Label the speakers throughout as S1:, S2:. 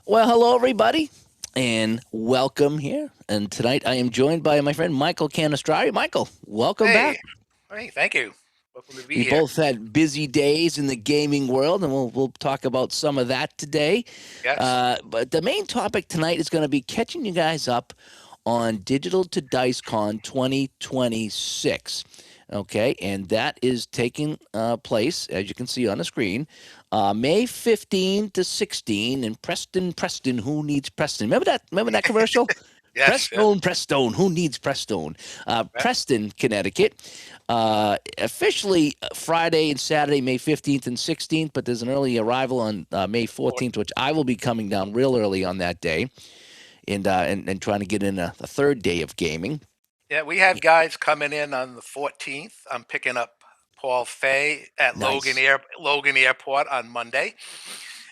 S1: Well, hello, everybody, and welcome here. And tonight I am joined by my friend Michael Canistrari. Michael, welcome back.
S2: Hey, hey, thank you. Welcome to be
S1: We
S2: here.
S1: both had busy days in the gaming world, and we'll talk about some of that today.
S2: Yes.
S1: But the main topic tonight is going to be catching you guys up on Digital to Dice Con 2026. Okay, and that is taking place, as you can see on the screen, May 15 to 16 in Preston, Preston. Who needs Preston? Remember that commercial?
S2: Yes. Yes.
S1: Prestone, Prestone. Who needs Prestone?
S2: Right.
S1: Preston, Connecticut. Officially Friday and Saturday, May 15th and 16th, but there's an early arrival on May
S2: Or-
S1: 14th, which I will be coming down real early on that day and trying to get in a third day of gaming.
S2: Yeah, we have guys coming in on the 14th. I'm picking up Paul Fay at
S1: Nice.
S2: Logan Airport on Monday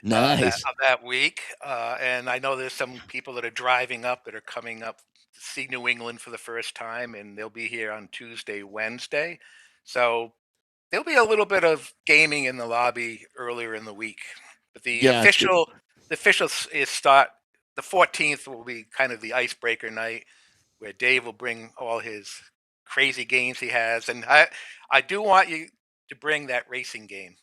S2: that
S1: Nice.
S2: of that week. And I know there's some people that are driving up that are coming up to see New England for the first time, and they'll be here on Tuesday, Wednesday. So there'll be a little bit of gaming in the lobby earlier in the week, but
S1: Yeah.
S2: the official is start the 14th will be kind of the icebreaker night where Dave will bring all his crazy games he has, and I do want you to bring that racing game.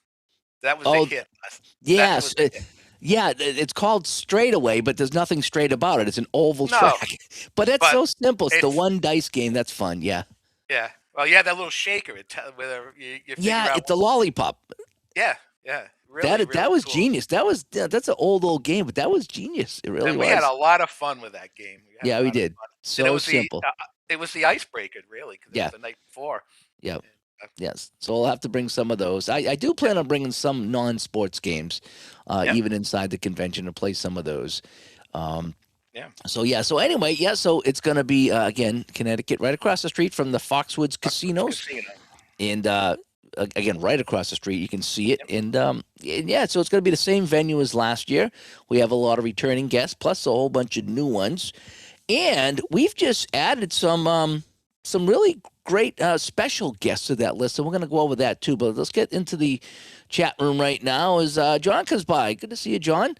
S2: That was the
S1: Oh,
S2: hit. That was
S1: yes.
S2: the hit.
S1: Yeah, it's called straightaway, but there's nothing straight about it. It's an oval
S2: No,
S1: track. But it's
S2: but
S1: so simple. It's the
S2: it's
S1: one dice game. That's fun. Yeah.
S2: yeah. Well, yeah, that little shaker. Whether you figure
S1: Yeah,
S2: out.
S1: it's the lollipop.
S2: Yeah, yeah. Really,
S1: That
S2: really
S1: was
S2: cool.
S1: genius. That's an old game, but that was genius. It really
S2: And we had a
S1: was.
S2: lot of fun with that game. We had a
S1: Yeah, we
S2: lot of
S1: did.
S2: fun, and
S1: So simple.
S2: it was the icebreaker really because it was
S1: Yeah.
S2: the night before.
S1: Yeah.
S2: And,
S1: Yes. So I'll have to bring some of those. I do
S2: yep,
S1: plan on bringing some non-sports games,
S2: yep,
S1: even inside the convention to play some of those. Um,
S2: yeah.
S1: so yeah. So anyway, yeah. So it's going to be again Connecticut, right across the street from the Foxwoods
S2: Foxwoods
S1: casinos,
S2: Casino.
S1: and again right across the street you can see it.
S2: Yep.
S1: And yeah. So it's going to be the same venue as last year. We have a lot of returning guests, plus a whole bunch of new ones. And we've just added some really great special guests to that list, and we're going to go over that too. But let's get into the chat room right now. As John comes by, good to see you, John.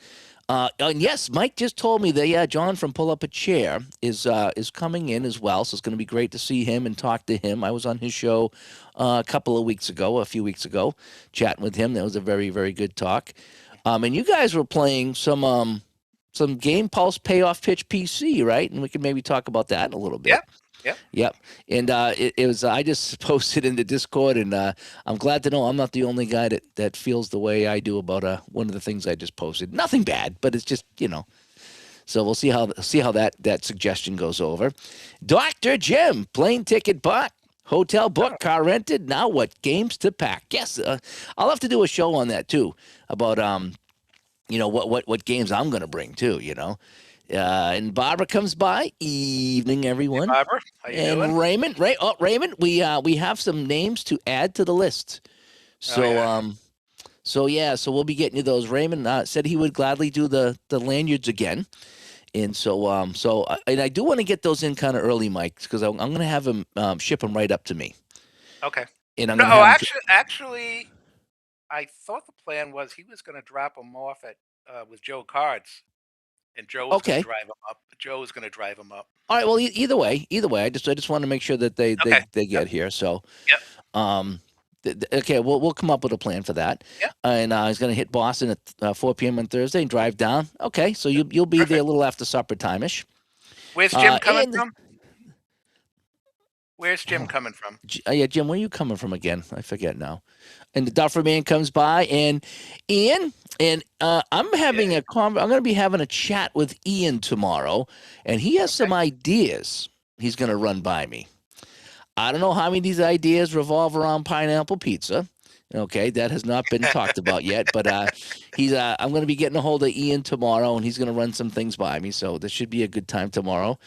S1: And yes, Mike just told me that yeah, John from Pull Up a Chair is coming in as well. So it's going to be great to see him and talk to him. I was on his show a few weeks ago, chatting with him. That was a very good talk. And you guys were playing some Game Pulse Payoff Pitch PC, right? And we can maybe talk about that in a little bit.
S2: Yep. Yep.
S1: Yep. And it was I just posted in the Discord, and I'm glad to know I'm not the only guy that feels the way I do about one of the things I just posted. Nothing bad, but it's just So we'll see how that suggestion goes over. Doctor Jim, plane ticket bought. Hotel
S2: Oh,
S1: booked, car rented. Now what games to pack? Yes, I'll have to do a show on that too about what games I'm going to bring too. And Barbara comes by. Evening,
S2: hey,
S1: everyone.
S2: Barbara, how you doing?
S1: And Raymond, Raymond, we have some names to add to the list.
S2: Oh
S1: So
S2: yeah.
S1: so we'll be getting you those. Raymond said he would gladly do the lanyards again, and and I do want to get those in kind of early, Mike, because I'm going to have him ship them right up to me,
S2: Okay.
S1: and I'm
S2: No,
S1: going to have him.
S2: actually, I thought the plan was he was going to drop them off at with Joe Cards, and Joe was going to
S1: Okay.
S2: drive them up. Joe was going to drive them up.
S1: All right. Well, either way, I just want to make sure that they
S2: Okay.
S1: they they
S2: Yep.
S1: get here. So,
S2: Yep.
S1: um, okay, we'll come up with a plan for that.
S2: Yep.
S1: And he's going to hit Boston at 4 p.m. on Thursday and drive down. Okay, so
S2: Yep.
S1: you'll be there a
S2: Perfect.
S1: little after supper time ish.
S2: Where's Jim coming
S1: And
S2: from? Where's Jim coming from?
S1: yeah, Jim, where are you coming from again? I forget now. And the Duffer Man comes by, and Ian, and I'm having
S2: Yeah.
S1: I'm going to be having a chat with Ian tomorrow, and he has
S2: Okay.
S1: some ideas he's going to run by me. I don't know how many of these ideas revolve around pineapple pizza. Okay, that has not been talked about yet, but he's. I'm going to be getting a hold of Ian tomorrow, and he's going to run some things by me. So this should be a good time tomorrow.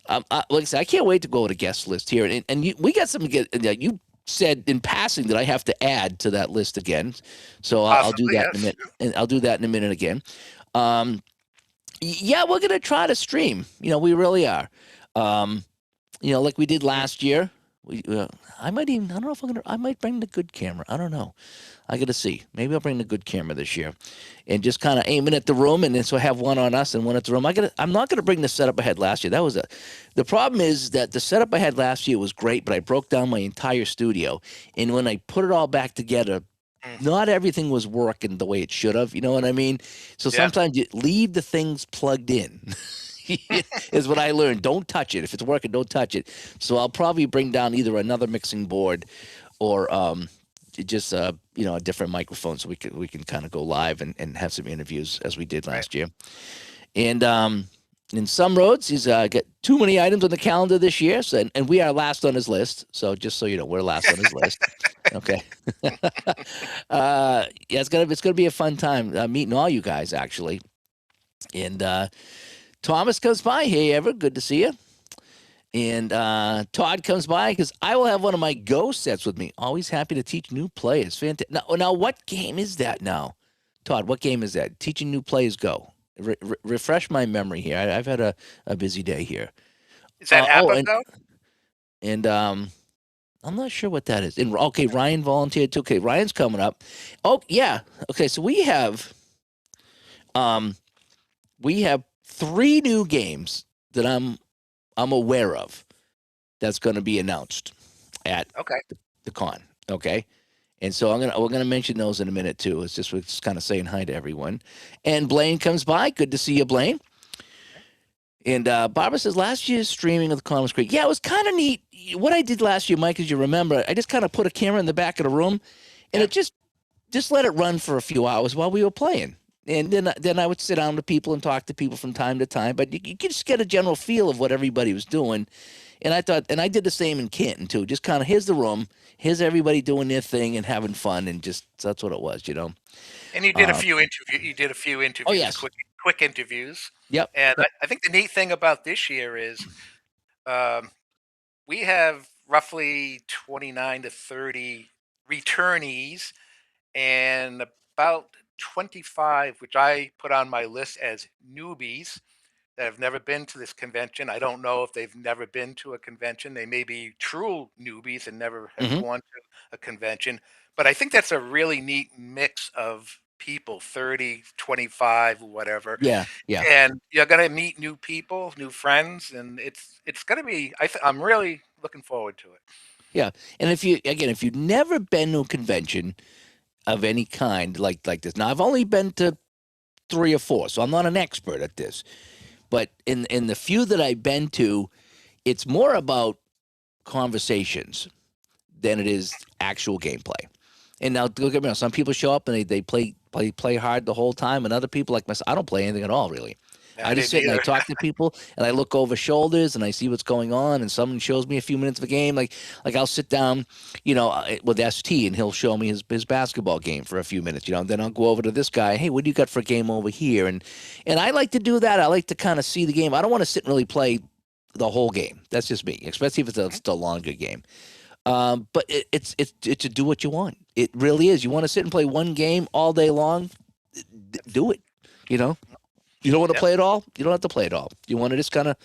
S1: Like I said, I can't wait to go to guest list here, and we got some. You said in passing that I have to add to that list again, so I'll do
S2: Possibly,
S1: that in a
S2: yes.
S1: minute, and I'll do that in a minute again. Um, yeah, we're going to try to stream. We really are. Like we did last year. I might even. I don't know if I'm gonna. I might bring the good camera. I don't know. I got to see. Maybe I'll bring the good camera this year, and just kind of aim it at the room, and then so I have one on us and one at the room. I'm not gonna bring the setup I had last year. That was a. The problem is that the setup I had last year was great, but I broke down my entire studio, and when I put it all back together,
S2: Mm,
S1: not everything was working the way it should have. You know what I mean? So
S2: yeah.
S1: sometimes you leave the things plugged in. Is what I learned. Don't touch it. If it's working, don't touch it. So I'll probably bring down either another mixing board or just a different microphone so we can kind of go live and have some interviews as we did
S2: Right.
S1: last year. And in some roads, he's got too many items on the calendar this year, so, and we are last on his list. So just so you know, we're last on his list. Okay. Yeah, it's gonna be a fun time meeting all you guys actually. And Thomas comes by. Hey, Ever, good to see you. And Todd comes by because I will have one of my Go sets with me. Always happy to teach new players. Fantastic. Now, what game is that now? Todd, what game is that? Teaching new players Go. Refresh my memory here. I've had a busy day here.
S2: Is that
S1: Oh,
S2: Abaco?
S1: and I'm not sure what that is. And okay, Ryan volunteered too. Okay, Ryan's coming up. Oh yeah. Okay, so um we have three new games that I'm aware of that's going to be announced at
S2: Okay.
S1: the con. Okay. And so we're gonna mention those in a minute too. We're just kind of saying hi to everyone. And Blaine comes by. Good to see you, Blaine. And Barbara says last year's streaming of the con was great. Yeah, it was kind of neat. What I did last year, Mike, as you remember, I just kind of put a camera in the back of the room, and
S2: Yeah.
S1: it just let it run for a few hours while we were playing. And then I would sit down with people and talk to people from time to time. But you could just get a general feel of what everybody was doing. And I thought, and I did the same in Canton too. Just kind of here's the room, here's everybody doing their thing and having fun, and just that's what it was, you know.
S2: And you did a
S1: Uh,
S2: few interview. You did a few
S1: oh
S2: interviews,
S1: yes,
S2: quick interviews.
S1: yep,
S2: And
S1: yep.
S2: I think the neat thing about this year is um, we have roughly 29 to 30 returnees and about 25, which I put on my list as newbies that have never been to this convention. I don't know if they've never been to a convention. They may be true newbies and never have
S1: Hmm.
S2: gone to a convention. But I think that's a really neat mix of people 30, 25, whatever.
S1: Yeah, yeah,
S2: And you're going to meet new people, new friends, and it's going to be I'm really looking forward to it.
S1: yeah. And if you've never been to a convention of any kind like this, now I've only been to three or four, so I'm not an expert at this. But in the few that I've been to, it's more about conversations than it is actual gameplay. And now, don't get me wrong, some people show up and they play hard the whole time, and other people like myself, I don't play anything at all really.
S2: Yeah,
S1: I
S2: I
S1: just
S2: didn't
S1: sit and I
S2: either.
S1: talk to people and I look over shoulders and I see what's going on, and someone shows me a few minutes of a game. Like I'll sit down, with ST and he'll show me his basketball game for a few minutes, and then I'll go over to this guy. Hey, what do you got for a game over here? And I like to do that. I like to kind of see the game. I don't want to sit and really play the whole game. That's just me, especially if it's a longer game. But it's to do what you want. It really is. You want to sit and play one game all day long, do it. You know, you don't want to
S2: Yep.
S1: play it all. You don't have to play it all. You want to just kind of,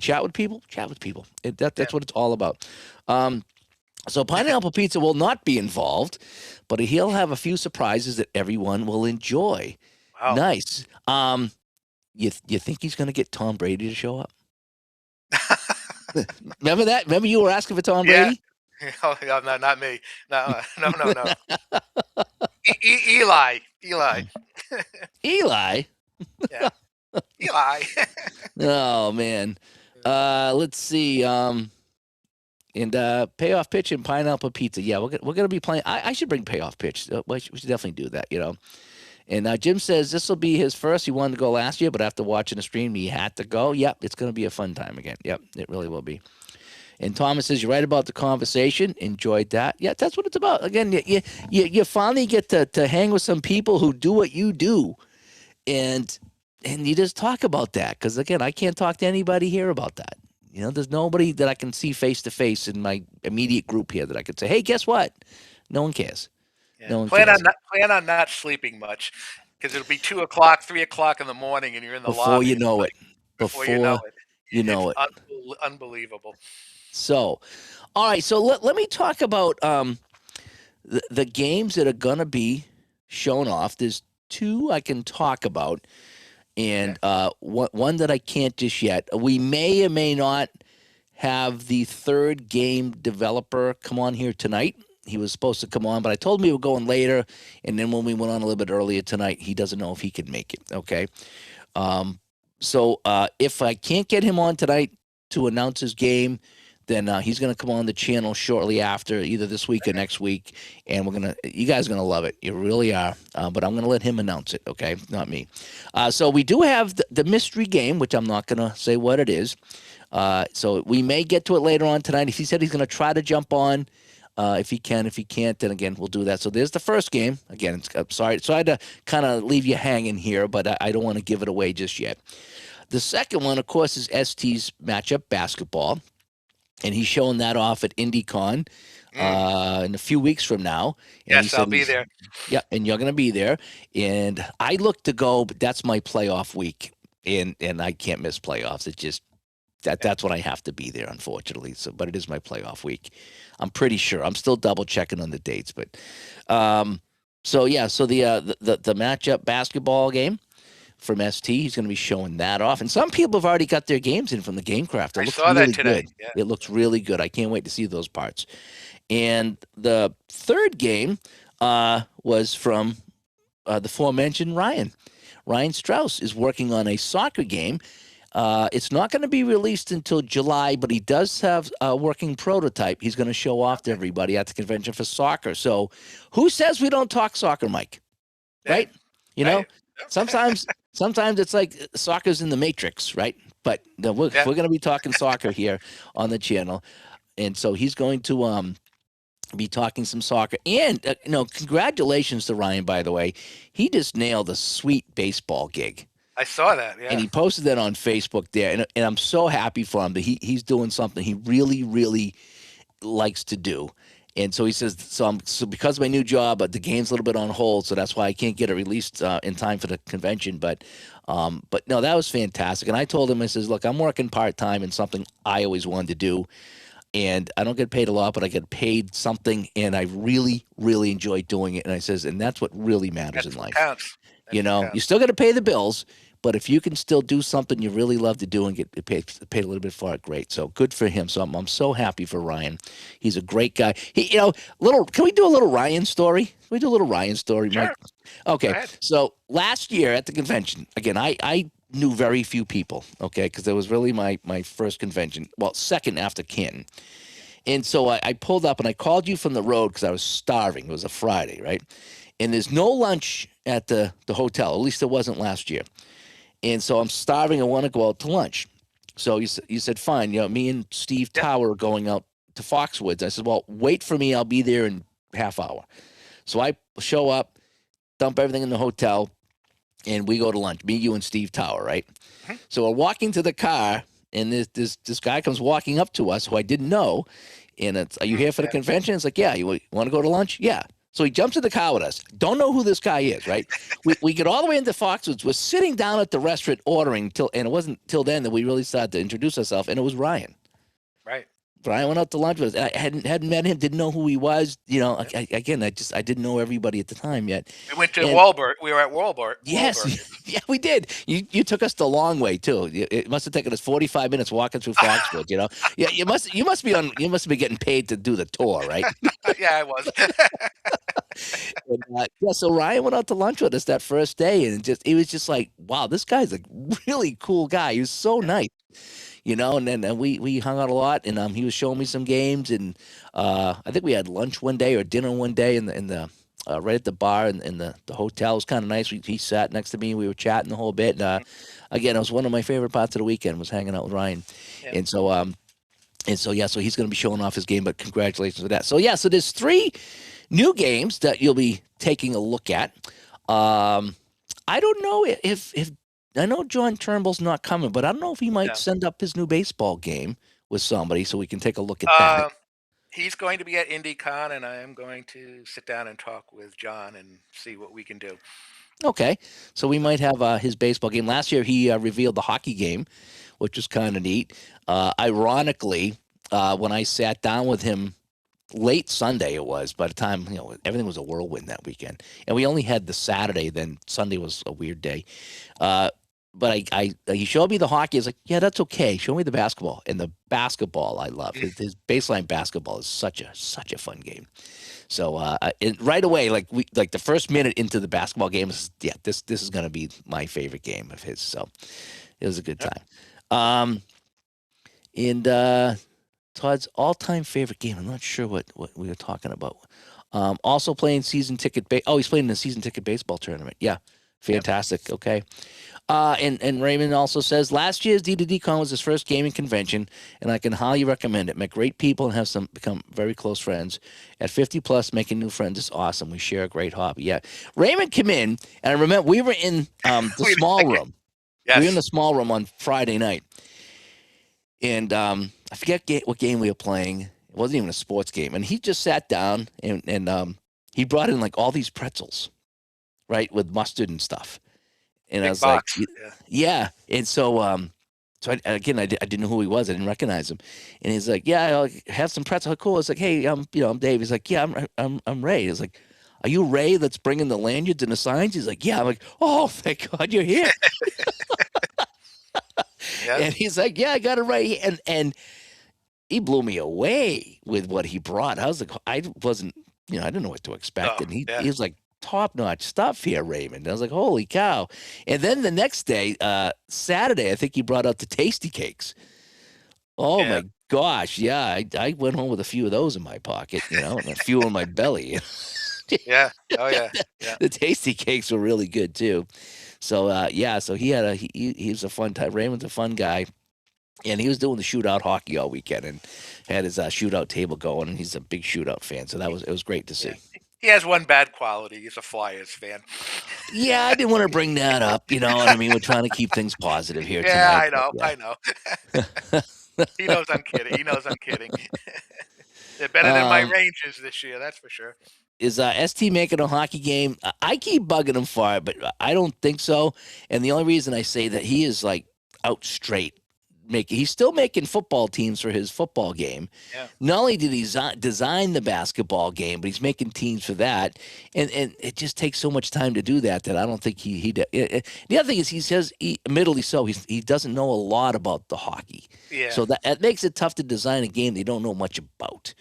S1: chat with people. Chat with people.
S2: Yeah.
S1: That's what it's all about. Um, so Pineapple Pizza will not be involved, but he'll have a few surprises that everyone will enjoy.
S2: Wow.
S1: Nice. You think he's going to get Tom Brady to show up? Remember that? Remember you were asking for Tom
S2: Yeah.
S1: Brady?
S2: Oh, yeah, no, not me. No, no, no, no. Eli, Eli.
S1: Eli.
S2: Yeah, Eli.
S1: Oh man. Let's see. And payoff pitch and pineapple pizza. Yeah, we're gonna be playing. I should bring payoff pitch. We should definitely do that. And Jim says this will be his first. He wanted to go last year, but after watching the stream, he had to go. Yep, it's gonna be a fun time again. Yep, it really will be. And Thomas says you're right about the conversation. Enjoyed that. Yeah, that's what it's about. Again, you finally get to hang with some people who do what you do, and you just talk about that. Because again, I can't talk to anybody here about that. There's nobody that I can see face to face in my immediate group here that I could say, hey, guess what? No one cares.
S2: Yeah,
S1: No one cares.
S2: plan on not sleeping much, because it'll be 2 o'clock, 3 o'clock in the morning, and you're in the
S1: Before
S2: lobby,
S1: you
S2: and it's
S1: know it.
S2: like before you know
S1: Before
S2: it,
S1: you
S2: it's
S1: know it.
S2: unbelievable.
S1: So, all right. So let me talk about the games that are gonna be shown off. There's two I can talk about,
S2: Okay.
S1: and one that I can't just yet. We may or may not have the third game developer come on here tonight. He was supposed to come on, but I told him we were going later. And then when we went on a little bit earlier tonight, he doesn't know if he could make it. Okay. Um, so if I can't get him on tonight to announce his game, then he's going to come on the channel shortly after, either this week or next week, and you guys are gonna love it. You really are. But I'm gonna let him announce it, okay? Not me. So we do have the mystery game, which I'm not gonna say what it is. So we may get to it later on tonight. He said he's gonna try to jump on. If he can, if he can't, then again we'll do that. So there's the first game. Again, I'm sorry, so I had to kind of leave you hanging here, but I don't want to give it away just yet. The second one, of course, is ST's matchup basketball, and he's showing that off at IndyCon
S2: Mm.
S1: in a few weeks from now. And he
S2: Yes, I'll
S1: said
S2: be
S1: he's
S2: there.
S1: yeah, and you're going to be there. And I look to go, but that's my playoff week, and I can't miss playoffs. It just
S2: Yeah.
S1: that's when I have to be there, unfortunately. So, but it is my playoff week. I'm pretty sure. I'm still double checking on the dates, but so yeah. So the matchup basketball game from ST. He's going to be showing that off. And some people have already got their games in from the GameCraft. It
S2: I
S1: looks
S2: saw that
S1: really
S2: today.
S1: good.
S2: Yeah.
S1: It looks really good. I can't wait to see those parts. And the third game was from the aforementioned Ryan. Ryan Strauss is working on a soccer game. It's not going to be released until July, but he does have a working prototype he's going to show off to
S2: Okay.
S1: everybody at the convention for soccer. So who says we don't talk soccer, Mike?
S2: Hey,
S1: Right? You know,
S2: hey.
S1: sometimes it's like soccer's in the matrix, right? But no,
S2: Yeah.
S1: we're going to be talking soccer here on the channel, and so he's going to be talking some soccer. And congratulations to Ryan, by the way. He just nailed a sweet baseball gig,
S2: I saw that.
S1: and
S2: Yeah.
S1: he posted that on Facebook there, and I'm so happy for him that he's doing something he really likes to do. And so he says, so because of my new job, the game's a little bit on hold, so that's why I can't get it released in time for the convention. But no, that was fantastic. And I told him, I says, look, I'm working part time in something I always wanted to do, and I don't get paid a lot, but I get paid something, and I really enjoy doing it. And I says, and that's what really matters in
S2: That's what
S1: life.
S2: counts.
S1: You
S2: That's what
S1: know, you
S2: counts.
S1: still got to pay the bills, but if you can still do something you really love to do and get paid a little bit for it, great. So good for him. So I'm so happy for Ryan. He's a great guy. Can we do a little Ryan story? Can we do a little Ryan story, Mike?
S2: Sure. Go
S1: Okay.
S2: ahead.
S1: So last year at the convention, again, I knew very few people, okay, because it was really my first convention. Well, second after Canton.
S2: Yeah.
S1: And so I pulled up and I called you from the road because I was starving. It was a Friday, right? And there's no lunch at the hotel. At least there wasn't last year. And so I'm starving. I want to go out to lunch. So you said, fine. Me and Steve
S2: Yep.
S1: Tower are going out to Foxwoods. I said, well, wait for me. I'll be there in half hour. So I show up, dump everything in the hotel, and we go to lunch. Me, you, and Steve Tower, right?
S2: Mhm.
S1: So we're walking to the car, and this guy comes walking up to us who I didn't know, and are you here for the
S2: Yeah.
S1: convention? It's like, yeah. You want to go to lunch? Yeah. So he jumps in the car with us. Don't know who this guy is, right? We get all the way into Foxwoods. We're sitting down at the restaurant ordering and it wasn't till then that we really started to introduce ourselves, and it was Ryan.
S2: Right.
S1: Brian went out to lunch with us. I hadn't met him, didn't know who he was.
S2: Yep.
S1: Again, I didn't know everybody at the time yet.
S2: We went to
S1: And
S2: Walbert. We were at Walbert.
S1: yes,
S2: Walbert.
S1: yeah, we did. You took us the long way too. It must have taken us 45 minutes walking through Foxwoods. Yeah, you must be getting paid to do the tour, right?
S2: Yeah, I was.
S1: And, yeah, so Ryan went out to lunch with us that first day, and it was just like, wow, this guy's a really cool guy. He was so
S2: Yeah.
S1: nice. And then we hung out a lot, and he was showing me some games, and I think we had lunch one day or dinner one day in the right at the bar in the hotel. It was kind of nice. He sat next to me. We were chatting the whole bit. And, again, it was one of my favorite parts of the weekend was hanging out with Ryan,
S2: Yeah.
S1: and so yeah, so he's going to be showing off his game. But congratulations for that. So yeah, so there's three new games that you'll be taking a look at. I don't know if I know John Turnbull's not coming, but I don't know if he might
S2: No.
S1: send up his new baseball game with somebody so we can take a look at that.
S2: Um, he's going to be at IndyCon, and I am going to sit down and talk with John and see what we can do.
S1: Okay, so we
S2: So,
S1: might have his baseball game. Last year he revealed the hockey game, which was kind of neat. Ironically, when I sat down with him late Sunday. It was by the time everything was a whirlwind that weekend, and we only had the Saturday. Then Sunday was a weird day. Uh, but he showed me the hockey. I was like, yeah, that's okay. Show me the basketball. And the basketball I love. His baseline basketball is such a fun game. So right away, like the first minute into the basketball game, yeah, this is gonna be my favorite game of his. So it was a good
S2: Yep.
S1: time. And Todd's all-time favorite game. I'm not sure what we were talking about. Also playing season ticket. He's playing in the season ticket baseball tournament. Yeah,
S2: Yep.
S1: fantastic. Okay. And Raymond also says last year's D2D-Con was his first gaming convention, and I can highly recommend it. Met great people and have some become very close friends. At 50 plus, making new friends is awesome. We share a great hobby. Yeah, Raymond came in, and I remember we were in the
S2: Wait a
S1: small
S2: second.
S1: room. We were in
S2: Yes.
S1: the small room on Friday night, and I forget what game we were playing. It wasn't even a sports game, and he just sat down and he brought in like all these pretzels, right, with mustard and stuff. And I
S2: Big
S1: was like,
S2: box. Yeah.
S1: yeah. And so I didn't know who he was. I didn't recognize him. And he's like, yeah, I'll have some pretzel. Cool. I was like, hey, I'm Dave. He's like, yeah, I'm Ray. He's like, are you Ray that's bringing the lanyards and the signs? He's like, yeah. I'm like, oh, thank God you're here.
S2: Yes.
S1: And he's like, yeah, I got it right here. And he blew me away with what he brought. I was like, I wasn't, I didn't know what to expect.
S2: Oh,
S1: And
S2: yeah.
S1: he was like, top notch stuff here, Raymond. I was like, holy cow. And then the next day, Saturday, I think he brought out the tasty cakes. Oh
S2: Yeah.
S1: my gosh. Yeah. I went home with a few of those in my pocket, and a few in my belly.
S2: Yeah. Oh, yeah. Yeah.
S1: The tasty cakes were really good too. So, yeah, so he was a fun time. Raymond's a fun guy. And he was doing the shootout hockey all weekend and had his shootout table going. And he's a big shootout fan, so it was great to
S2: Yeah.
S1: see.
S2: He has one bad quality. He's a Flyers fan.
S1: Yeah, I didn't want to bring that up. You know what I mean? We're trying to keep things positive here
S2: Yeah,
S1: tonight,
S2: I
S1: but
S2: know. I know.
S1: yeah.
S2: He knows I'm kidding. He knows I'm kidding. They're better than my
S1: um,
S2: Rangers this year, that's for sure.
S1: is ST making a hockey game? I keep bugging him for it, but I don't think so. And the only reason I say that he is like out straight he's still making football teams for his football game.
S2: Yeah.
S1: Not only did he design the basketball game, but he's making teams for that, and it just takes so much time to do that I don't think the other thing is he says admittedly so he doesn't know a lot about the hockey,
S2: Yeah.
S1: so that makes it tough to design a game they don't know much about.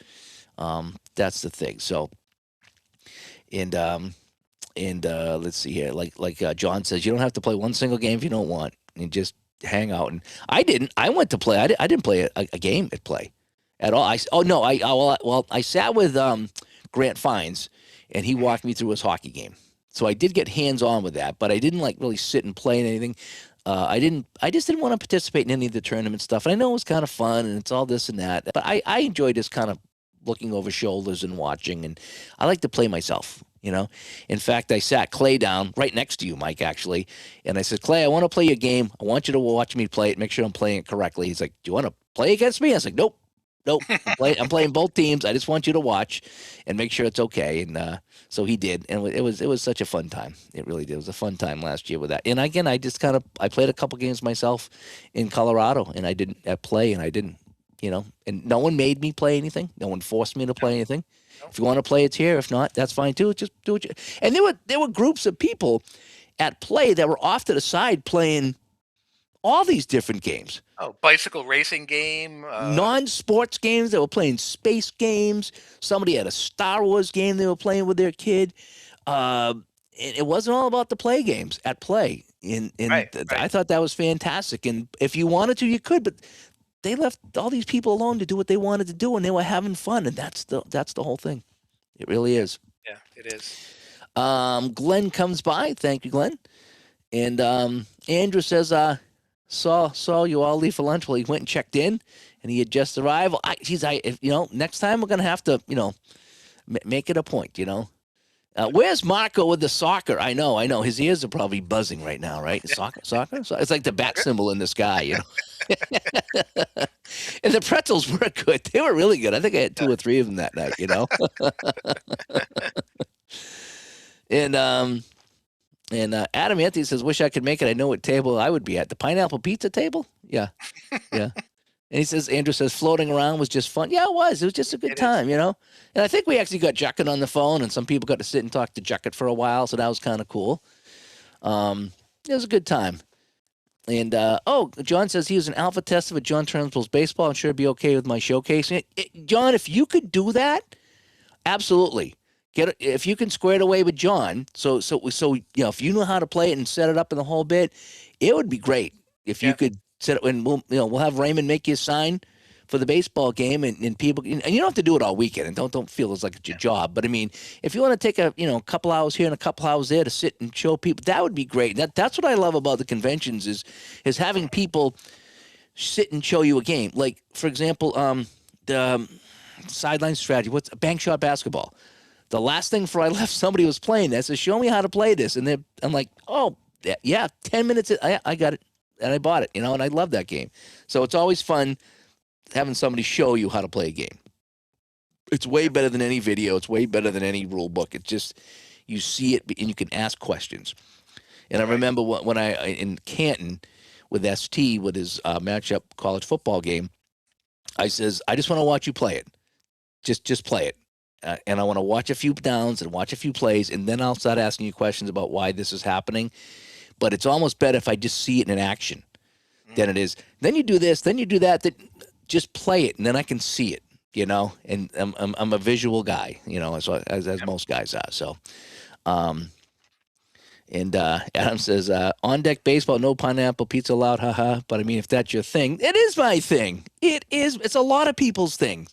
S1: That's the thing. So and let's see here, like John says, you don't have to play one single game if you don't want, and just hang out. And I didn't. I went to play. I didn't play a game at play at all. Oh no. I sat with Grant Fines, and he
S2: Mhm.
S1: walked me through his hockey game. So I did get hands on with that, but I didn't like really sit and play in anything. I didn't. I just didn't want to participate in any of the tournament stuff. And I know it was kind of fun, and it's all this and that. But I enjoyed just kind of looking over shoulders and watching. And I like to play myself. In fact, I sat Clay down right next to you, Mike, actually, and I said, Clay, I want to play your game. I want you to watch me play it. Make sure I'm playing it correctly. He's like, do you want to play against me? I was like, nope. Nope. I'm playing both teams. I just want you to watch and make sure it's okay. And so he did, and it was such a fun time. It really did. It was a fun time last year with that. And again, I played a couple games myself in Colorado, and I didn't play, and I didn't, and no one made me play anything. No one forced me to
S2: No,
S1: play anything.
S2: no.
S1: If you want to play, it's here. If not, that's fine too. Just do it. And there were groups of people at play that were off to the side playing all these different games,
S2: Oh, bicycle racing game.
S1: non-sports games. They were playing space games. Somebody had a Star Wars game they were playing with their kid. Uh, it wasn't all about the play games at play. And
S2: Right. Right.
S1: I thought that was fantastic. And if you wanted to, you could, but they left all these people alone to do what they wanted to do, and they were having fun. And that's the whole thing. It really is.
S2: Yeah, it is.
S1: Glenn comes by. Thank you, Glenn. And Andrew says, saw you all leave for lunch. Well, he went and checked in, and he had just arrived. Next time we're gonna have to, make it a point. Where's Marco with the soccer? I know. His ears are probably buzzing right now, right? Soccer. So it's like the bat
S2: Soccer.
S1: symbol in the sky. And the pretzels were good. They were really good. I think I had two or three of them that night. And Adam Anthony says, "Wish I could make it. I know what table I would be at. The pineapple pizza table. Yeah, yeah. And he says, Andrew says, floating around was just fun. Yeah, it was. It was just a good
S2: It is.
S1: time, you know? And I think we actually got Juckett on the phone, and some people got to sit and talk to Juckett for a while, so that was kind of cool. It was a good time. And, John says he was an alpha tester for John Turnbull's baseball. I'm sure it'd be okay with my showcasing it. John, if you could do that, absolutely. Get it, if you can square it away with John. So if you know how to play it and set it up in the whole bit, it would be great if you
S2: Yeah.
S1: could set it. And we'll have Raymond make you a sign for the baseball game, and people, and you don't have to do it all weekend. And don't feel it's like it's your
S2: Yeah.
S1: job. But I mean, if you want to take a couple hours here and a couple hours there to sit and show people, that would be great. That's what I love about the conventions is having people sit and show you a game. Like for example, the sideline strategy. What's bank shot basketball? The last thing before I left, somebody was playing this. Said, "Show me how to play this," and I'm like, "Oh, yeah, 10 minutes. I got it, and I bought it, and I love that game. So it's always fun having somebody show you how to play a game. It's way better than any video. It's way better than any rule book. It's just you see it and you can ask questions. And I
S2: Right.
S1: remember when I in Canton with ST with his matchup college football game, I says, "I just want to watch you play it. Just play it." And I want to watch a few downs and watch a few plays, and then I'll start asking you questions about why this is happening. But it's almost better if I just see it in action than it
S2: Mm.
S1: is. Then you do this, then you do that. That just play it, and then I can see it. And I'm a visual guy, as
S2: Yep.
S1: most guys are. So, um, and Adam says, on deck baseball, no pineapple pizza allowed, haha. But I mean, if that's your thing, it is my thing. It is. It's a lot of people's thing.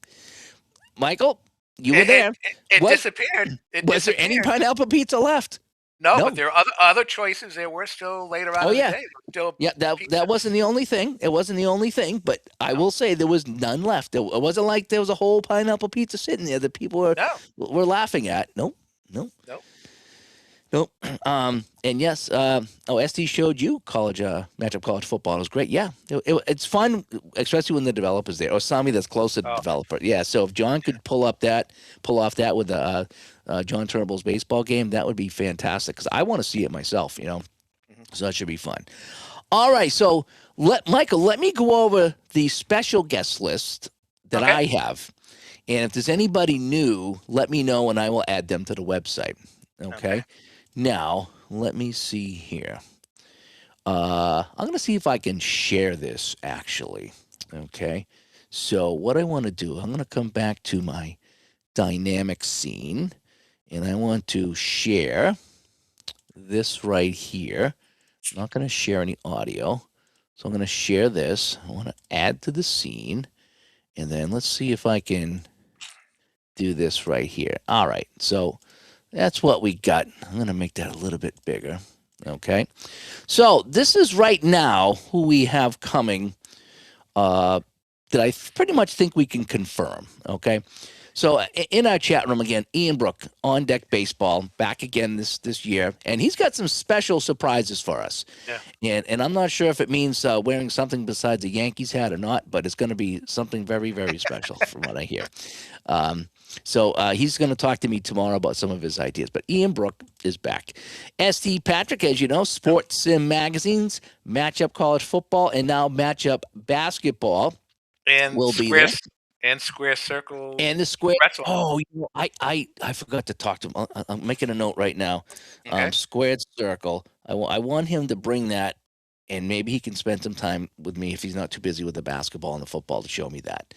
S1: Michael, you were
S2: It, it
S1: there.
S2: it it
S1: Was
S2: disappeared. It
S1: was there any
S2: disappeared.
S1: pineapple pizza left?
S2: No, but
S1: No.
S2: there are other choices. There were still later on
S1: Oh
S2: in the
S1: yeah,
S2: day. There was still
S1: yeah. That
S2: pizza.
S1: wasn't the only thing. It wasn't the only thing. But I
S2: No,
S1: will say there was none left. It wasn't like there was a whole pineapple pizza sitting there that people were
S2: no,
S1: were laughing at. Nope. Nope.
S2: no.
S1: Nope. And yes, ST showed you college matchup college football. It was great. Yeah, it's fun, especially when the developer's there or somebody that's close to the
S2: Oh,
S1: developer. Yeah. So if John could pull off that with John Turnbull's baseball game, that would be fantastic. Because I want to see it myself.
S2: mhm.
S1: So that should be fun. All right. So let me go over the special guest list that
S2: Okay.
S1: I have, and if there's anybody new, let me know, and I will add them to the website.
S2: Okay.
S1: Okay. Now, let me see here. I'm going to see if I can share this actually. Okay. So, what I want to do, I'm going to come back to my dynamic scene and I want to share this right here. I'm not going to share any audio. So, I'm going to share this. I want to add to the scene. And then let's see if I can do this right here. All right. So, that's what we got. I'm going to make that a little bit bigger. Okay. So this is right now who we have coming that I pretty much think we can confirm. Okay. So in our chat room again, Ian Brook on deck baseball back again this year, and he's got some special surprises for us.
S2: Yeah.
S1: And I'm not sure if it means wearing something besides a Yankees hat or not, but it's going to be something very very special from what I hear. Um, so he's going to talk to me tomorrow about some of his ideas. But Ian Brook is back. ST Patrick, as you know,
S2: Yep.
S1: Sports Sim Magazines, Matchup College Football, and now Matchup Basketball
S2: And
S1: will be there.
S2: square circle
S1: And the square.
S2: wrestling.
S1: Oh, I forgot to talk to him. I'm making a note right now.
S2: Okay.
S1: Squared circle. I want him to bring that, and maybe he can spend some time with me if he's not too busy with the basketball and the football to show me that.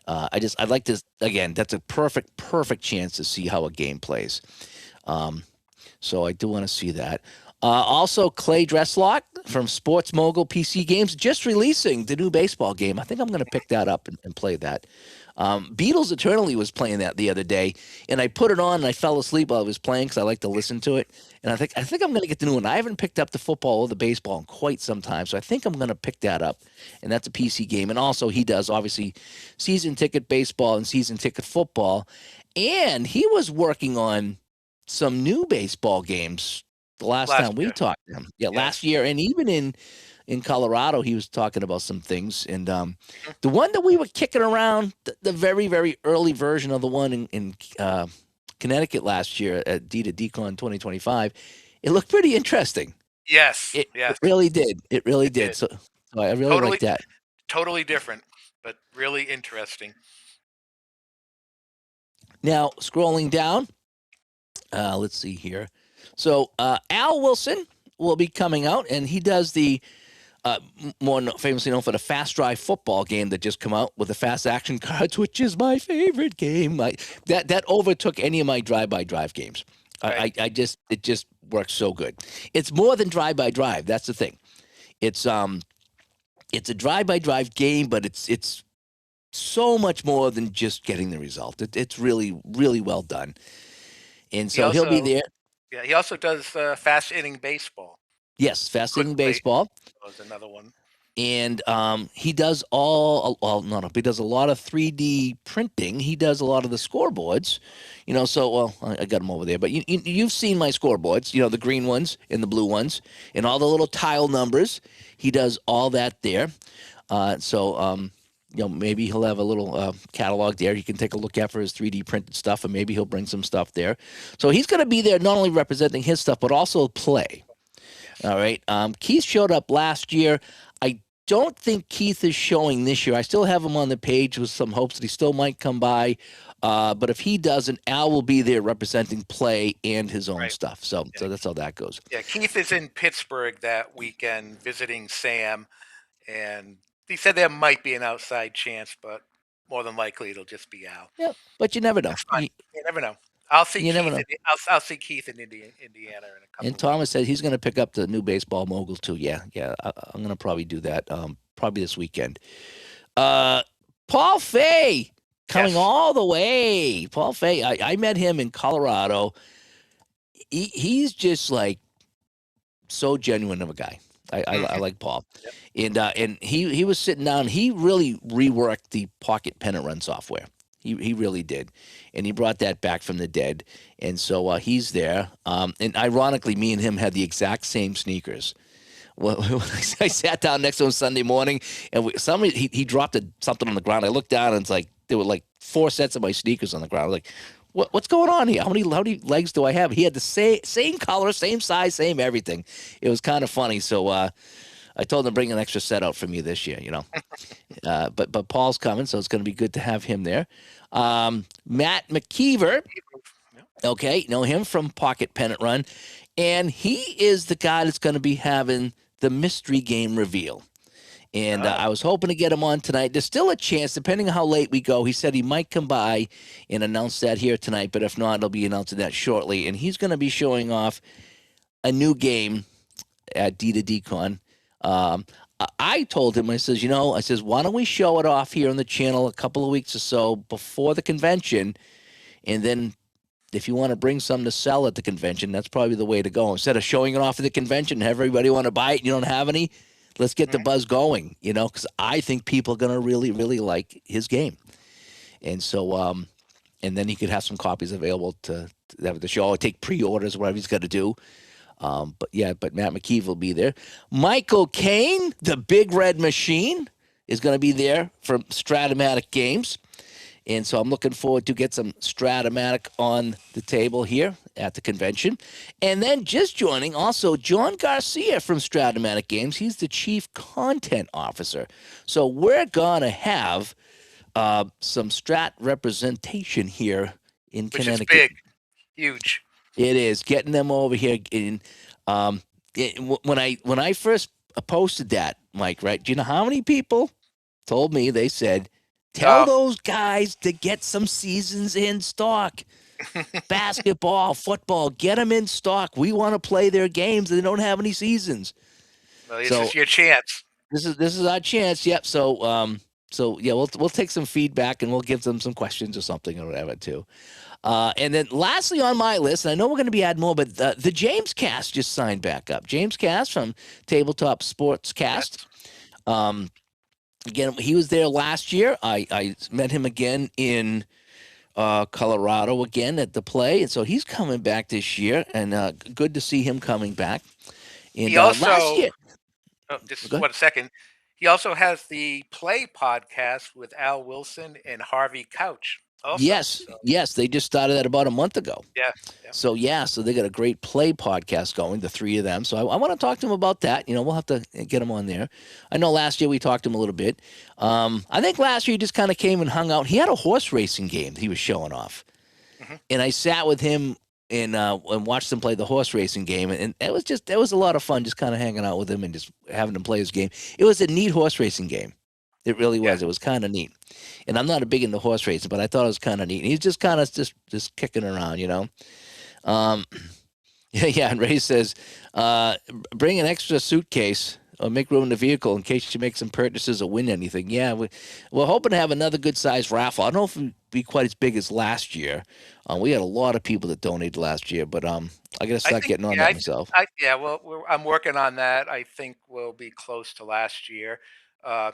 S1: I'd like to again. That's a perfect chance to see how a game plays. Um, so I do want to see that. Also, Clay Dresslock from Sports Mogul PC Games just releasing the new baseball game. I think I'm going to pick that up and play that. Beatles Eternally was playing that the other day, and I put it on and I fell asleep while I was playing because I like to listen to it. And I think I'm going to get the new one. I haven't picked up the football or the baseball in quite some time, so I think I'm going to pick that up. And that's a PC game. And also, he does obviously season ticket baseball and season ticket football, and he was working on some new baseball games the last
S2: Last
S1: time we
S2: year.
S1: talked to him. Yeah, last
S2: Yes.
S1: year, and even in Colorado, he was talking about some things. And
S2: Mhm.
S1: the one that we were kicking around, the very very early version of the one in Connecticut last year at D to Decon 2025, it looked pretty interesting.
S2: Yes.
S1: It
S2: Yes.
S1: really did. It really
S2: It
S1: did.
S2: did.
S1: So I really like
S2: Totally.
S1: that.
S2: Totally different. but really interesting.
S1: Now, scrolling down, let's see here. So Al Wilson will be coming out, and he does the more famously known for the Fast Drive football game that just come out with the fast action cards, which is my favorite game. That overtook any of my drive-by drive games.
S2: Right.
S1: It just works so good. It's more than drive-by drive. That's the thing. It's it's a drive-by drive game, but it's so much more than just getting the result. It's really well done. And
S2: He
S1: so he'll be
S2: also,
S1: there.
S2: yeah, he also does fast inning baseball.
S1: Yes, fast
S2: Quick
S1: inning
S2: play
S1: baseball.
S2: was another one.
S1: And he does all well, no, he does a lot of 3D printing. He does a lot of the scoreboards, so well, I got him over there, but you've seen my scoreboards, the green ones and the blue ones and all the little tile numbers. He does all that there. Maybe he'll have a little catalog there you can take a look at for his 3D printed stuff, and maybe he'll bring some stuff there. So he's going to be there not only representing his stuff but also play.
S2: Yes.
S1: All right. Keith showed up last year. I don't think Keith is showing this year. I still have him on the page with some hopes that he still might come by. But if he doesn't, Al will be there representing play and his own
S2: Right.
S1: stuff. So
S2: Yeah.
S1: that's how that goes.
S2: Yeah. Keith is in Pittsburgh that weekend visiting Sam, and he said there might be an outside chance, but more than likely it'll just be Al.
S1: Yeah, but you never know.
S2: That's fine. You never know. I'll see
S1: You never
S2: Keith.
S1: know.
S2: I'll see Keith in Indiana in a
S1: And
S2: couple of weeks.
S1: Thomas said he's going to pick up the new baseball mogul too. Yeah, I'm going to probably do that. Probably this weekend. Paul Fay coming
S2: Yes.
S1: all the way. Paul Fay. I met him in Colorado. He's just like so genuine of a guy. I like Paul,
S2: Yep.
S1: and he was sitting down. He really reworked the pocket pennant run software. He really did, and he brought that back from the dead. And so he's there. And ironically, me and him had the exact same sneakers. Well, I sat down next to him Sunday morning, and he dropped something on the ground. I looked down, and it's like there were like 4 sets of my sneakers on the ground. I was like, what's going on here? How many legs do I have? He had the same color, same size, same everything. It was kind of funny. So I told him to bring an extra set out for me this year. But Paul's coming, so it's going to be good to have him there. Matt McKever,
S2: Yep.
S1: okay, know him from Pocket Pennant Run, and he is the guy that's going to be having the mystery game reveal. And
S2: Oh,
S1: I was hoping to get him on tonight. There's still a chance, depending on how late we go. He said he might come by and announce that here tonight, but if not, he'll be announcing that shortly. And he's going to be showing off a new game at D2DCon. I told him, I says, why don't we show it off here on the channel a couple of weeks or so before the convention, and then if you want to bring some to sell at the convention, that's probably the way to go. Instead of showing it off at the convention, have everybody want to buy it, and you don't have any. Let's get the buzz going, because I think people are going to really, really like his game. And so, and then he could have some copies available to have at the show, or take pre-orders, whatever he's got to do. But Matt McKeeve will be there. Michael Caine, the Big Red Machine, is going to be there from Stratomatic Games. And so I'm looking forward to get some Stratomatic on the table here at the convention. And then just joining also John Garcia from Stratomatic Games. He's the Chief Content Officer. So we're going to have some Strat representation here in
S2: which is
S1: Connecticut.
S2: big, huge.
S1: It is getting them over here. When I first posted that, Mike, right? Do you know how many people told me? They said, tell
S2: Oh,
S1: those guys to get some seasons in stock. Basketball, football, get them in stock. We want to play their games. They don't have any seasons.
S2: well, this
S1: So
S2: is your chance.
S1: this is our chance. Yep. So yeah, we'll take some feedback and we'll give them some questions or something or whatever too. And then lastly on my list, and I know we're going to be adding more, but the James Cast just signed back up. James Cast from Tabletop Sports Cast.
S2: Yes.
S1: Again, he was there last year. I met him again in Colorado again at the play, and so he's coming back this year, and good to see him coming back. And
S2: He
S1: last
S2: also,
S1: year,
S2: just
S1: go ahead.
S2: 1 second. He also has the Play podcast with Al Wilson and Harvey Couch. also.
S1: Yes,
S2: So
S1: yes, they just started that about a month ago.
S2: yeah, yeah.
S1: So yeah, so they got a great play podcast going, the three of them. So I want to talk to them about that. We'll have to get them on there. I know last year we talked to him a little bit. I think last year he just kind of came and hung out. He had a horse racing game that he was showing off,
S2: Hmm.
S1: and I sat with him and watched him play the horse racing game, and it was a lot of fun just kind of hanging out with him and just having him play his game. It was a neat horse racing game. It really
S2: Yeah,
S1: was. It was kind of neat, and I'm not a big into horse racing, but I thought it was kind of neat. And he's just kind of just kicking around. Um, yeah, yeah. And Ray says, bring an extra suitcase or make room in the vehicle in case you make some purchases or win anything. Yeah, we're hoping to have another good sized raffle. I don't know if it'll be quite as big as last year. We had a lot of people that donated last year, but I got to
S2: I
S1: start
S2: think.
S1: getting on
S2: Yeah,
S1: that myself.
S2: yeah. Well, I'm working on that. I think we'll be close to last year. Uh,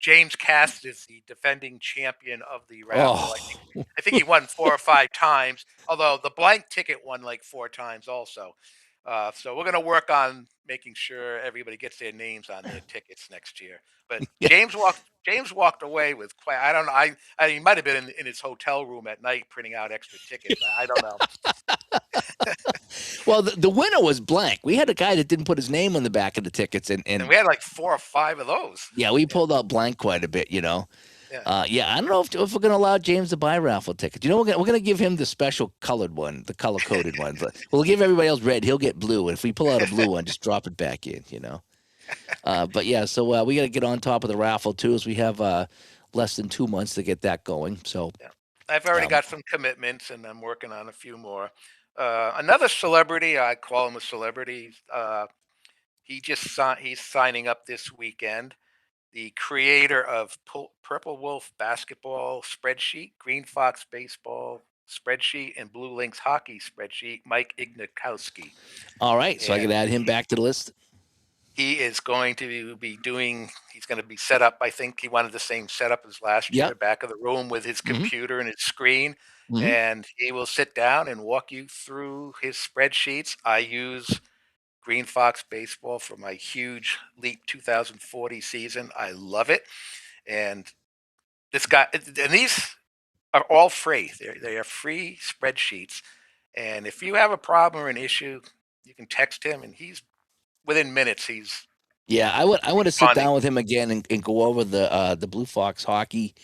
S2: James Cast is the defending champion of the raffle.
S1: Oh,
S2: I think he won 4 or 5 times, although the blank ticket won like 4 times also. So we're going to work on making sure everybody gets their names on their tickets next year. But
S1: yeah.
S2: James walked away with quite. I don't know. He might have been in his hotel room at night printing out extra tickets. I don't know.
S1: Well, the winner was blank. We had a guy that didn't put his name on the back of the tickets, and,
S2: And
S1: and
S2: we had like 4 or 5 of those.
S1: yeah, we
S2: Yeah,
S1: pulled out blank quite a bit.
S2: yeah.
S1: Yeah, I don't know if we're gonna allow James to buy raffle tickets. We're gonna give him the special colored one, the color coded one. But we'll give everybody else red. He'll get blue, and if we pull out a blue one, just drop it back in. But yeah, so we got to get on top of the raffle too, as we have less than 2 months to get that going. So
S2: Yeah. I've already
S1: um,
S2: got some commitments, and I'm working on a few more. Another celebrity, I call him a celebrity. He's signing up this weekend. The creator of Purple Wolf basketball spreadsheet, Green Fox baseball spreadsheet, and Blue Lynx hockey spreadsheet, Mike Ignikowski,
S1: all right, so I
S2: and
S1: can add him back to the list.
S2: he is going to be doing. He's going to be set up. I think he wanted the same setup as last year,
S1: Yep.
S2: back of the room with his
S1: Hmm.
S2: computer and his screen,
S1: Hmm.
S2: and he will sit down and walk you through his spreadsheets. I use Green Fox baseball for my huge Leap 2040 season. I love it, and this guy and these are all free. They are free spreadsheets, and if you have a problem or an issue, you can text him, and he's within minutes. He's
S1: Yeah, I want to sit
S2: responding.
S1: down with him again and go over the Blue Fox hockey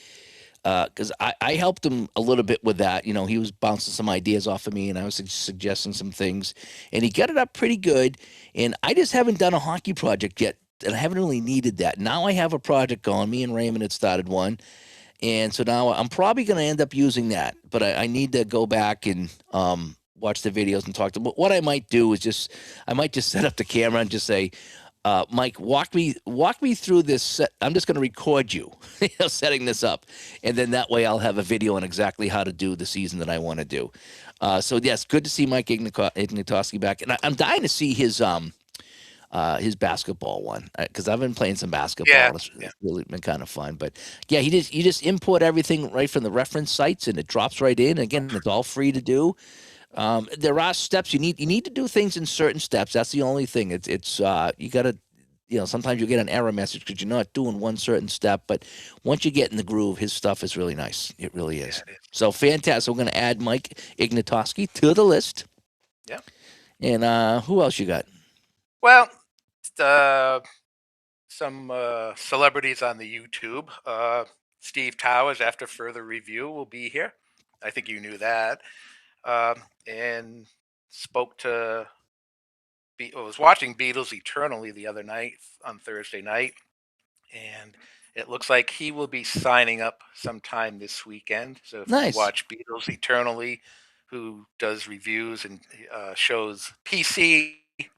S1: because I helped him a little bit with that. He was bouncing some ideas off of me, and I was suggesting some things, and he got it up pretty good. And I just haven't done a hockey project yet, and I haven't really needed that. Now I have a project going. Me and Raymond had started one, and so now I'm probably going to end up using that. But I need to go back and watch the videos and talk to. What I might do is I might just set up the camera and just say, Mike, walk me through this. I'm just going to record you, setting this up, and then that way I'll have a video on exactly how to do the season that I want to do. So yes, good to see Mike Ignatowski back, and I'm dying to see his basketball one because I've been playing some basketball.
S2: Yeah,
S1: And it's
S2: yeah,
S1: really been kind of fun. But yeah, you just import everything right from the reference sites, and it drops right in. Again, it's all free to do. There are steps you need to do things in certain steps. That's the only thing. It's you got to sometimes you get an error message because you're not doing one certain step. But once you get in the groove, his stuff is really nice. It really
S2: yeah.
S1: is.
S2: It is.
S1: So fantastic. We're going to add Mike Ignatowski to the list.
S2: Yeah.
S1: And who else you got?
S2: Well, uh, some celebrities on the YouTube. Steve Towers, after further review, will be here. I think you knew that. And spoke to. I was watching Beatles Eternally the other night on Thursday night, and it looks like he will be signing up sometime this weekend. So if you
S1: Nice.
S2: watch Beatles Eternally, who does reviews and shows PC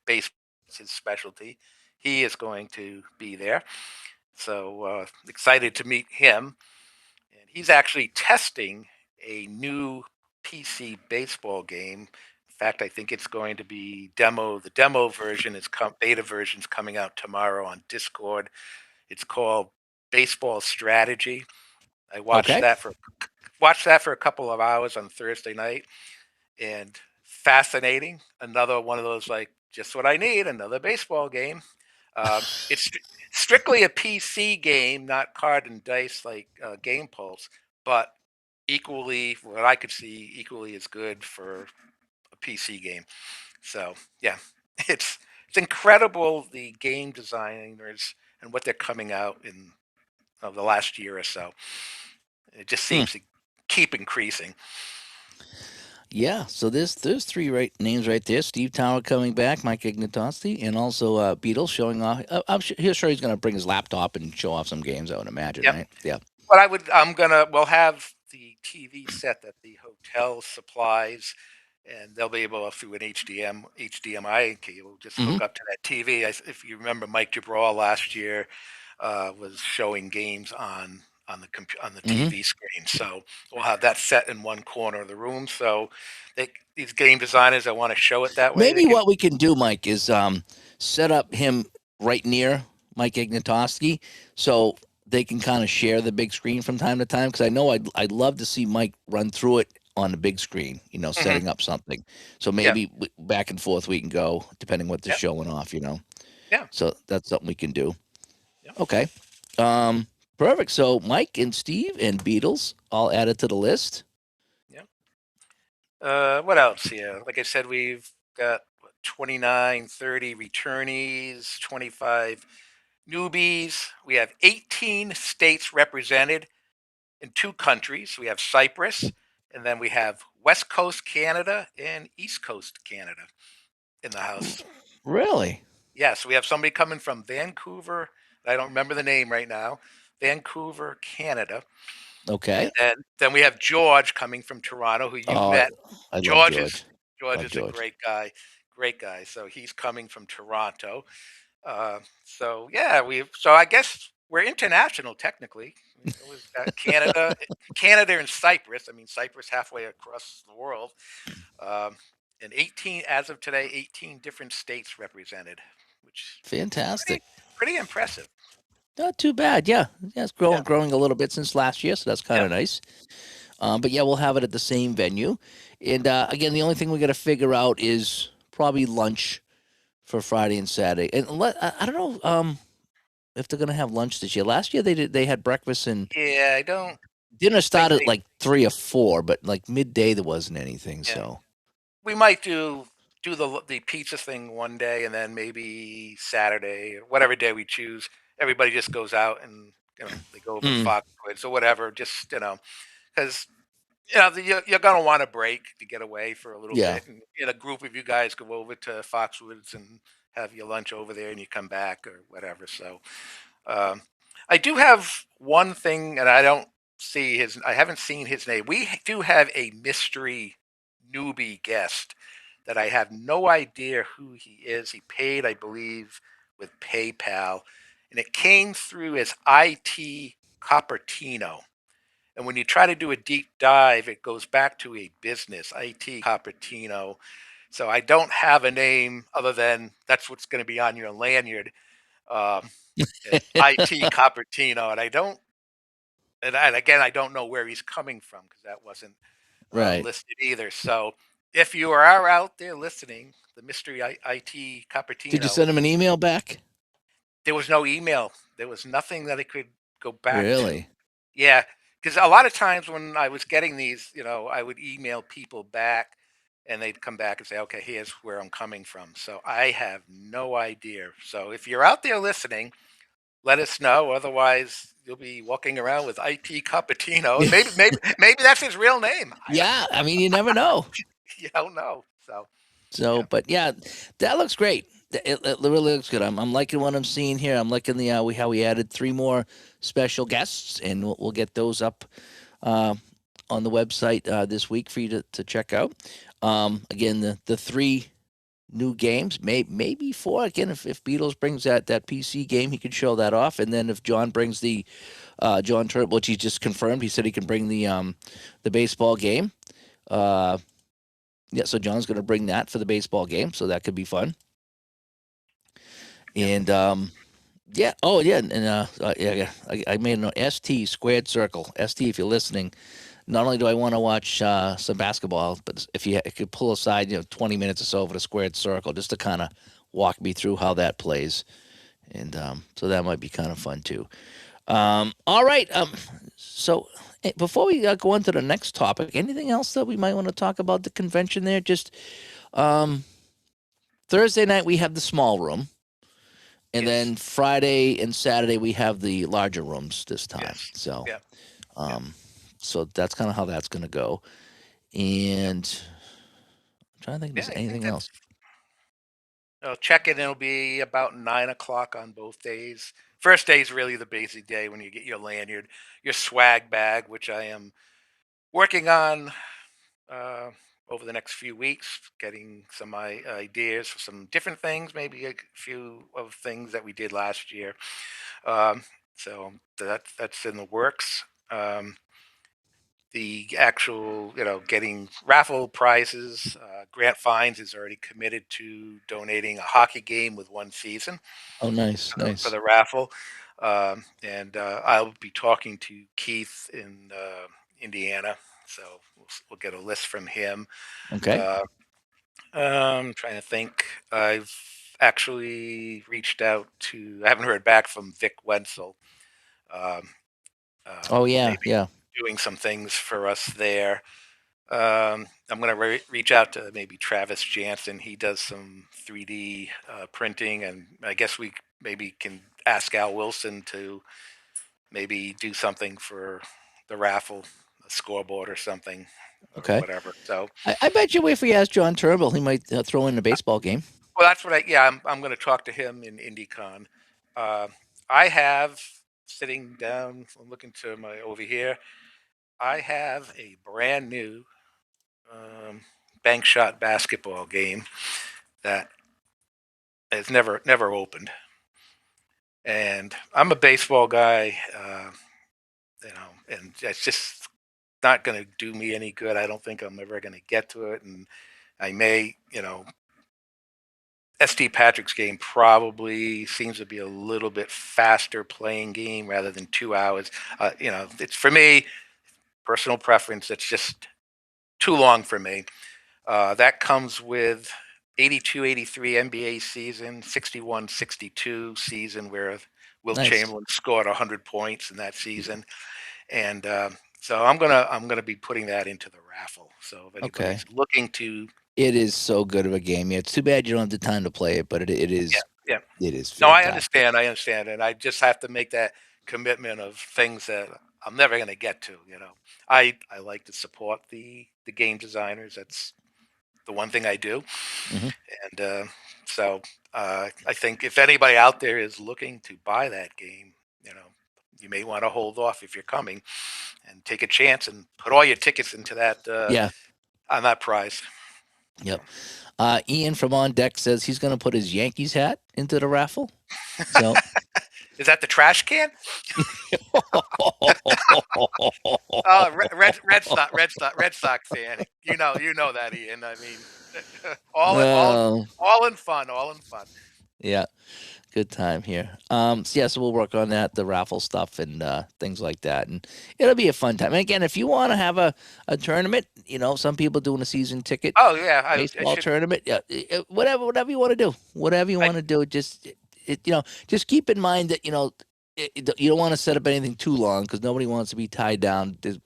S2: baseball, his specialty, he is going to be there. So excited to meet him. And he's actually testing a new PC baseball game. In fact, I think it's going to be demo. The demo version is beta version's coming out tomorrow on Discord. It's called Baseball Strategy. I
S1: Okay.
S2: watched that for a couple of hours on Thursday night, and fascinating. Another one of those like just what I need. Another baseball game. It's strictly a PC game, not card and dice like Game Pulse, but equally, what I could see, equally as good for a PC game. So yeah, it's it's incredible the game designers and what they're coming out in the last year or so. It just
S1: Hmm.
S2: seems to keep increasing.
S1: Yeah, so there's three names right there. Steve Tower coming back, Mike Ignatosti, and also Beatles showing off. He's sure he's going to bring his laptop and show off some games. I would imagine,
S2: Yep.
S1: right? Yeah.
S2: But we'll have the TV set that the hotel supplies, and they'll be able, through an HDMI cable, just
S1: Hmm.
S2: hook up to that TV. If you remember, Mike Jabral last year was showing games on the
S1: Hmm.
S2: TV screen. So we'll have that set in one corner of the room. So these game designers that want to show it that way, they
S1: Maybe
S2: can.
S1: what we can do, Mike, is set up him right near Mike Ignatoski, so they can kind of share the big screen from time to time. Because I know I'd love to see Mike run through it on the big screen,
S2: Mhm.
S1: setting up something. So
S2: Yeah,
S1: maybe back and forth we can go, depending what they're
S2: yeah,
S1: showing off.
S2: yeah,
S1: So that's something we can do.
S2: yeah,
S1: Okay. Um, Perfect. So Mike and Steve and Beatles all added to the list.
S2: yeah. What else here? Like I said, we've got 29, 30 returnees, 25 newbies. We have 18 states represented in two countries. We have Cyprus, and then we have West Coast Canada and East Coast Canada in the house.
S1: Really?
S2: Yes, we have somebody coming from Vancouver. I don't remember the name right now. Vancouver, Canada. And
S1: Okay.
S2: then we have George coming from Toronto, who you've
S1: Oh,
S2: met.
S1: I love
S2: George is
S1: George.
S2: George
S1: Love
S2: is a
S1: George.
S2: great guy, great guy. So he's coming from Toronto. So yeah, so I guess we're international technically. We've got Canada and Cyprus. I mean, Cyprus halfway across the world. Um, and 18 as of today, 18 different states represented, which is
S1: Fantastic.
S2: pretty impressive.
S1: Not too bad. Yeah. Yeah, it's growing
S2: Yeah,
S1: growing a little bit since last year, so that's kind
S2: yeah,
S1: of nice. But yeah, we'll have it at the same venue. And again, the only thing we got to figure out is probably lunch for Friday and Saturday. And I don't know if they're gonna have lunch this year. Last year they had breakfast and
S2: yeah. I don't
S1: dinner
S2: think
S1: started at
S2: they.
S1: like 3 or 4, but like midday there wasn't anything.
S2: Yeah,
S1: So
S2: we might do the pizza thing one day, and then maybe Saturday or whatever day we choose. Everybody just goes out and they go over to
S1: mm,
S2: Foxwoods or whatever. Just because you're gonna want a break to get away for a little
S1: yeah,
S2: bit, and in a group of you guys go over to Foxwoods and have your lunch over there, and you come back or whatever. So um, I do have one thing, and I haven't seen his name. We do have a mystery newbie guest that I have no idea who he is. He paid, I believe, with PayPal, and it came through as IT Coppertino. And when you try to do a deep dive, it goes back to a business, IT Coppertino. So I don't have a name other than that's what's going to be on your lanyard, um, as IT Coppertino. And I don't, and again, I don't know where he's coming from because that wasn't
S1: right.
S2: listed either. So if you are out there listening, the mystery IT
S1: Did you
S2: Coppertino,
S1: send him an email back?
S2: there was no email. There was nothing that I could go back to.
S1: Really?
S2: Yeah, because a lot of times when I was getting these, I would email people back and they'd come back and say, okay, here's where I'm coming from. So I have no idea. So if you're out there listening, let us know. Otherwise, you'll be walking around with IT Coppertino. And maybe that's his real name.
S1: Yeah. I mean, you never know.
S2: You don't know. So,
S1: So,
S2: yeah.
S1: but yeah, that looks great. It really looks good. I'm liking what I'm seeing here. I'm liking the how we added three more special guests, and we'll get those up uh, on the website this week for you to check out. Again, the three new games, maybe four. Again, if Beatles brings that PC game, he can show that off, and then if John brings the John Turtle, which he just confirmed, he said he can bring the baseball game. Uh, yeah, so John's going to bring that for the baseball game, so that could be fun.
S2: Yep.
S1: And yeah, oh yeah, and yeah, I made an ST squared circle. ST, if you're listening, not only do I want to watch some basketball, but if you could pull aside, 20 minutes or so for the squared circle, just to kind of walk me through how that plays, and so that might be kind of fun too. All right, so Before we go on to the next topic, anything else that we might want to talk about the convention there? Just um, Thursday night we have the small room, and
S2: Yes.
S1: then Friday and Saturday we have the larger rooms this time.
S2: Yes.
S1: So,
S2: Yeah. Yeah.
S1: um, so that's kind of how that's going to go.
S2: Yeah.
S1: And I'm trying to think if
S2: Yeah.
S1: there's
S2: I think
S1: anything
S2: that's.
S1: else.
S2: Check in. It'll be about 9 o'clock on both days. First day is really the basic day when you get your lanyard, your swag bag, which I am working on uh, over the next few weeks, getting some ideas for some different things, maybe a few of things that we did last year. Um, so that's in the works. The actual, getting raffle prizes. Grant Fines is already committed to donating a hockey game with one season
S1: Oh, nice,
S2: for
S1: nice.
S2: the raffle. And I'll be talking to Keith in Indiana, so we'll get a list from him.
S1: Okay,
S2: Uh, I'm trying to think. I've actually reached out to. I haven't heard back from Vic Wenzel. Um,
S1: oh
S2: he may
S1: yeah,
S2: be
S1: yeah.
S2: doing some things for us there. I'm going to reach out to maybe Travis Jansen. He does some 3D printing, and I guess we maybe can ask Al Wilson to maybe do something for the raffle, a scoreboard or something, or
S1: Okay.
S2: whatever. So,
S1: I bet you if we ask John Turnbull, he might throw in a baseball game.
S2: well, that's what I. Yeah, I'm going to talk to him in IndyCon. Uh, I have sitting down. I'm looking to my over here. I have a brand new um, bank shot basketball game that has never opened. And I'm a baseball guy, and it's just not going to do me any good. I don't think I'm ever going to get to it, and I may, ST Patrick's game probably seems to be a little bit faster playing game rather than 2 hours. It's for me, personal preference. It's just too long for me. That comes with 82-83 NBA season, 61-62 season where Wilt
S1: Nice.
S2: Chamberlain scored 100 points in that season, and so I'm gonna be putting that into the raffle. So if
S1: Okay.
S2: anybody's looking to,
S1: It is so good of a game. Yeah, it's too bad you don't have the time to play it, but
S2: yeah, yeah,
S1: it is
S2: no,
S1: fantastic.
S2: I understand, and I just have to make that commitment of things that I'm never gonna get to. I like to support the game designers. That's the one thing I do.
S1: Hmm.
S2: And so I think if anybody out there is looking to buy that game, you know, you may want to hold off if you're coming and take a chance and put all your tickets into that
S1: Yeah.
S2: on that prize.
S1: Yep. Ian from On Deck says he's going to put his Yankees hat into the raffle. So.
S2: Is that the trash can? Oh, Red Sox fan. You know that, Ian. I mean,
S1: Oh,
S2: all in fun, all in fun.
S1: yeah. Good time here. So yeah, so we'll work on that, the raffle stuff and things like that, and it'll be a fun time. And again, if you want to have a tournament, some people doing a season ticket
S2: Oh yeah, I
S1: baseball
S2: should.
S1: tournament, yeah, whatever you want to do, whatever you
S2: I
S1: want to do, just keep in mind that you don't want to set up anything too long because nobody wants to be tied down to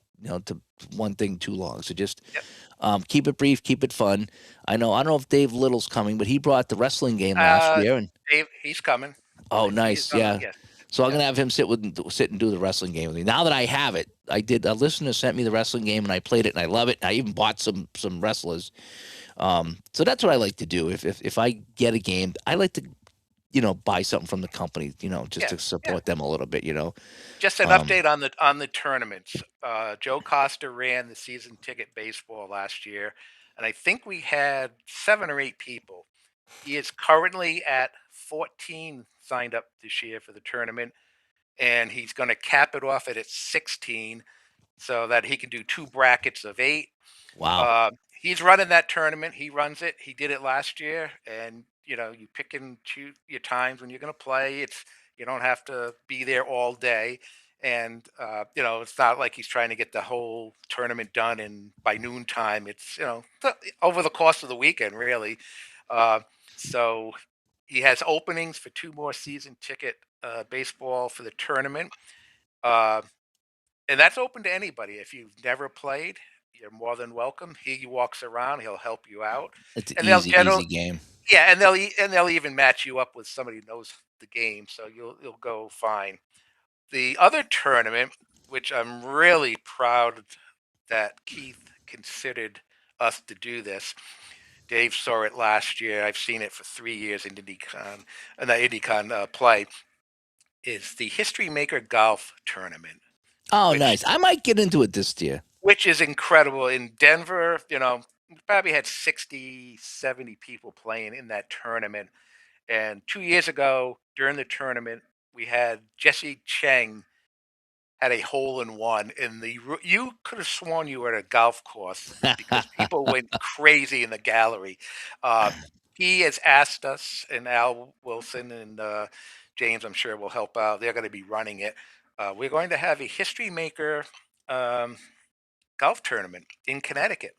S1: one thing too long. So just
S2: Yep.
S1: keep it brief, keep it fun. I don't know if Dave Little's coming, but he brought the wrestling game last
S2: Uh,
S1: year, and
S2: Dave, he's coming.
S1: oh,
S2: I see he's
S1: nice.
S2: on the
S1: Yeah.
S2: yes.
S1: So I'm
S2: Yeah.
S1: gonna have him sit and do the wrestling game with me. Now that I have it, I did. A listener sent me the wrestling game and I played it and I love it. I even bought some wrestlers. So that's what I like to do. If I get a game, I like to buy something from the company. Just
S2: Yeah.
S1: to
S2: Yeah.
S1: support them a little bit.
S2: Just an
S1: Um,
S2: update on the tournaments. Joe Costa ran the season ticket baseball last year, and I think we had 7 or 8 people. He is currently at 14 signed up this year for the tournament, and he's going to cap it off at 16 so that he can do two brackets of 8.
S1: wow.
S2: Uh, he's running that tournament. He runs it. He did it last year, and you pick and choose your times when you're going to play. You don't have to be there all day, and it's not like he's trying to get the whole tournament done in by noontime. It's over the course of the weekend, really. Uh, so he has openings for two more season ticket baseball for the tournament. Uh, and that's open to anybody. If you've never played, you're more than welcome. He walks around, he'll help you out,
S1: It's an
S2: and they'll
S1: easy,
S2: generally,
S1: easy game.
S2: yeah, and they'll even match you up with somebody who knows the game, so you'll go fine. The other tournament, which I'm really proud that Keith considered us to do this. Dave saw it last year. I've seen it for 3 years in IndyCon, not IndyCon play. Is the History Maker Golf Tournament,
S1: Oh,
S2: which
S1: nice. I might get into it this year.
S2: which is incredible in Denver. We probably had 60, 70 people playing in that tournament. And 2 years ago, during the tournament, we had Jesse Cheng had a hole in one in you could have sworn you were at a golf course because people went crazy in the gallery. Uh, he has asked us, and Al Wilson and James, I'm sure, will help out. They're going to be running it. We're going to have a History Maker um, golf tournament in Connecticut,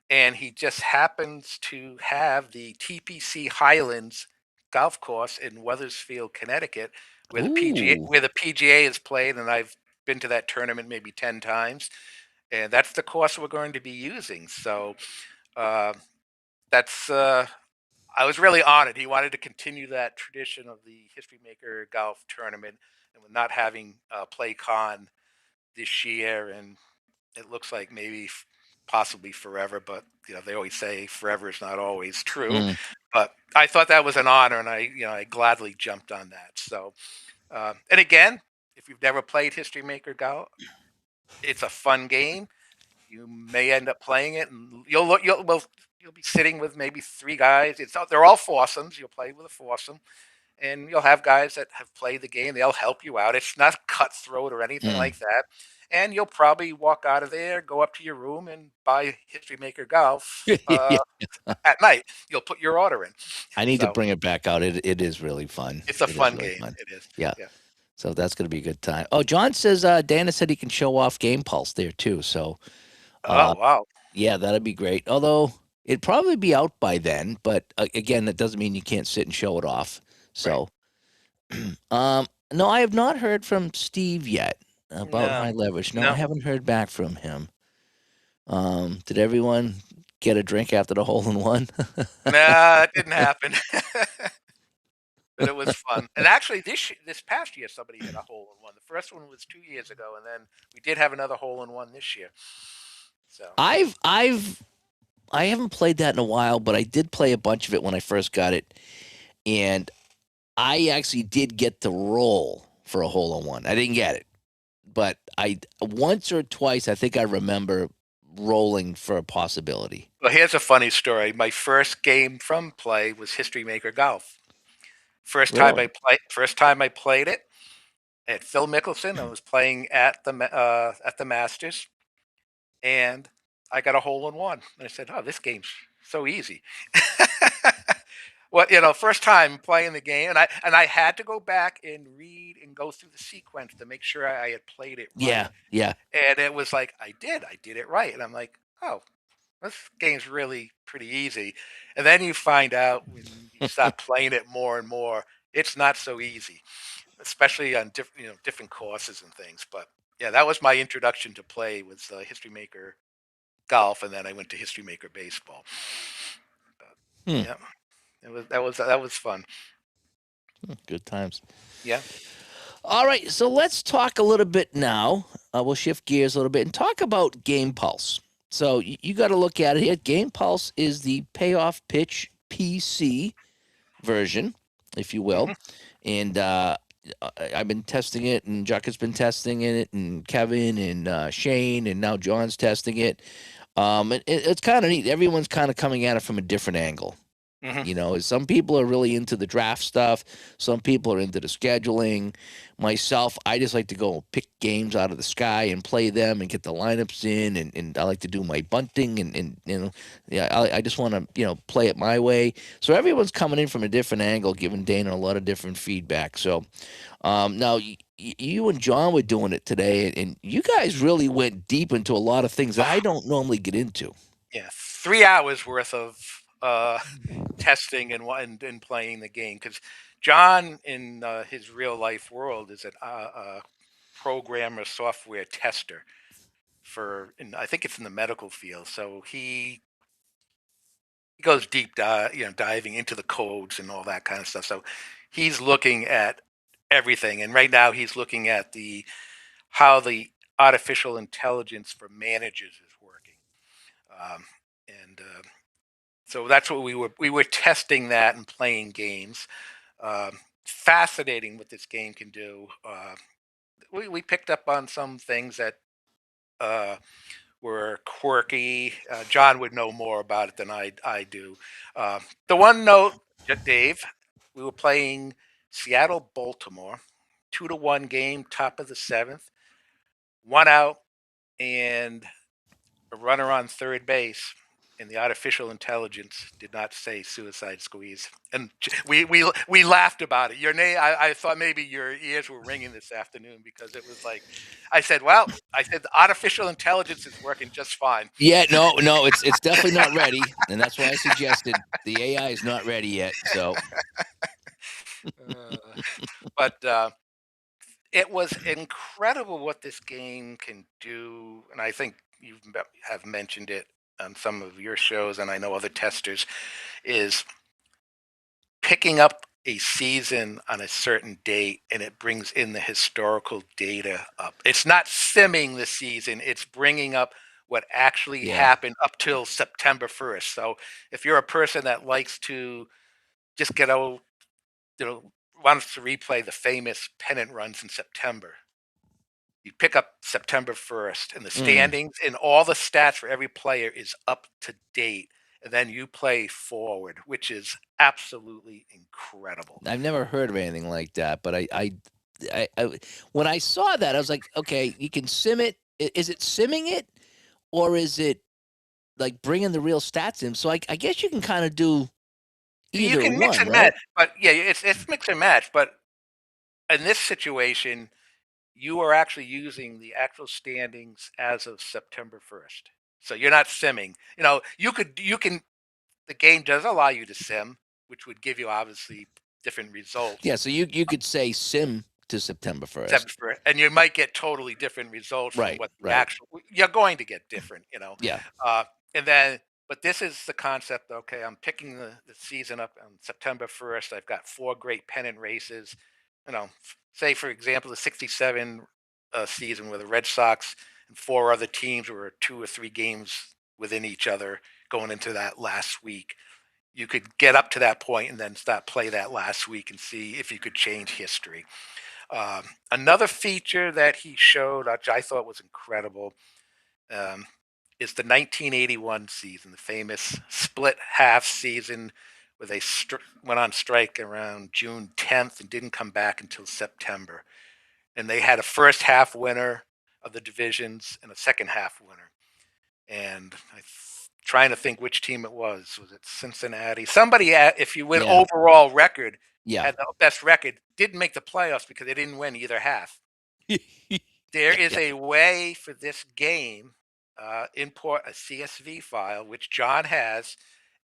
S2: and he just happens to have the TPC Highlands golf course in Weathersfield, Connecticut,
S1: Ooh.
S2: where the PGA is played, and I've been to that tournament maybe 10 times, and that's the course we're going to be using. So uh, that's I was really honored. He wanted to continue that tradition of the History Maker golf tournament, and with not having PlayCon this year, and it looks like maybe possibly forever, but they always say forever is not always true.
S1: Mm.
S2: But I thought that was an honor, and I gladly jumped on that. So and again, if you've never played History Maker Go, it's a fun game. You may end up playing it, and you'll be sitting with maybe three guys. They're all foursomes. You'll play with a foursome, and you'll have guys that have played the game. They'll help you out. It's not cutthroat or anything
S1: Mm.
S2: like that. And you'll probably walk out of there, go up to your room, and buy History Maker Golf
S1: Yeah.
S2: at night. You'll put your order in.
S1: I need to
S2: So
S1: bring it back out. It is really fun.
S2: it's a
S1: It is
S2: fun
S1: really
S2: game.
S1: fun.
S2: It is.
S1: Yeah.
S2: Yeah.
S1: So that's going to be a good time. Oh, John says Dana said he can show off Game Pulse there too. So
S2: Oh wow.
S1: yeah, that'd be great. Although it'd probably be out by then, but again, that doesn't mean you can't sit and show it off.
S2: Right.
S1: So no, I have not heard from Steve yet about
S2: No.
S1: high leverage. No, I
S2: No.
S1: haven't heard back from him. Did everyone get a drink after the hole in one?
S2: Nah, it didn't happen. But it was fun. And actually, this past year, somebody hit a hole in one. The first one was 2 years ago, and then we did have another hole in one this year. So
S1: I haven't played that in a while, but I did play a bunch of it when I first got it, and I actually did get to roll for a hole in one. I didn't get it, but I once or twice I think I remember rolling for a possibility.
S2: well, here's a funny story. My first game from play was History Maker Golf.
S1: Really?
S2: First time I played it at Phil Mickelson. I was playing at the Masters, and I got a hole in one. And I said, "Oh, this game's so easy." Well, first time playing the game, and I had to go back and read and go through the sequence to make sure I had played it
S1: Yeah,
S2: right.
S1: yeah.
S2: And it was like I did it right, and I'm like, oh, this game's really pretty easy. And then you find out when you start playing it more and more, it's not so easy, especially on different courses and things. But yeah, that was my introduction to play was History Maker Golf, and then I went to History Maker Baseball. But,
S1: Hmm.
S2: yeah, that was fun.
S1: Good times.
S2: Yeah.
S1: All right, so let's talk a little bit now. We'll shift gears a little bit and talk about Game Pulse. So you got to look at it here. Game Pulse is the payoff pitch PC version, if you will.
S2: Hmm.
S1: And I've been testing it, and Chuck has been testing it, and Kevin and Shane, and now John's testing it. It's kind of neat. Everyone's kind of coming at it from a different angle.
S2: Hmm.
S1: Some people are really into the draft stuff. Some people are into the scheduling. Myself, I just like to go and pick games out of the sky and play them and get the lineups in. And I like to do my bunting and yeah, I just want to, play it my way. So everyone's coming in from a different angle, giving Dana a lot of different feedback. So now you and John were doing it today, and you guys really went deep into a lot of things that I don't normally get into.
S2: Yeah, 3 hours worth of testing and playing the game because John in his real life world is a programmer, software tester and I think it's in the medical field. So he goes diving into the codes and all that kind of stuff. So he's looking at everything, and right now he's looking at the how the artificial intelligence for managers is working. And So that's what we were testing that and playing games. Fascinating what this game can do. We picked up on some things that uh, were quirky. John would know more about it than I do. The one note, Dave, we were playing Seattle Baltimore, 2-1 game, top of the seventh, one out, and a runner on third base, and the artificial intelligence did not say suicide squeeze. And we laughed about it. Your name, I thought maybe your ears were ringing this afternoon because it was like, I said the artificial intelligence is working just fine.
S1: Yeah, no, it's definitely not ready, and that's why I suggested the AI is not ready yet. So
S2: Uh, but It was incredible what this game can do, and I think have mentioned it on some of your shows, and I know other testers is picking up a season on a certain date and it brings in the historical data up. It's not simming the season, it's bringing up what actually
S1: yeah,
S2: happened up till September 1st. So if you're a person that likes to just get out, wants to replay the famous pennant runs in September, you pick up September 1st and the
S1: mm.
S2: standings and all the stats for every player is up to date. And then you play forward, which is absolutely incredible.
S1: I've never heard of anything like that. But I when I saw that, I was like, okay, you can sim it. Is it simming it, or is it like bringing the real stats in? So I guess you can kind of do
S2: You
S1: either
S2: can mix
S1: one,
S2: and match,
S1: right?
S2: but yeah, it's mix and match. But in this situation, you are actually using the actual standings as of September 1st. So you're not simming. You can the game does allow you to sim, which would give you obviously different results.
S1: Yeah. So you could say sim to September
S2: Except
S1: 1st.
S2: for and you might get totally different results from
S1: Right.
S2: what the
S1: Right.
S2: actual you're going to get different.
S1: Yeah.
S2: Uh, and then, but this is the concept. Okay, I'm picking the season up on September 1st. I've got four great pennant races. Say for example, the '67 season where the Red Sox and four other teams were 2 or 3 games within each other going into that last week. You could get up to that point and then start play that last week and see if you could change history. Another feature that he showed, which I thought was incredible, um, is the 1981 season, the famous split half season where they went on strike around June 10th and didn't come back until September. And they had a first half winner of the divisions and a second half winner. And trying to think which team it was. Was it Cincinnati? Somebody, if you win
S1: Yeah.
S2: overall record,
S1: Yeah.
S2: had the best record, didn't make the playoffs because they didn't win either half. There is
S1: Yeah.
S2: a way for this game, import a CSV file, which John has,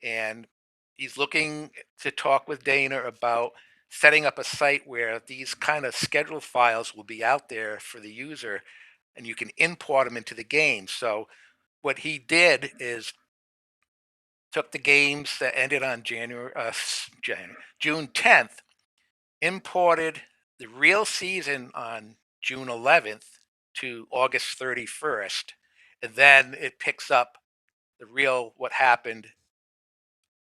S2: and he's looking to talk with Dana about setting up a site where these kind of schedule files will be out there for the user, and you can import them into the game. So what he did is took the games that ended on June 10th, imported the real season on June 11th to August 31st, and then it picks up the real what happened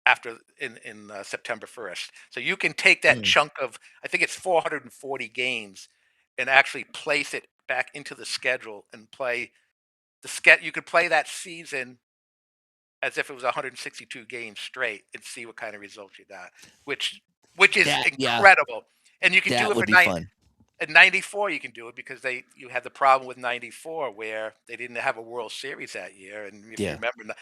S2: after in September 1st. So you can take that
S1: Mm.
S2: chunk of I think it's 440 games and actually place it back into the schedule and play you could play that season as if it was 162 games straight and see what kind of results you got, which which is
S1: Yeah,
S2: incredible. And you can do
S1: that
S2: it
S1: would
S2: for
S1: be fun.
S2: at 94 you can do it because you had the problem with 94 where they didn't have a World Series that year. And if you
S1: Yeah.
S2: remember,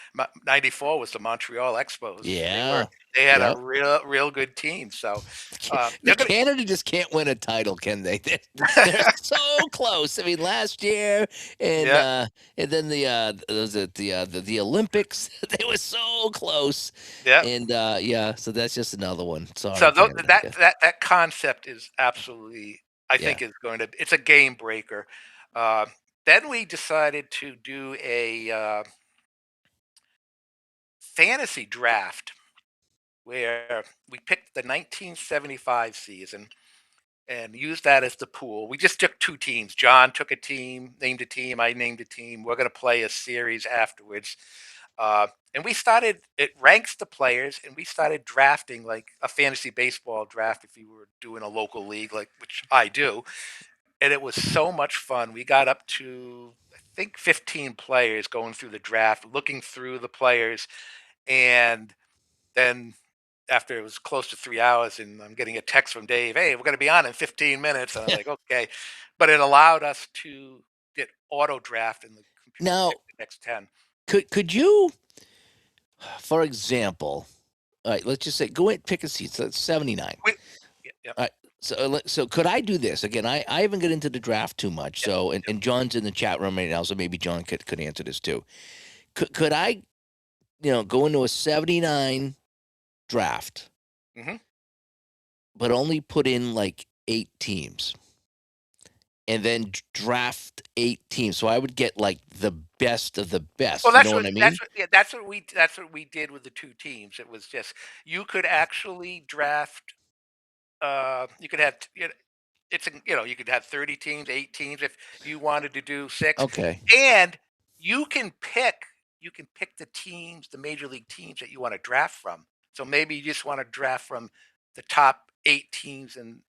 S2: 94 was the Montreal Expos.
S1: Yeah.
S2: They had a
S1: Yep.
S2: real good team. So they're gonna
S1: Canada just can't win a title, can they? They're so close. I mean, last year and
S2: yeah,
S1: uh and then was it the Olympics? They were so close.
S2: yeah.
S1: And yeah, so that's just another one.
S2: So
S1: Sorry, Canada.
S2: that concept is absolutely I
S1: Yeah.
S2: think it's a game breaker. Uh, then we decided to do a fantasy draft where we picked the 1975 season and used that as the pool. We just took two teams. John took a team, named a team. I named a team. We're going to play a series afterwards. And we started, it ranks the players, and we started drafting like a fantasy baseball draft if you were doing a local league, like which I do. And it was so much fun. We got up to, I think, 15 players going through the draft, looking through the players. And then after it was close to 3 hours, and I'm getting a text from Dave, "Hey, we're going to be on in 15 minutes." And I'm like, okay. But it allowed us to get auto draft, and the computer
S1: Now,
S2: picked the next 10.
S1: could you, for example, all right, let's just say go in pick a seat. So it's 79.
S2: We, yeah, yeah,
S1: All right. So could I do this again? I haven't got into the draft too much.
S2: yeah.
S1: So and John's in the chat room right now, so maybe John could answer this too. Could I, go into a 79 draft,
S2: Hmm.
S1: but only put in like 8 teams, and then draft 8 teams? So I would get like the best of the
S2: Well,
S1: best. You know what I mean?
S2: that's what we did with the two teams. It was just you could actually draft. You could have you could have 30 teams, 8 teams if you wanted to do six,
S1: Okay.
S2: and you can pick the teams, the major league teams that you want to draft from. So maybe you just want to draft from the top 8 teams in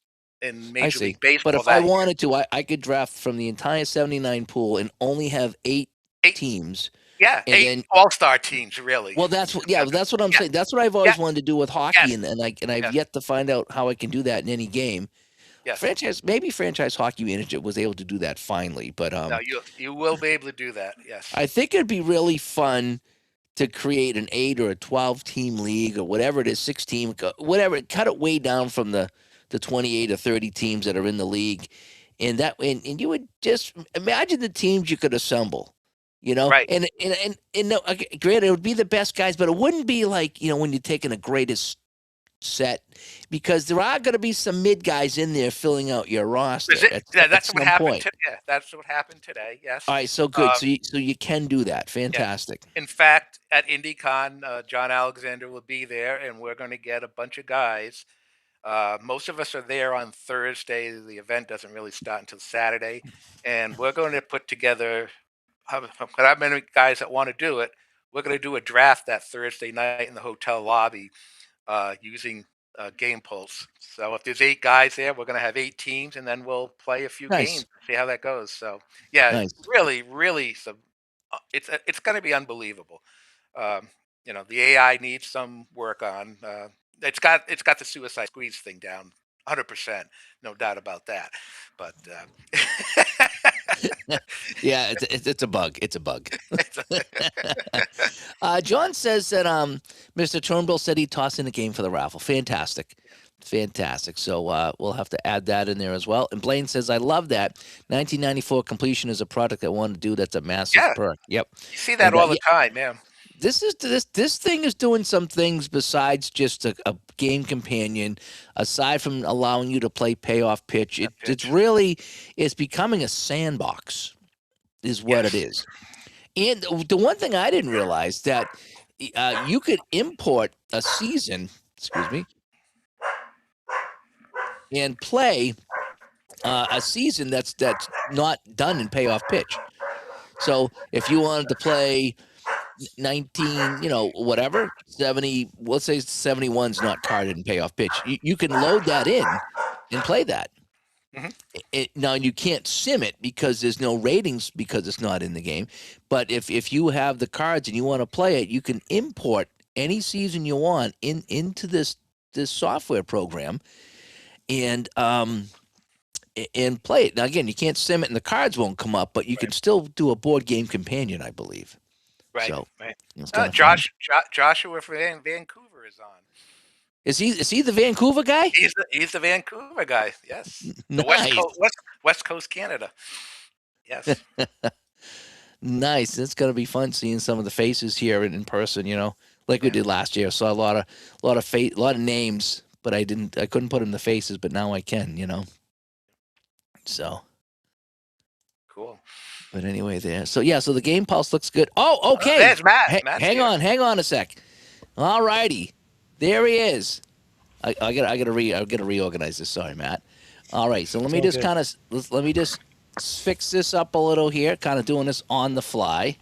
S1: I
S2: Major
S1: see.
S2: League
S1: But
S2: Baseball
S1: if I
S2: that year.
S1: wanted to, I could draft from the entire 79 pool and only have eight
S2: Eight,
S1: teams.
S2: yeah,
S1: And
S2: eight
S1: then,
S2: all-star teams, really.
S1: well, that's what I'm
S2: Yeah,
S1: saying. That's what I've
S2: yeah,
S1: always wanted to do with hockey,
S2: yes,
S1: and I've
S2: yes,
S1: yet to find out how I can do that in any game.
S2: yes.
S1: Maybe franchise hockey manager was able to do that finally, but
S2: No, you will be able to do that. Yes,
S1: I think it'd be really fun to create an 8 or a 12 team league or whatever it is, 16, whatever, cut it way down from the 28 or 30 teams that are in the league. And you would just imagine the teams you could assemble,
S2: right.
S1: and no, okay, granted, it would be the best guys, but it wouldn't be like, when you're taking a greatest set, because there are going to be some mid guys in there filling out your
S2: Is
S1: roster
S2: it? Yeah,
S1: at
S2: that's what
S1: some
S2: happened.
S1: point.
S2: Yeah, that's what happened today. Yes.
S1: All right, so good.
S2: Um,
S1: So you can do that.
S2: yeah.
S1: Fantastic.
S2: In fact, at IndyCon, John Alexander will be there, and we're going to get a bunch of guys. Most of us are there on Thursday. The event doesn't really start until Saturday, and we're going to put together how many guys that want to do it. We're going to do a draft that Thursday night in the hotel lobby using Game Pulse. So if there's 8 guys there, we're going to have 8 teams, and then we'll play a few games,
S1: Nice,
S2: see how that goes. So yeah,
S1: nice.
S2: really, really, it's going to be unbelievable. Um, the AI needs some work on. It's got the Suicide Squeeze thing down 100%, no doubt about that. But
S1: Yeah, it's a bug. It's a bug.
S2: it's
S1: John says that Mr. Turnbull said he'd toss in a game for the raffle. Fantastic. Fantastic. So we'll have to add that in there as well. And Blaine says, I love that. 1994 completion is a product I want to do. That's a massive
S2: yeah,
S1: perk. Yep.
S2: you see that
S1: And
S2: all the
S1: yeah,
S2: time. Yeah,
S1: this thing is doing some things besides just a game companion. Aside from allowing you to play payoff pitch,
S2: that
S1: it's
S2: pitch.
S1: really it's becoming a sandbox, is what it
S2: Yes,
S1: is. And the one thing I didn't realize that you could import a season, excuse me, and play a season that's not done in payoff pitch. So if you wanted to play 19, whatever, 70, let's say 71's not carded in payoff pitch, you can load that in and play that.
S2: hmm
S1: Now you can't sim it because there's no ratings because it's not in the game. But if you have the cards and you want to play it, you can import any season you want into this software program and and play it. Now again, you can't sim it and the cards won't come up, but you
S2: right,
S1: can still do a board game companion, I believe.
S2: right,
S1: So
S2: right.
S1: it's kind of fun.
S2: Joshua from Vancouver is on.
S1: Is he the Vancouver guy?
S2: He's the Vancouver guy. Yes, the West
S1: Nice.
S2: Coast, West Coast Canada. Yes.
S1: Nice. It's gonna be fun seeing some of the faces here in person. Like we
S2: Yeah.
S1: did last year. Saw a lot of names, but I couldn't put in the faces, but now I can. So,
S2: Cool.
S1: but anyway, there. So yeah, so the game pulse looks good. Oh,
S2: Oh,
S1: okay.
S2: there's Matt. Matt's here.
S1: Hang on a sec. All righty, there he is. I gotta reorganize this. Sorry, Matt. All right, so let
S3: It's
S1: me
S3: all
S1: just
S3: good.
S1: kind of let me just fix this up a little here. Kind of doing this on the fly.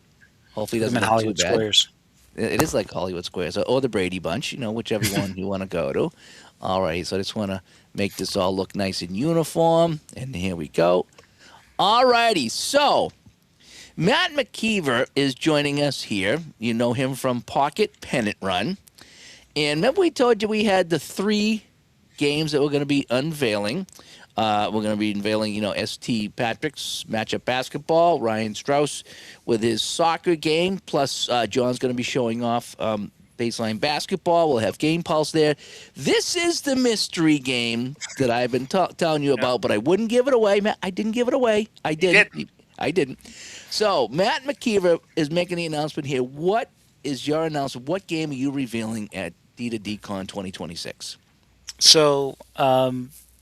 S1: Hopefully, it
S3: Put them
S1: doesn't
S3: in
S1: look too
S3: Hollywood
S1: bad.
S3: squares.
S1: It is like Hollywood Squares or the Brady Bunch, whichever one you want to go to. All right, so I just want to make this all look nice and uniform. And here we go. All righty, so Matt McKever is joining us here. You know him from Pocket Pennant Run. And remember we told you we had the 3 games that we're going to be unveiling. We're going to be unveiling, ST Patrick's matchup basketball, Ryan Strauss with his soccer game, plus John's going to be showing off baseline basketball. We'll have Game Pulse there. This is the mystery game that I've been telling you
S2: Yeah.
S1: about, but I wouldn't give it away. Matt, I didn't give it away. I didn't.
S2: did.
S1: I didn't. So Matt McKever is making the announcement here. What is your announcement? What game are you revealing at D2DCon 2026?
S3: So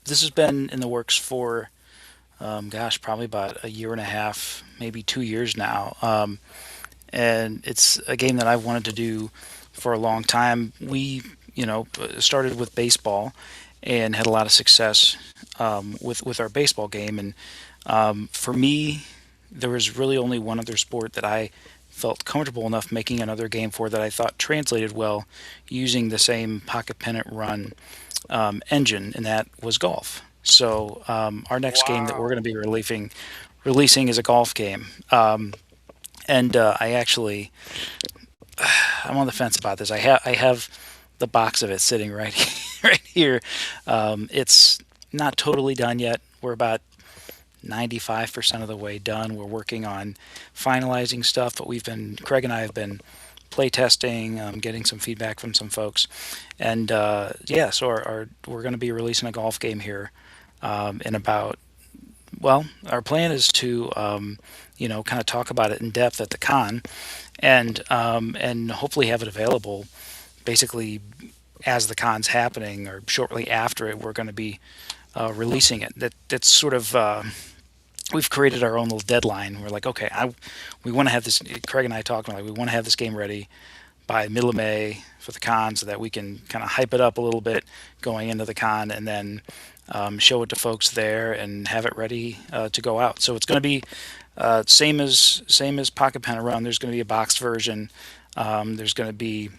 S3: this has been in the works for, probably about a year and a half, maybe 2 years now. And it's a game that I've wanted to do for a long time. We, started with baseball and had a lot of success with our baseball game. And for me, there was really only one other sport that I felt comfortable enough making another game for that I thought translated well using the same Pocket Pennant Run engine, and that was golf. So our next game that we're
S2: Wow.
S3: going to be releasing is a golf game. And I actually, I'm on the fence about this. I have the box of it sitting right right here. It's not totally done yet. We're about 95% of the way done. We're working on finalizing stuff, but Craig and I have been play testing, getting some feedback from some folks, and yeah, so we're going to be releasing a golf game here in about. Well, our plan is to kind of talk about it in depth at the con, and hopefully have it available basically as the con's happening or shortly after it. We're going to be releasing it. That's sort of we've created our own little deadline. We're like, okay, we want to have this. Craig and I talking like we want to have this game ready by middle of May for the con, so that we can kind of hype it up a little bit going into the con, and then show it to folks there and have it ready to go out. So it's going to be same as Pocket Pennant Run. There's going to be a boxed version. There's going to be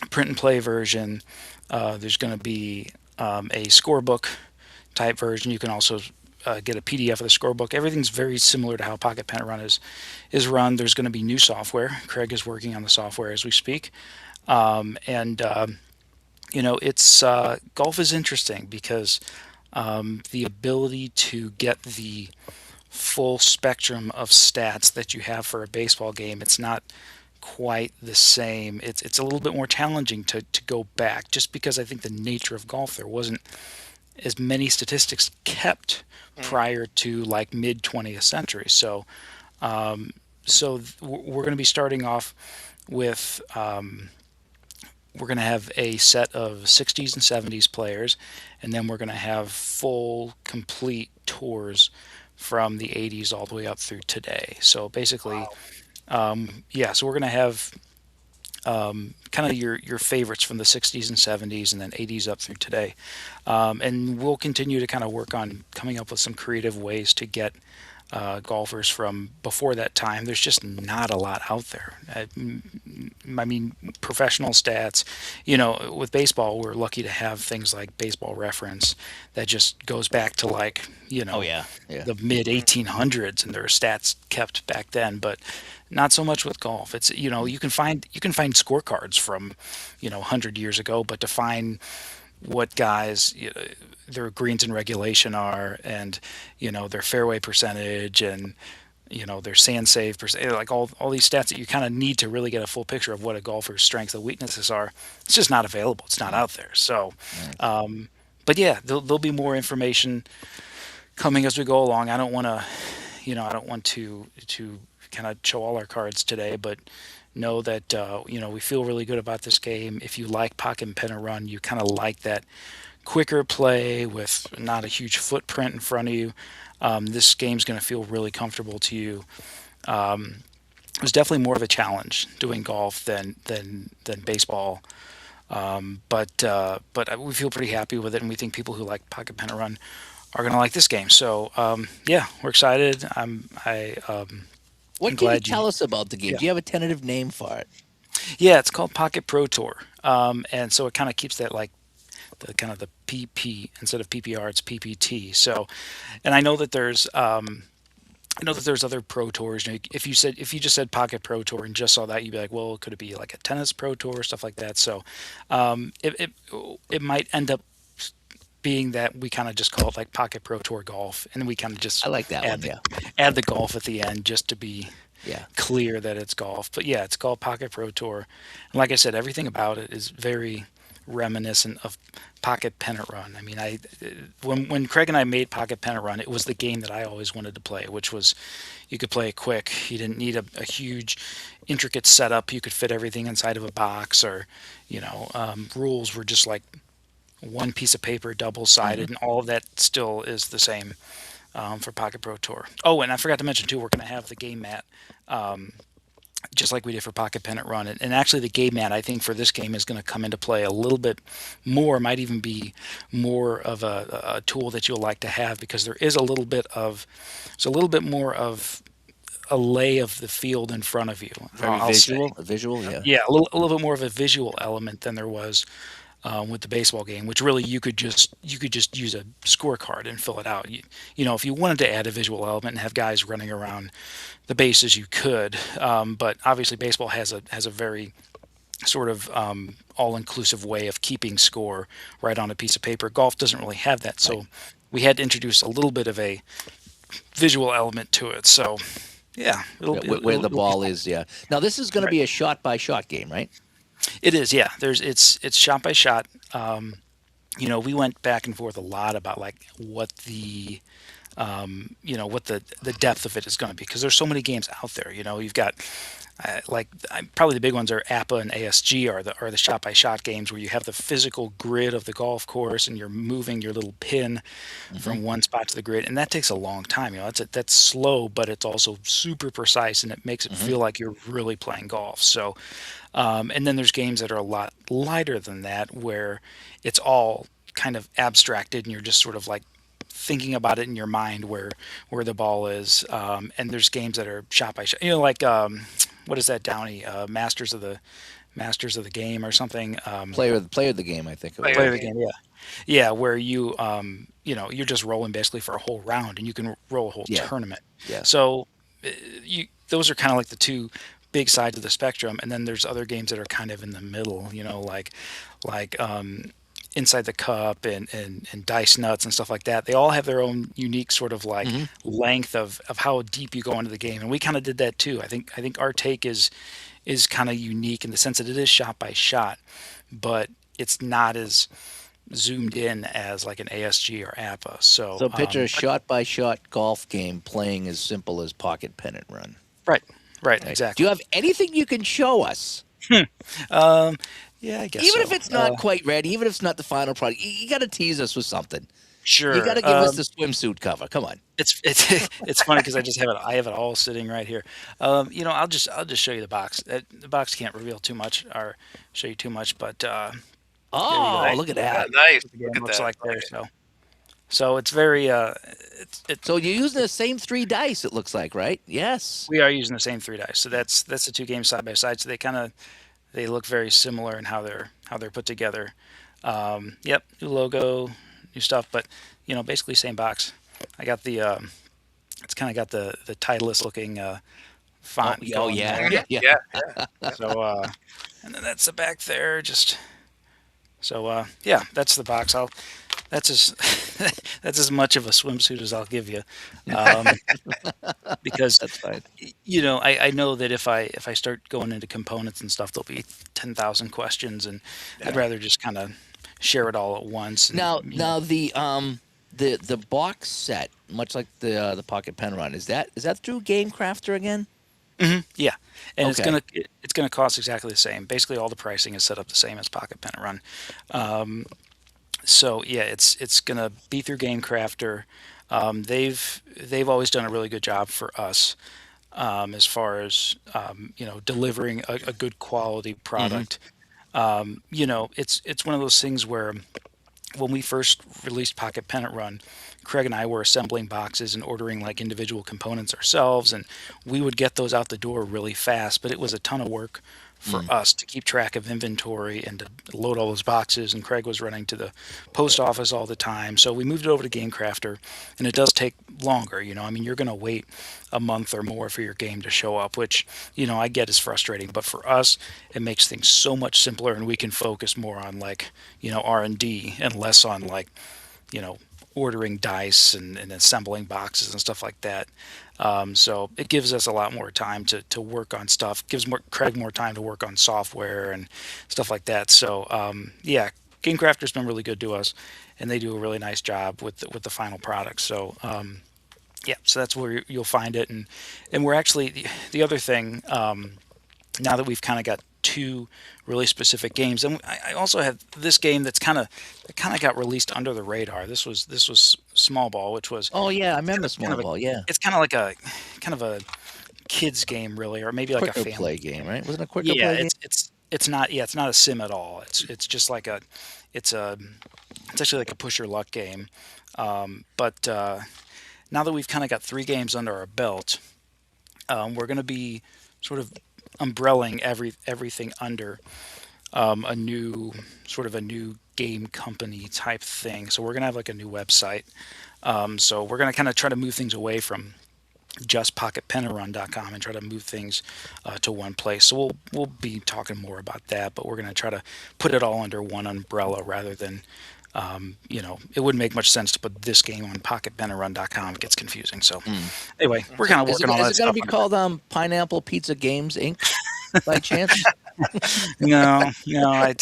S3: a print and play version. There's going to be a scorebook type version. You can also get a PDF of the scorebook. Everything's very similar to how Pocket Pennant Run is run. There's going to be new software. Craig is working on the software as we speak, and it's golf is interesting because the ability to get the full spectrum of stats that you have for a baseball game, it's not quite the same. It's a little bit more challenging to go back, just because I think the nature of golf, there wasn't as many statistics kept
S2: Mm.
S3: prior to like mid 20th century. So we're going to be starting off with we're going to have a set of 60s and 70s players, and then we're going to have full complete tours from the 80s all the way up through today. So basically,
S2: Wow.
S3: yeah, so we're going to have kind of your favorites from the 60s and 70s and then 80s up through today. And we'll continue to kind of work on coming up with some creative ways to get golfers from before that time. There's just not a lot out there. I mean, professional stats, with baseball, we're lucky to have things like Baseball Reference that just goes back to like,
S1: Oh yeah, yeah.
S3: the mid 1800s, and there are stats kept back then, but not so much with golf. It's you can find scorecards from 100 years ago, but to find what guys their greens in regulation are, and their fairway percentage, and their sand save percent, like all these stats that you kind of need to really get a full picture of what a golfer's strengths and weaknesses are. It's just not available. It's not out there. So
S1: Right.
S3: but yeah, there'll be more information coming as we go along. I don't want to kind of show all our cards today, but know that we feel really good about this game. If you like Pocket and Pen and Run, you kind of like that quicker play with not a huge footprint in front of you. This game's going to feel really comfortable to you. It was definitely more of a challenge doing golf than baseball. But we feel pretty happy with it, and we think people who like Pocket Pennant Run are going to like this game. So yeah, we're excited.
S1: What
S3: I'm
S1: can you
S3: glad
S1: tell us about the game?
S3: yeah.
S1: Do you have a tentative name for it?
S3: Yeah, it's called Pocket Pro Tour, and so it kind of keeps that like the kind of the PP instead of PPR, it's PPT. So, and I know that there's other pro tours. You know, if you just said Pocket Pro Tour and just saw that, you'd be like, well, could it be like a tennis pro tour or stuff like that? So, it might end up being that we kind of just call it like Pocket Pro Tour Golf, and we kind of just
S1: I like that one.
S3: add the
S1: Yeah.
S3: add the golf at the end just to be
S1: Yeah.
S3: clear that it's golf. But yeah, it's called Pocket Pro Tour. And like I said, everything about it is very reminiscent of Pocket Pennant Run. I mean, when Craig and I made Pocket Pennant Run, it was the game that I always wanted to play, which was you could play it quick. You didn't need a huge, intricate setup. You could fit everything inside of a box, or rules were just like one piece of paper, double-sided, and all of that still is the same for Pocket Pro Tour. Oh, and I forgot to mention too, we're going to have the game mat, just like we did for Pocket Pennant Run. And actually, the game mat, I think, for this game is going to come into play a little bit more. Might even be more of a tool that you'll like to have, because there's a little bit more of a lay of the field in front of you.
S1: Very
S3: I'll say.
S1: visual. A visual. Yeah.
S3: Yeah, a little bit more of a visual element than there was with the baseball game, which really you could just use a scorecard and fill it out. If you wanted to add a visual element and have guys running around the bases, you could. But obviously, baseball has a very sort of all-inclusive way of keeping score right on a piece of paper. Golf doesn't really have that, so we had to introduce a little bit of a visual element to it. So yeah,
S1: Where the ball is. Yeah. Now this is going to be a shot-by-shot game, right?
S3: It is, yeah. It's shot by shot. We went back and forth a lot about like what the what the depth of it is going to be, because there's so many games out there. You've got probably the big ones are APA and ASG are the shot by shot games, where you have the physical grid of the golf course and you're moving your little pin from one spot to the grid, and that takes a long time. That's slow, but it's also super precise, and it makes it feel like you're really playing golf. So. And then there's games that are a lot lighter than that, where it's all kind of abstracted and you're just sort of like thinking about it in your mind where the ball is. And there's games that are shot by shot, like what is that, Downey? Masters of the Game or something.
S1: Player of the game, I think.
S3: Player of the game, yeah. Yeah, where you you're just rolling basically for a whole round, and you can roll a whole tournament.
S1: Yeah.
S3: So those are kind of like the two big sides of the spectrum, and then there's other games that are kind of in the middle, like Inside the Cup and Dice Nuts and stuff like that. They all have their own unique sort of like length of how deep you go into the game, and we kind of did that too. I think our take is kind of unique in the sense that it is shot by shot, but it's not as zoomed in as like an ASG or APA. So
S1: picture a shot by shot golf game playing as simple as Pocket Pennant Run.
S3: Right, exactly.
S1: Do you have anything you can show us?
S3: Yeah, I guess
S1: even
S3: so.
S1: if it's not quite ready, even if it's not the final product, you got to tease us with something.
S3: Sure.
S1: You got to give us the swimsuit cover. Come on.
S3: It's funny because I have it all sitting right here. I'll just show you the box. The box can't reveal too much or show you too much, but
S1: look at that.
S2: Nice.
S3: It looks like there. So it's very
S1: So you're using the same 3 dice, it looks like, right? Yes.
S3: we are using the same 3 dice. So that's the 2 games side by side. So they look very similar in how they're put together. Yep, new logo, new stuff, but basically same box. I got the it's kind of got the Titleist looking font.
S1: Oh
S3: going
S1: yeah.
S3: there.
S1: Yeah.
S3: So and then that's the back there. Yeah, that's the box. That's as much of a swimsuit as I'll give you, because
S1: That's fine.
S3: I know that if I start going into components and stuff, there'll be 10,000 questions, and I'd rather just kind of share it all at once. And,
S1: Now the box set, much like the Pocket Pen Run, is that through Game Crafter again?
S3: Yeah, and
S1: Okay.
S3: it's gonna cost exactly the same. Basically, all the pricing is set up the same as Pocket Pen Run. So yeah, it's gonna be through GameCrafter. They've always done a really good job for us, as far as delivering a good quality
S1: Hmm.
S3: product. It's one of those things where when we first released Pocket Pennant Run, Craig and I were assembling boxes and ordering like individual components ourselves, and we would get those out the door really fast. But it was a ton of work for
S1: Mm.
S3: us to keep track of inventory and to load all those boxes. And Craig was running to the post office all the time, so we moved it over to GameCrafter, and it does take longer. I mean, you're going to wait a month or more for your game to show up, which I get is frustrating. But for us, it makes things so much simpler, and we can focus more on like R&D and less on like you know ordering dice and assembling boxes and stuff like that. So it gives us a lot more time to work on stuff. Gives Craig more time to work on software and stuff like that. So yeah, GameCrafter's been really good to us, and they do a really nice job with the final product. So yeah, so that's where you'll find it, and we're actually the other thing. Now that we've kind of got two really specific games, and I also have this game that kind of got released under the radar. This was Small Ball, which was
S1: Oh yeah, I
S3: kind
S1: remember
S3: of kind
S1: Small
S3: of a
S1: Ball. Yeah,
S3: it's kind of a kids game really, or maybe like a
S1: quicker
S3: family
S1: play game,
S3: game.
S1: right? Wasn't it a quicker
S3: Yeah,
S1: play game?
S3: it's not, yeah, it's not a sim at all. It's just like it's a it's actually like a push your luck game. But now that we've kind of got three games under our belt, we're going to be sort of umbrelling everything under a new game company type thing. So we're going to have like a new website. So we're going to kind of try to move things away from just pocketpenarun.com and try to move things to one place. So we'll be talking more about that, but we're going to try to put it all under one umbrella rather than it wouldn't make much sense to put this game on pocketpenarun.com. It gets confusing. So
S1: Mm.
S3: anyway, we're
S2: So
S3: kind of
S1: Is it
S3: working all
S1: is
S3: that
S1: it going to
S3: stuff
S1: be
S3: under.
S1: called Pineapple Pizza Games Inc. by chance?
S3: No, no,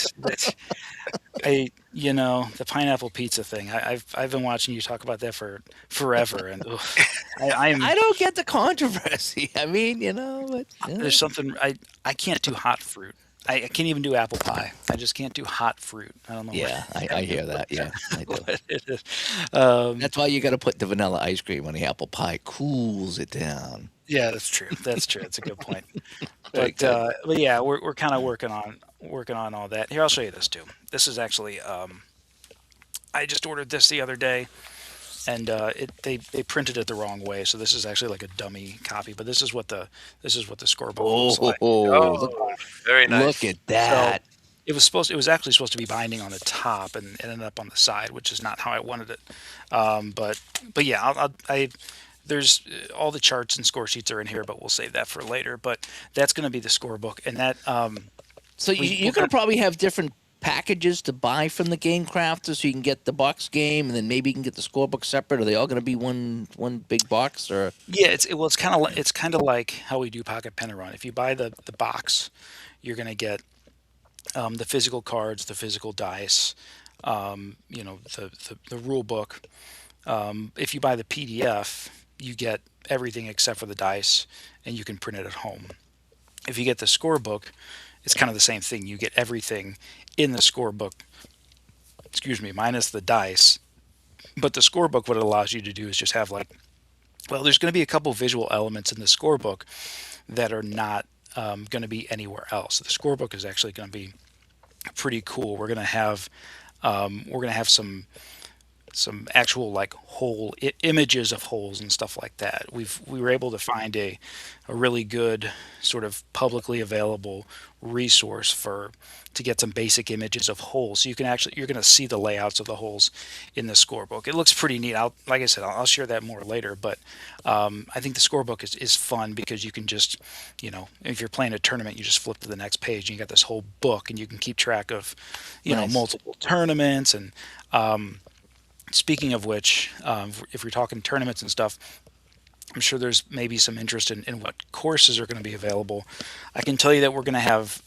S3: the pineapple pizza thing. I've been watching you talk about that for forever, and ugh, I'm
S1: I don't get the controversy. I mean, but
S3: there's something I can't do hot fruit. I can't even do apple pie. I just can't do hot fruit. I don't know what,
S1: yeah, I hear that. Yeah, I do.
S3: what it is. Um,
S1: That's why you got to put the vanilla ice cream on the apple pie. Cools it down.
S3: yeah, that's true. That's true. That's a good point.
S1: Very good.
S3: But yeah, we're kind of working on all that. Here, I'll show you this too. This is actually I just ordered this the other day, and they printed it the wrong way. So this is actually like a dummy copy. But this is what the scorebook looks like.
S1: Oh, look,
S2: Oh, very
S1: look
S2: nice.
S1: at
S3: So
S1: that.
S3: it was actually supposed to be binding on the top, and it ended up on the side, which is not how I wanted it. But yeah, there's all the charts and score sheets are in here, but we'll save that for later. But that's going to be the scorebook, and that
S1: So
S3: we're
S1: you're going
S3: gonna
S1: to probably have different packages to buy from the game crafter, so you can get the box game, and then maybe you can get the scorebook separate. Are they all going to be one big box, or?
S3: yeah, it's kind of like how we do Pocket Pen and Run. If you buy the box, you're going to get the physical cards, the physical dice, the rule book. If you buy the PDF, you get everything except for the dice, and you can print it at home. If you get the scorebook, it's kind of the same thing. You get everything in the scorebook, excuse me, minus the dice. But the scorebook, what it allows you to do is just have like, well, there's going to be a couple visual elements in the scorebook that are not going to be anywhere else. The scorebook is actually going to be pretty cool. We're going to have some actual like whole images of holes and stuff like that. We were able to find a really good sort of publicly available resource to get some basic images of holes. So you're going to see the layouts of the holes in the scorebook. It looks pretty neat. Like I said, I'll share that more later. But I think the scorebook is fun because you can just, if you're playing a tournament, you just flip to the next page and you got this whole book, and you can keep track of,
S1: Nice.
S3: multiple tournaments. And speaking of which, if we're talking tournaments and stuff, I'm sure there's maybe some interest in what courses are going to be available. I can tell you that we're going to have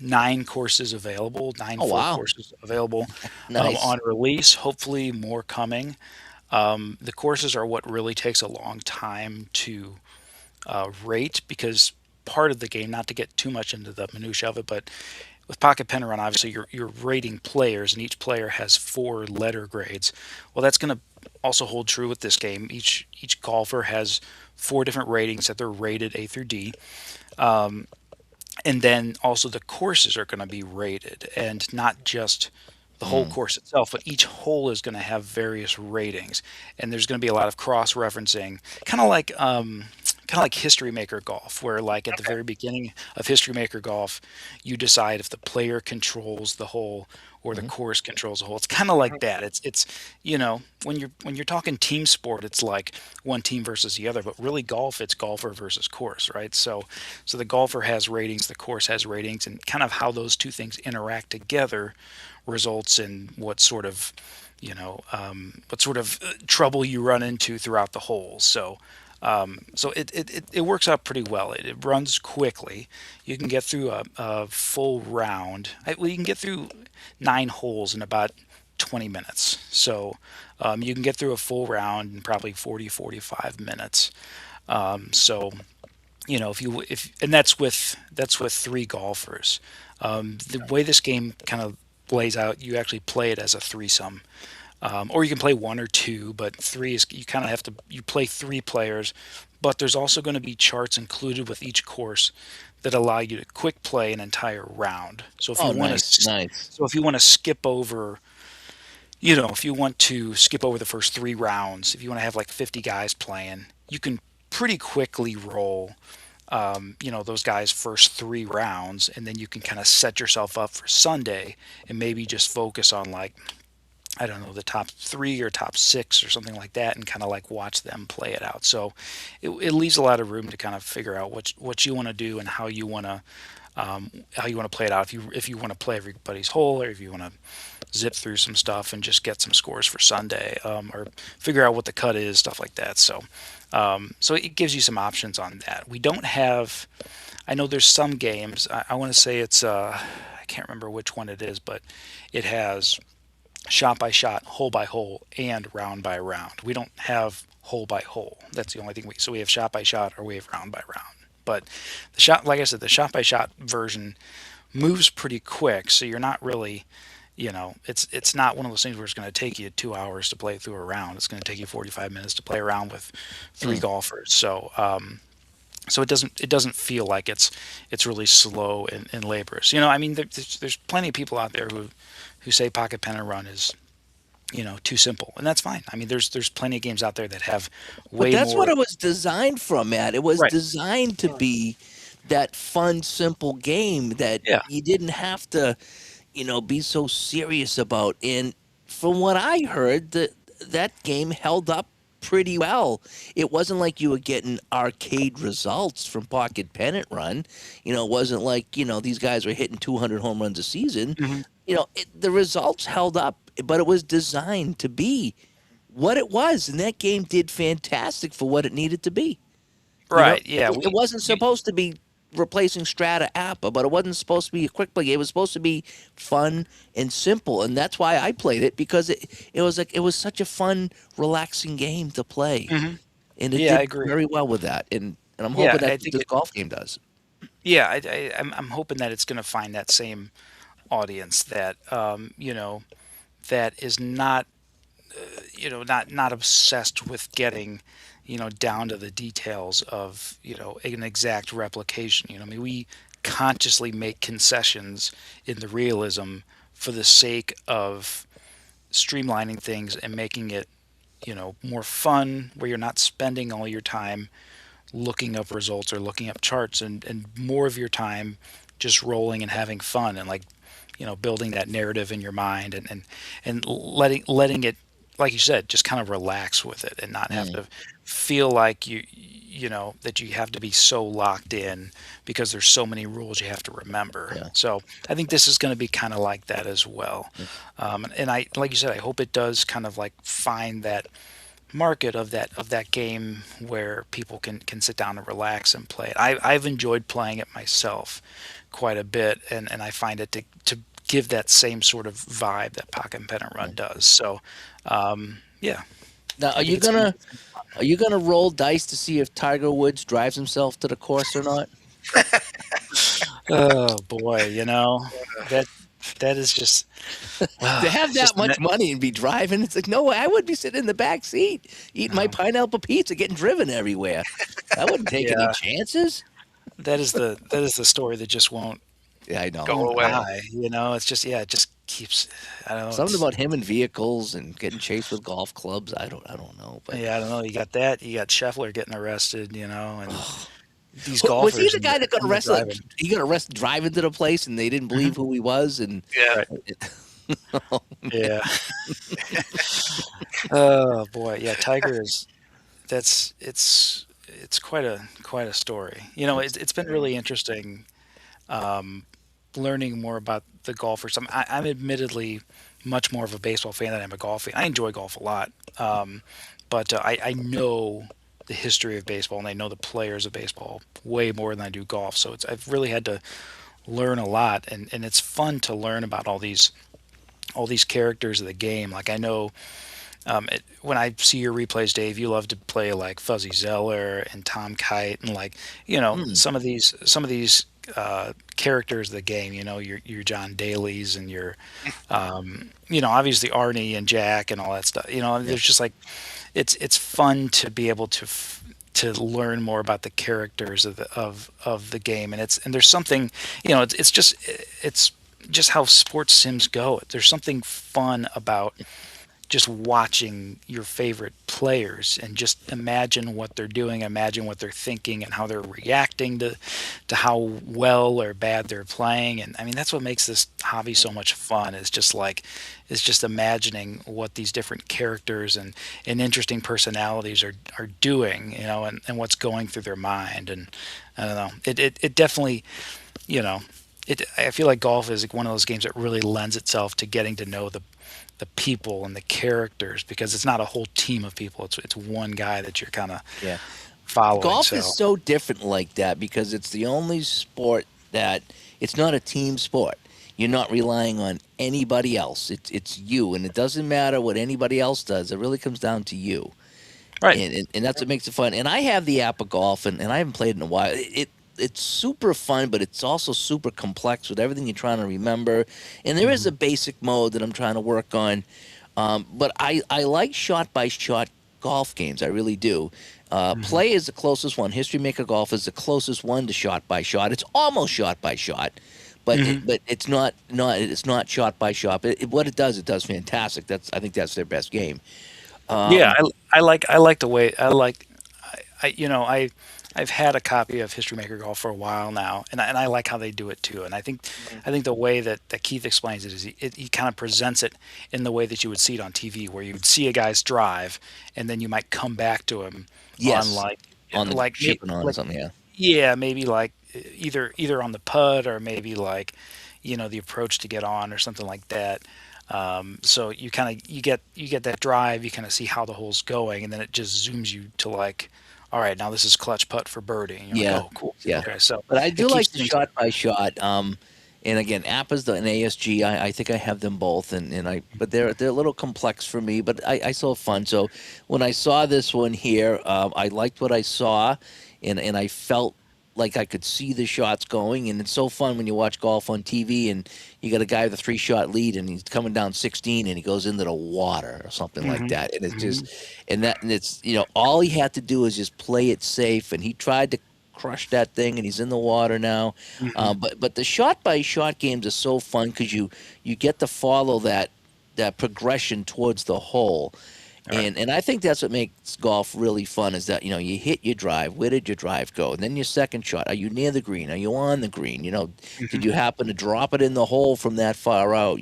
S3: 9 courses available, nine
S1: Oh
S3: full
S1: wow,
S3: courses available
S1: nice.
S3: on release. Hopefully, more coming. The courses are what really takes a long time to rate because part of the game, not to get too much into the minutia of it, but with Pocket Pen and Run, obviously you're rating players, and each player has 4 letter grades. Well, that's going to also hold true with this game. Each golfer has 4 different ratings that they're rated A through D. And then also the courses are going to be rated, and not just the whole
S1: Mm.
S3: course itself, but each hole is going to have various ratings, and there's going to be a lot of cross-referencing, kind of like History Maker Golf, where like at the
S2: Okay.
S3: very beginning of History Maker Golf, you decide if the player controls the hole or the
S1: Mhm.
S3: course controls the hole. It's kind of like that. It's when you're talking team sport, it's like one team versus the other, but really golf, it's golfer versus course, right? So the golfer has ratings, the course has ratings, and kind of how those two things interact together results in what sort of trouble you run into throughout the hole. So it works out pretty well. It runs quickly. You can get through a full round. Well, you can get through 9 holes in about 20 minutes. So you can get through a full round in probably 40-45 minutes. So if and that's with 3 golfers. The way this game kind of plays out, you actually play it as a threesome, or you can play one or two, but three is you kind of have to you play 3 players. But there's also going to be charts included with each course that allow you to quick play an entire round. So if you
S1: Oh,
S3: want
S1: nice,
S3: to,
S1: nice.
S3: so if you want to skip over, if you want to skip over the first 3 rounds, if you want to have like 50 guys playing, you can pretty quickly roll those guys' first 3 rounds, and then you can kind of set yourself up for Sunday and maybe just focus on, like, I don't know, the top 3 or top 6 or something like that, and kind of like watch them play it out. So it leaves a lot of room to kind of figure out what you want to do and how you want to play it out. If you want to play everybody's hole, or if you want to zip through some stuff and just get some scores for Sunday, or figure out what the cut is, stuff like that. So it gives you some options on that. We don't have. I know there's some games. I want to say it's. I can't remember which one it is, but it has shot by shot, hole by hole, and round by round. We don't have hole by hole. That's the only thing so we have shot by shot, or we have round by round. But like I said, the shot by shot version moves pretty quick, so you're not really, it's not one of those things where it's going to take you 2 hours to play through a round. It's going to take you 45 minutes to play around with three
S1: Mm.
S3: golfers. So it doesn't feel like it's really slow and laborious. I mean, there's plenty of people out there who say Pocket Pen and Run is too simple, and that's fine. I mean, there's plenty of games out there that have
S1: But
S3: way
S1: that's what
S3: more.
S1: it was designed from, Matt. It was
S3: Right.
S1: designed to be that fun, simple game that
S3: Yeah.
S1: you didn't have to, be so serious about. And from what I heard, that game held up pretty well. It wasn't like you were getting arcade results from Pocket Pennant Run. It wasn't like, these guys were hitting 200 home runs a season.
S3: Hmm.
S1: The results held up, but it was designed to be what it was, and that game did fantastic for what it needed to be.
S3: Right. Yeah.
S1: It wasn't
S3: You,
S1: supposed to be replacing Strata Appa, but it wasn't supposed to be a quick play. It was supposed to be fun and simple, and that's why I played it, because it was such a fun, relaxing game to play,
S3: mhm.
S1: and it
S3: Yeah, I
S1: did
S3: agree.
S1: very well with that. And I'm
S3: Yeah,
S1: hoping that's
S3: I
S1: what
S3: think
S1: this
S3: it.
S1: golf game does.
S3: Yeah, I'm hoping that it's going to find that same audience that is not not obsessed with getting down to the details of an exact replication. I mean, we consciously make concessions in the realism for the sake of streamlining things and making it more fun, where you're not spending all your time looking up results or looking up charts, and more of your time just rolling and having fun, and like building that narrative in your mind, and letting it, like you said, just kind of relax with it, and not have
S1: Mm,
S3: to feel like that you have to be so locked in because there's so many rules you have to remember.
S1: yeah.
S3: So I think this is going to be kind of like that as well. And I, like you said, I hope it does kind of like find that market of that game where people can sit down and relax and play it. I've enjoyed playing it myself quite a bit, and I find it to give that same sort of vibe that Pocket Pen and Run
S1: Mm.
S3: does. So yeah,
S1: Now,
S3: I think it's gonna.
S1: are you gonna roll dice to see if Tiger Woods drives himself to the course or not?
S3: Oh boy, that that is just
S1: To have
S3: it's
S1: that
S3: just
S1: much money and be driving, it's like, no way, I would be sitting in the back seat eating my
S3: no.
S1: pineapple pizza, getting driven everywhere. I wouldn't take any
S3: Yeah,
S1: chances.
S3: that is the story that just won't
S1: Yeah, I know.
S2: Go
S3: won't
S1: I
S2: away.
S1: know.
S3: die. It's just it just keeps. I don't know.
S1: Something
S3: It's
S1: about him and vehicles and getting chased with golf clubs. I don't know, but
S3: Yeah, I don't know. You got that. You got Scheffler getting arrested. And these
S1: was he
S3: golfers
S1: the
S3: and the
S1: guy that got
S3: and the
S1: arrested? Like,
S3: driving.
S1: he got arrested driving to the place, and they didn't
S3: Hmm.
S1: believe who he was, and
S2: Yeah.
S3: Right. Yeah. Oh boy. Yeah. Tiger is. It's quite a story.
S1: it's
S3: It's been really interesting um, learning more about the golfers. I'm admittedly much more of a baseball fan than I'm a golf fan. I enjoy golf a lot, but I know the history of baseball and I know the players of baseball way more than I do golf. So I've really had to learn a lot, and it's fun to learn about all these characters of the game. Like I know when I see your replays, Dave, you love to play like Fuzzy Zeller and Tom Kite, and like
S1: mm,
S3: some of these characters of the game. Your John Daly's and your obviously Arnie and Jack and all that stuff.
S1: yeah.
S3: There's just like it's fun to be able to learn more about the characters of the game, and there's something it's just how sports sims go. There's something fun about just watching your favorite players and just imagine what they're doing, imagine what they're thinking and how they're reacting to how well or bad they're playing. And I mean, that's what makes this hobby so much fun. Is just imagining what these different characters and interesting personalities are doing, and what's going through their mind. And I don't know, it definitely, you know, I feel like golf is like one of those games that really lends itself to getting to know the people and the characters, because it's not a whole team of people. It's one guy that you're kind of
S1: Yeah.
S3: following.
S1: Golf
S3: So
S1: is so different like that because it's the only sport that it's not a team sport. You're not relying on anybody else. It's you, and it doesn't matter what anybody else does. It really comes down to you,
S3: right.
S1: and that's what makes it fun. And I have the app of golf, and I haven't played in a while. It's super fun, but it's also super complex with everything you're trying to remember. And there is
S3: Hmm.
S1: a basic mode that I'm trying to work on. But I like shot by shot golf games. I really do.
S3: Hmm.
S1: Play is the closest one. History Maker Golf is the closest one to shot by shot. It's almost shot by shot, but
S3: Hmm.
S1: it's not shot by shot. But what it does fantastic. I think that's their best game.
S3: Yeah,
S1: Um,
S3: I like the way I've had a copy of History Maker Golf for a while now, and I like how they do it too. And I think the way that Keith explains it is he kind of presents it in the way that you would see it on TV, where you would see a guy's drive, and then you might come back to him on
S1: yes,
S3: like
S1: on the
S3: like
S1: chipping on or
S3: like
S1: something. Yeah.
S3: yeah, maybe like either on the putt, or maybe like the approach to get on or something like that. So you get that drive, you kind of see how the hole's going, and then it just zooms you to like, all right, now this is clutch putt for birdie, and you're like,
S1: Yeah,
S3: oh, cool,
S1: yeah.
S3: okay. So
S1: But I
S3: it
S1: do
S3: keeps
S1: like the
S3: things.
S1: shot by shot. And again, Appa's and ASG. I think I have them both, but they're a little complex for me. But I still have fun. So when I saw this one here, I liked what I saw, and I felt like I could see the shots going. And it's so fun when you watch golf on TV and you got a guy with a 3 shot lead and he's coming down 16 and he goes into the water or something like
S3: Hmm.
S1: that. And it's
S3: Hmm.
S1: just and it's all he had to do is just play it safe, and he tried to crush that thing, and he's in the water now.
S3: Hmm.
S1: But the shot by shot games are so fun because you get to follow that progression towards the hole.
S3: All right.
S1: And I think that's what makes golf really fun is that you hit your drive. Where did your drive go? And then your second shot. Are you near the green? Are you on the green? Did
S3: Hmm.
S1: you happen to drop it in the hole from that far out?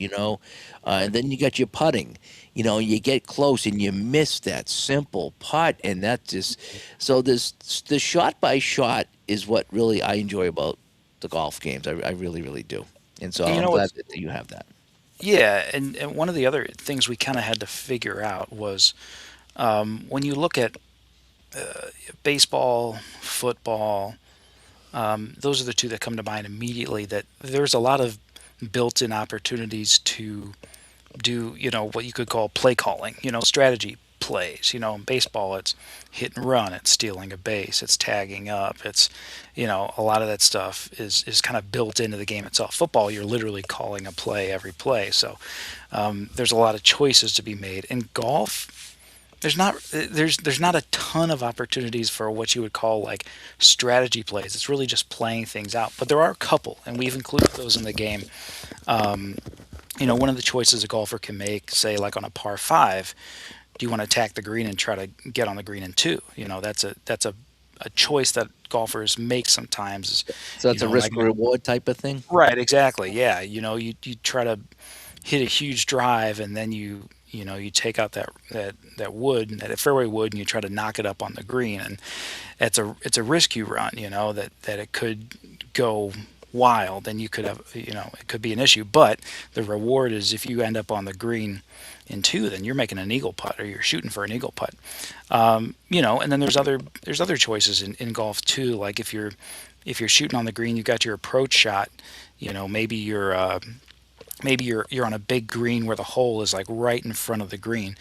S1: And then you got your putting. You get close and you miss that simple putt, and that just so the shot by shot is what really I enjoy about the golf games. I really really do, and so
S3: And you
S1: I'm
S3: know
S1: glad
S3: what's
S1: that you have that.
S3: Yeah, and one of the other things we kind of had to figure out was when you look at baseball, football. Those are the two that come to mind immediately. That there's a lot of built-in opportunities to do, what you could call play calling, strategy plays. In baseball, it's hit and run, it's stealing a base, it's tagging up, it's a lot of that stuff is kind of built into the game itself. Football, you're literally calling a play every play, so there's a lot of choices to be made. In golf, there's not a ton of opportunities for what you would call like strategy plays. It's really just playing things out, but there are a couple, and we've included those in the game. Um, One of the choices a golfer can make, say like on a par five, do you want to attack the green and try to get on the green in two? That's a choice that golfers make sometimes.
S1: So it's a
S3: Like
S1: risk reward type of thing.
S3: right, exactly, yeah. You try to hit a huge drive, and then you take out that wood, that fairway wood, and you try to knock it up on the green, and it's a risk you run. That it could go wild, and you could have it could be an issue. But the reward is if you end up on the green in two, then you're making an eagle putt, or you're shooting for an eagle putt. And then there's other choices in golf too. Like if you're shooting on the green, you got your approach shot. Maybe you're on a big green where the hole is like right in front of the green.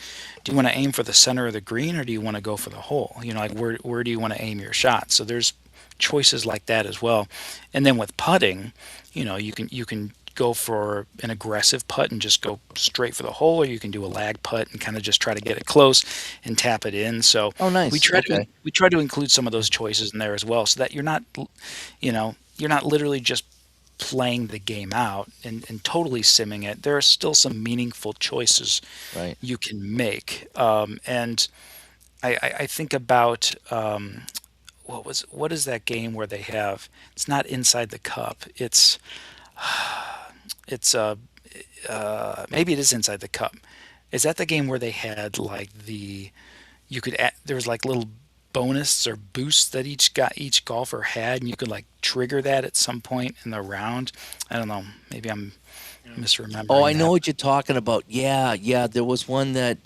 S3: Do you want to aim for the center of the green, or do you want to go for the hole? Like where do you want to aim your shot? So there's choices like that as well. And then with putting, you can go for an aggressive putt and just go straight for the hole, or you can do a lag putt and kind of just try to get it close and tap it in. So
S1: Oh,
S3: we
S1: nice.
S3: try to
S1: Okay.
S3: we try to include some of those choices in there as well, so that you're not literally just playing the game out and totally simming it. There are still some meaningful choices
S1: Right.
S3: you can make. And I think about what is that game where they have, it's not Inside the Cup. It's maybe it is Inside the Cup. Is that the game where they had like there was like little bonus or boosts that each golfer had, and you could like trigger that at some point in the round? I don't know. Maybe I'm
S1: Oh,
S3: misremembering
S1: I know
S3: that.
S1: what you're talking about. Yeah, yeah. There was one that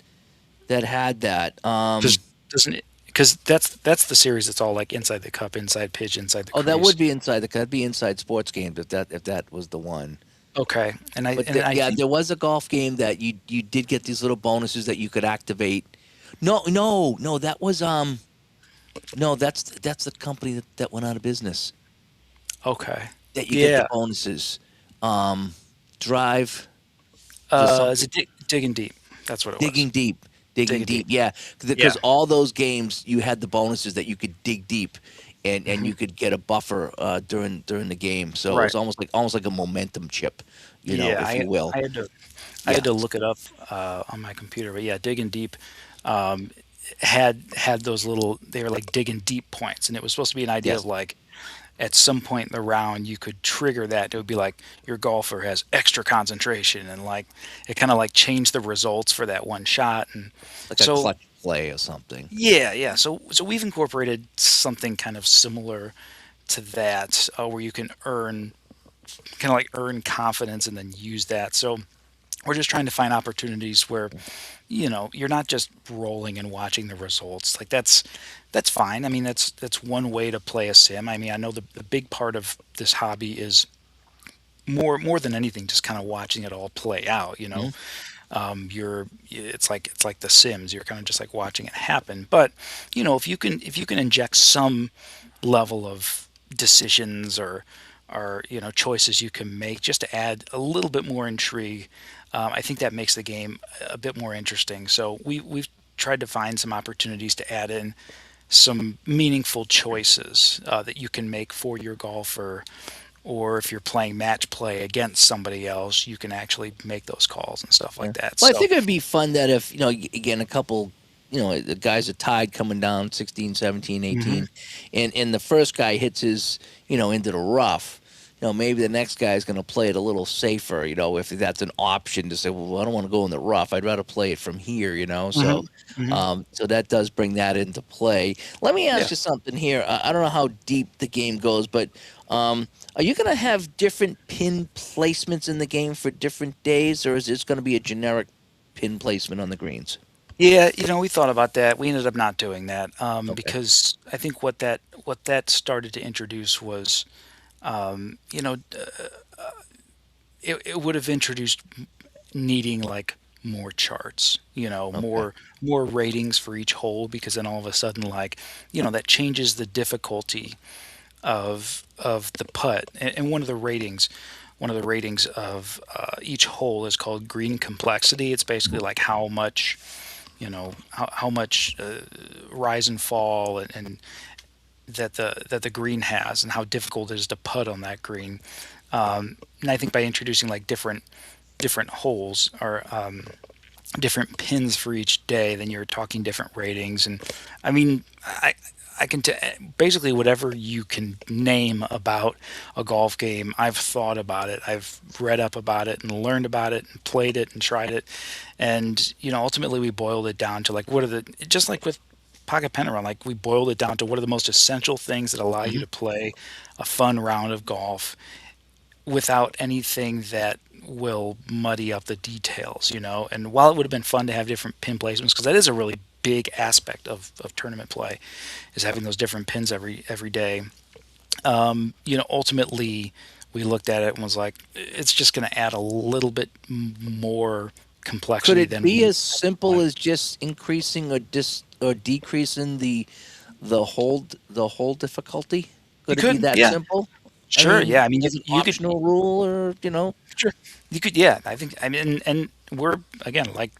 S1: had that.
S3: Does doesn't it? Because that's the series that's all like Inside the Cup, Inside Pitch, Inside the
S1: Oh, that would
S3: Crease.
S1: be inside the. That'd be inside sports games if that was the one.
S3: Okay, and I
S1: But
S3: and I
S1: yeah,
S3: think
S1: there was a golf game that you did get these little bonuses that you could activate. No, no, no. That was no. That's the company that went out of business.
S3: okay,
S1: That you get the
S3: yeah.
S1: bonuses. Um, Drive. There's
S3: Is
S1: something.
S3: it Digging Deep? That's what it was.
S1: Digging deep, digging
S3: Digging
S1: deep.
S3: Deep.
S1: Yeah,
S2: Yeah.
S1: because all those games you had the bonuses that you could dig deep, and
S3: Hmm.
S1: you could get a buffer during the game. So it
S3: Right.
S1: was almost like a momentum chip,
S3: Yeah,
S1: if
S3: I
S1: you will.
S3: I had to I had
S1: Yeah.
S3: to look it up on my computer, but yeah, Digging Deep um, had those little. They were like digging deep points, and it was supposed to be an idea of
S1: Yes.
S3: like at some point in the round you could trigger that. It would be like your golfer has extra concentration, and like it kind of like changed the results for that one shot. And
S1: Like a
S3: so
S1: clutch play or something.
S3: yeah, yeah. So we've incorporated something kind of similar to that, where you can earn confidence and then use that. So we're just trying to find opportunities where you're not just rolling and watching the results. Like that's fine. I mean, that's one way to play a sim. I mean, I know the big part of this hobby is more than anything just kind of watching it all play out.
S1: Hmm.
S3: It's like the Sims. You're kind of just like watching it happen. But if you can inject some level of decisions or choices you can make just to add a little bit more intrigue, I think that makes the game a bit more interesting. So we've tried to find some opportunities to add in some meaningful choices that you can make for your golfer, or if you're playing match play against somebody else, you can actually make those calls and stuff
S1: Yeah.
S3: like that.
S1: Well, I
S3: So,
S1: think it'd be fun that if, again, a couple, the guys are tied coming down 16, 17,
S3: hmm
S1: 18, and the first guy hits his, into the rough. Maybe the next guy is going to play it a little safer, if that's an option to say, well, I don't want to go in the rough. I'd rather play it from here.
S3: hmm
S1: So,
S3: hmm
S1: so that does bring that into play. Let me
S3: yeah,
S1: ask you something here. I don't know how deep the game goes, but are you going to have different pin placements in the game for different days, or is this going to be a generic pin placement on the greens?
S3: yeah. We thought about that. We ended up not doing that
S1: Okay.
S3: because I think what that started to introduce was, um, you know, it would have introduced needing like more charts,
S1: Okay.
S3: more ratings for each hole, because then all of a sudden, like, that changes the difficulty of the putt. And one of the ratings of each hole is called green complexity. It's basically like how much, how much rise and fall, and that the green has, and how difficult it is to putt on that green. And I think by introducing like different holes, or different pins for each day, then you're talking different ratings. And I mean, I can basically whatever you can name about a golf game, I've thought about it. I've read up about it and learned about it and played it and tried it. And ultimately we boiled it down to like, what are the, just like with Pocket Pen Run, like we boiled it down to what are the most essential things that allow you
S1: Hmm.
S3: to play a fun round of golf without anything that will muddy up the details. And while it would have been fun to have different pin placements, because that is a really big aspect of tournament play, is having those different pins every day. Ultimately, we looked at it and was like, it's just going to add a little bit more
S1: Could
S3: complexity
S1: it
S3: than
S1: be
S3: we
S1: as simple as just increasing or decreasing the whole difficulty?
S3: You
S1: Could it be
S3: could,
S1: that
S3: yeah,
S1: simple? I
S3: sure,
S1: mean,
S3: yeah. I mean,
S1: as an
S3: you could.
S1: optional rule, or.
S3: Sure. You could, yeah. I think, I mean, and we're again like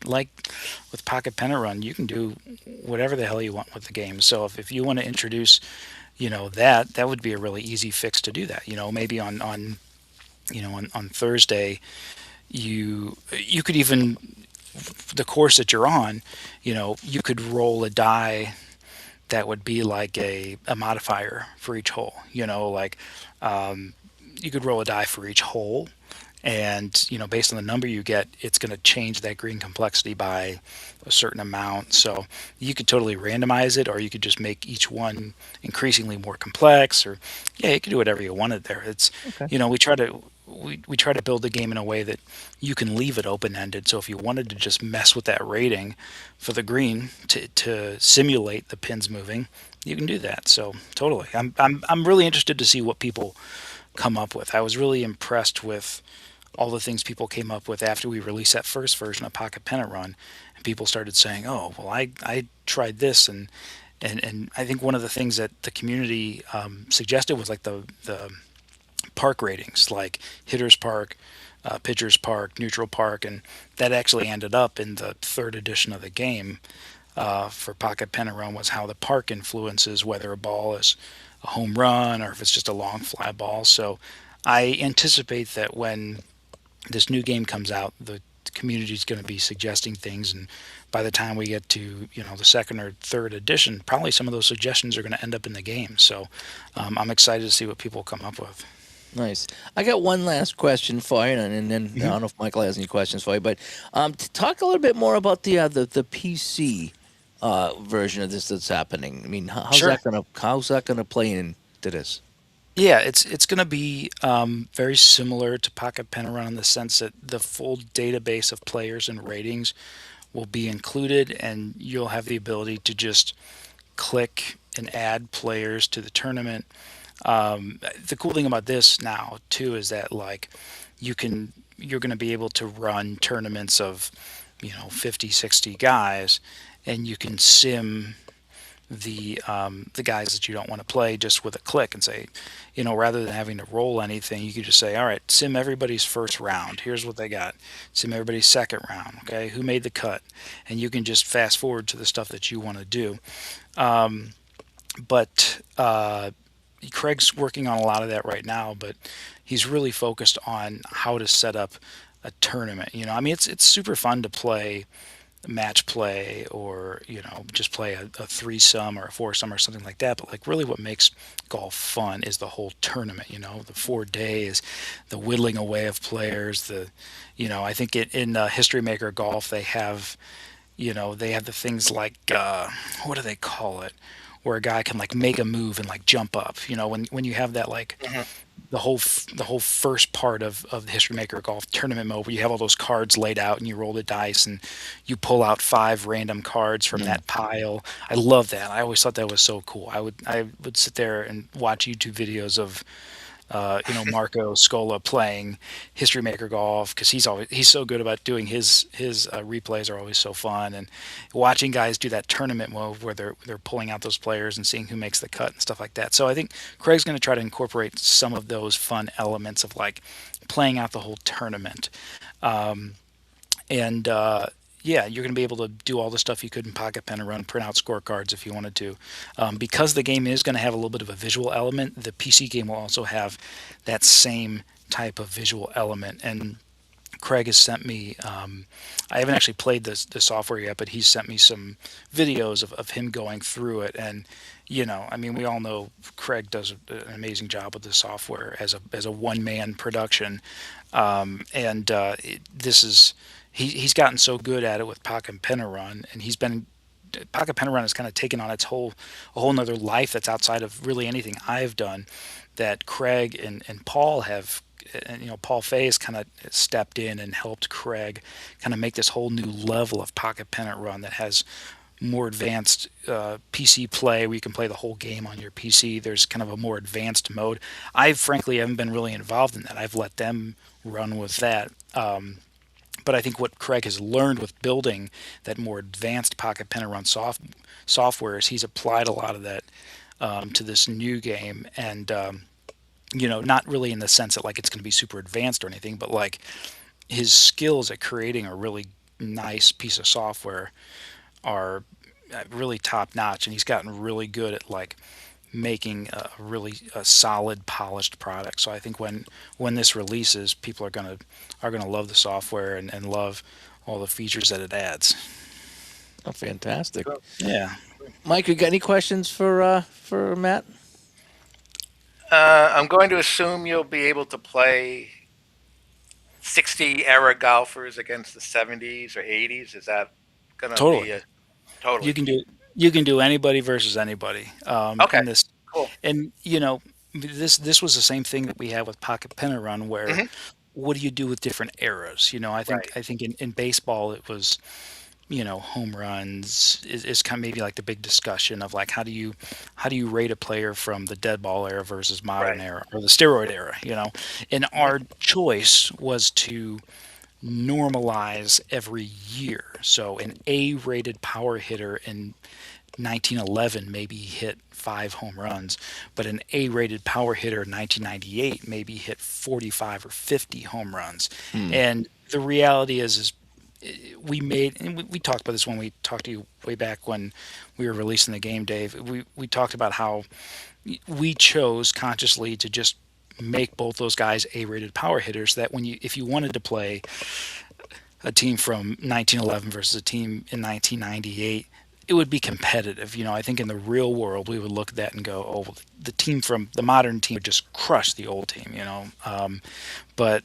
S3: with Pocket Pen Run, you can do whatever the hell you want with the game. So if you want to introduce, that would be a really easy fix to do that. Maybe on Thursday, you could even, the course that you're on, you could roll a die that would be like a modifier for each hole. Like, you could roll a die for each hole, and based on the number you get, it's going to change that green complexity by a certain amount. So you could totally randomize it, or you could just make each one increasingly more complex, or yeah, you could do whatever you wanted there. It's,
S1: Okay.
S3: we try to build the game in a way that you can leave it open ended. So if you wanted to just mess with that rating for the green to simulate the pins moving, you can do that. So totally, I'm really interested to see what people come up with. I was really impressed with all the things people came up with after we released that first version of Pocket Pennant Run, and people started saying, "Oh, well, I tried this," and I think one of the things that the community suggested was like the park ratings, like hitters park, pitchers park, neutral park, and that actually ended up in the third edition of the game for Pocket Pennant Run, was how the park influences whether a ball is a home run or if it's just a long fly ball. So I anticipate that when this new game comes out, the community is going to be suggesting things, and by the time we get to the second or third edition, probably some of those suggestions are going to end up in the game. So I'm excited to see what people come up with.
S1: Nice. I got one last question for you, and then I
S3: Hmm.
S1: don't know if Michael has any questions for you, but to talk a little bit more about the PC version of this that's happening. I mean,
S3: Sure.
S1: how's that gonna play into this?
S3: Yeah, it's going to be very similar to Pocket Panorama in the sense that the full database of players and ratings will be included, and you'll have the ability to just click and add players to the tournament. The cool thing about this now too is that like you're going to be able to run tournaments of 50, 60 guys, and you can sim the guys that you don't want to play just with a click and say, rather than having to roll anything, you could just say, all right, sim everybody's first round. Here's what they got. Sim everybody's second round. Okay, who made the cut? And you can just fast forward to the stuff that you want to do. But Craig's working on a lot of that right now, but he's really focused on how to set up a tournament. I mean, it's super fun to play match play, or just play a threesome or a foursome or something like that, but like really what makes golf fun is the whole tournament, the 4 days, the whittling away of players, I think in History Maker Golf they have the things like what do they call it, where a guy can like make a move and like jump up, when you have that, like
S2: Mhm.
S3: the whole first part of the History Maker Golf tournament mode, where you have all those cards laid out and you roll the dice and you pull out 5 random cards from
S1: Mm.
S3: that pile. I love that. I always thought that was so cool. I would sit there and watch YouTube videos of Marco Scola playing History Maker Golf because he's so good about doing his replays are always so fun, and watching guys do that tournament mode where they're pulling out those players and seeing who makes the cut and stuff like that. So I think Craig's going to try to incorporate some of those fun elements of like playing out the whole tournament. And yeah, you're going to be able to do all the stuff you could in Pocket Pen and Run, print out scorecards if you wanted to. Because the game is going to have a little bit of a visual element, the PC game will also have that same type of visual element. And Craig has sent me, I haven't actually played the software yet, but he's sent me some videos of him going through it. And, I mean, we all know Craig does an amazing job with the software as a one-man production. This is he's gotten so good at it with Pocket Pen and Run, and Pocket Pen and Run has kind of taken on a whole nother life that's outside of really anything I've done. That Craig and Paul have, and Paul Fay has kind of stepped in and helped Craig kind of make this whole new level of Pocket Pen and Run that has more advanced PC play where you can play the whole game on your PC. There's kind of a more advanced mode. I frankly haven't been really involved in that. I've let them run with that. But I think what Craig has learned with building that more advanced Pocket Pen and Run software is he's applied a lot of that to this new game. And, not really in the sense that like it's going to be super advanced or anything, but like his skills at creating a really nice piece of software are really top notch. And he's gotten really good at like making a solid polished product. So I think when this releases, people are gonna love the software and love all the features that it adds.
S1: Oh, fantastic.
S3: Yeah.
S1: Mike, you got any questions for Matt?
S2: I'm going to assume you'll be able to play 60 era golfers against the 70s or 80s. Is that going to
S3: Totally.
S2: be a totally?
S3: You can do anybody versus anybody.
S2: Okay.
S3: In this,
S2: Cool.
S3: and this was the same thing that we had with Pocket Pen and Run, where
S2: Mhm.
S3: what do you do with different eras?
S2: Right.
S3: I think in baseball it was home runs is kind of maybe like the big discussion of like how do you rate a player from the dead ball era versus modern
S2: Right.
S3: era or the steroid era, and our choice was to normalize every year. So an A-rated power hitter in 1911 maybe hit 5 home runs, but an A-rated power hitter in 1998 maybe hit 45 or 50 home runs. And the reality is we talked about this when we talked to you way back when we were releasing the game, Dave. We talked about how we chose consciously to just make both those guys A-rated power hitters, that if you wanted to play a team from 1911 versus a team in 1998, it would be competitive. I think in the real world we would look at that and go, oh, well, the modern team would just crush the old team. But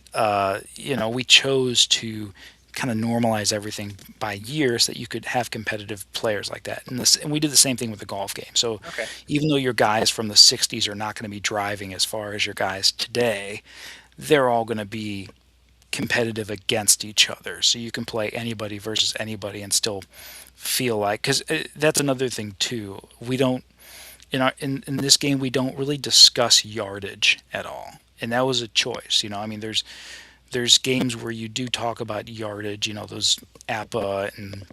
S3: we chose to kind of normalize everything by year so that you could have competitive players like that. And we did the same thing with the golf game. So
S2: Okay.
S3: even though your guys from the 60s are not going to be driving as far as your guys today, they're all going to be competitive against each other. So you can play anybody versus anybody and still feel like, because that's another thing too. We don't, in this game, we don't really discuss yardage at all. And that was a choice. I mean, there's games where you do talk about yardage, those APA and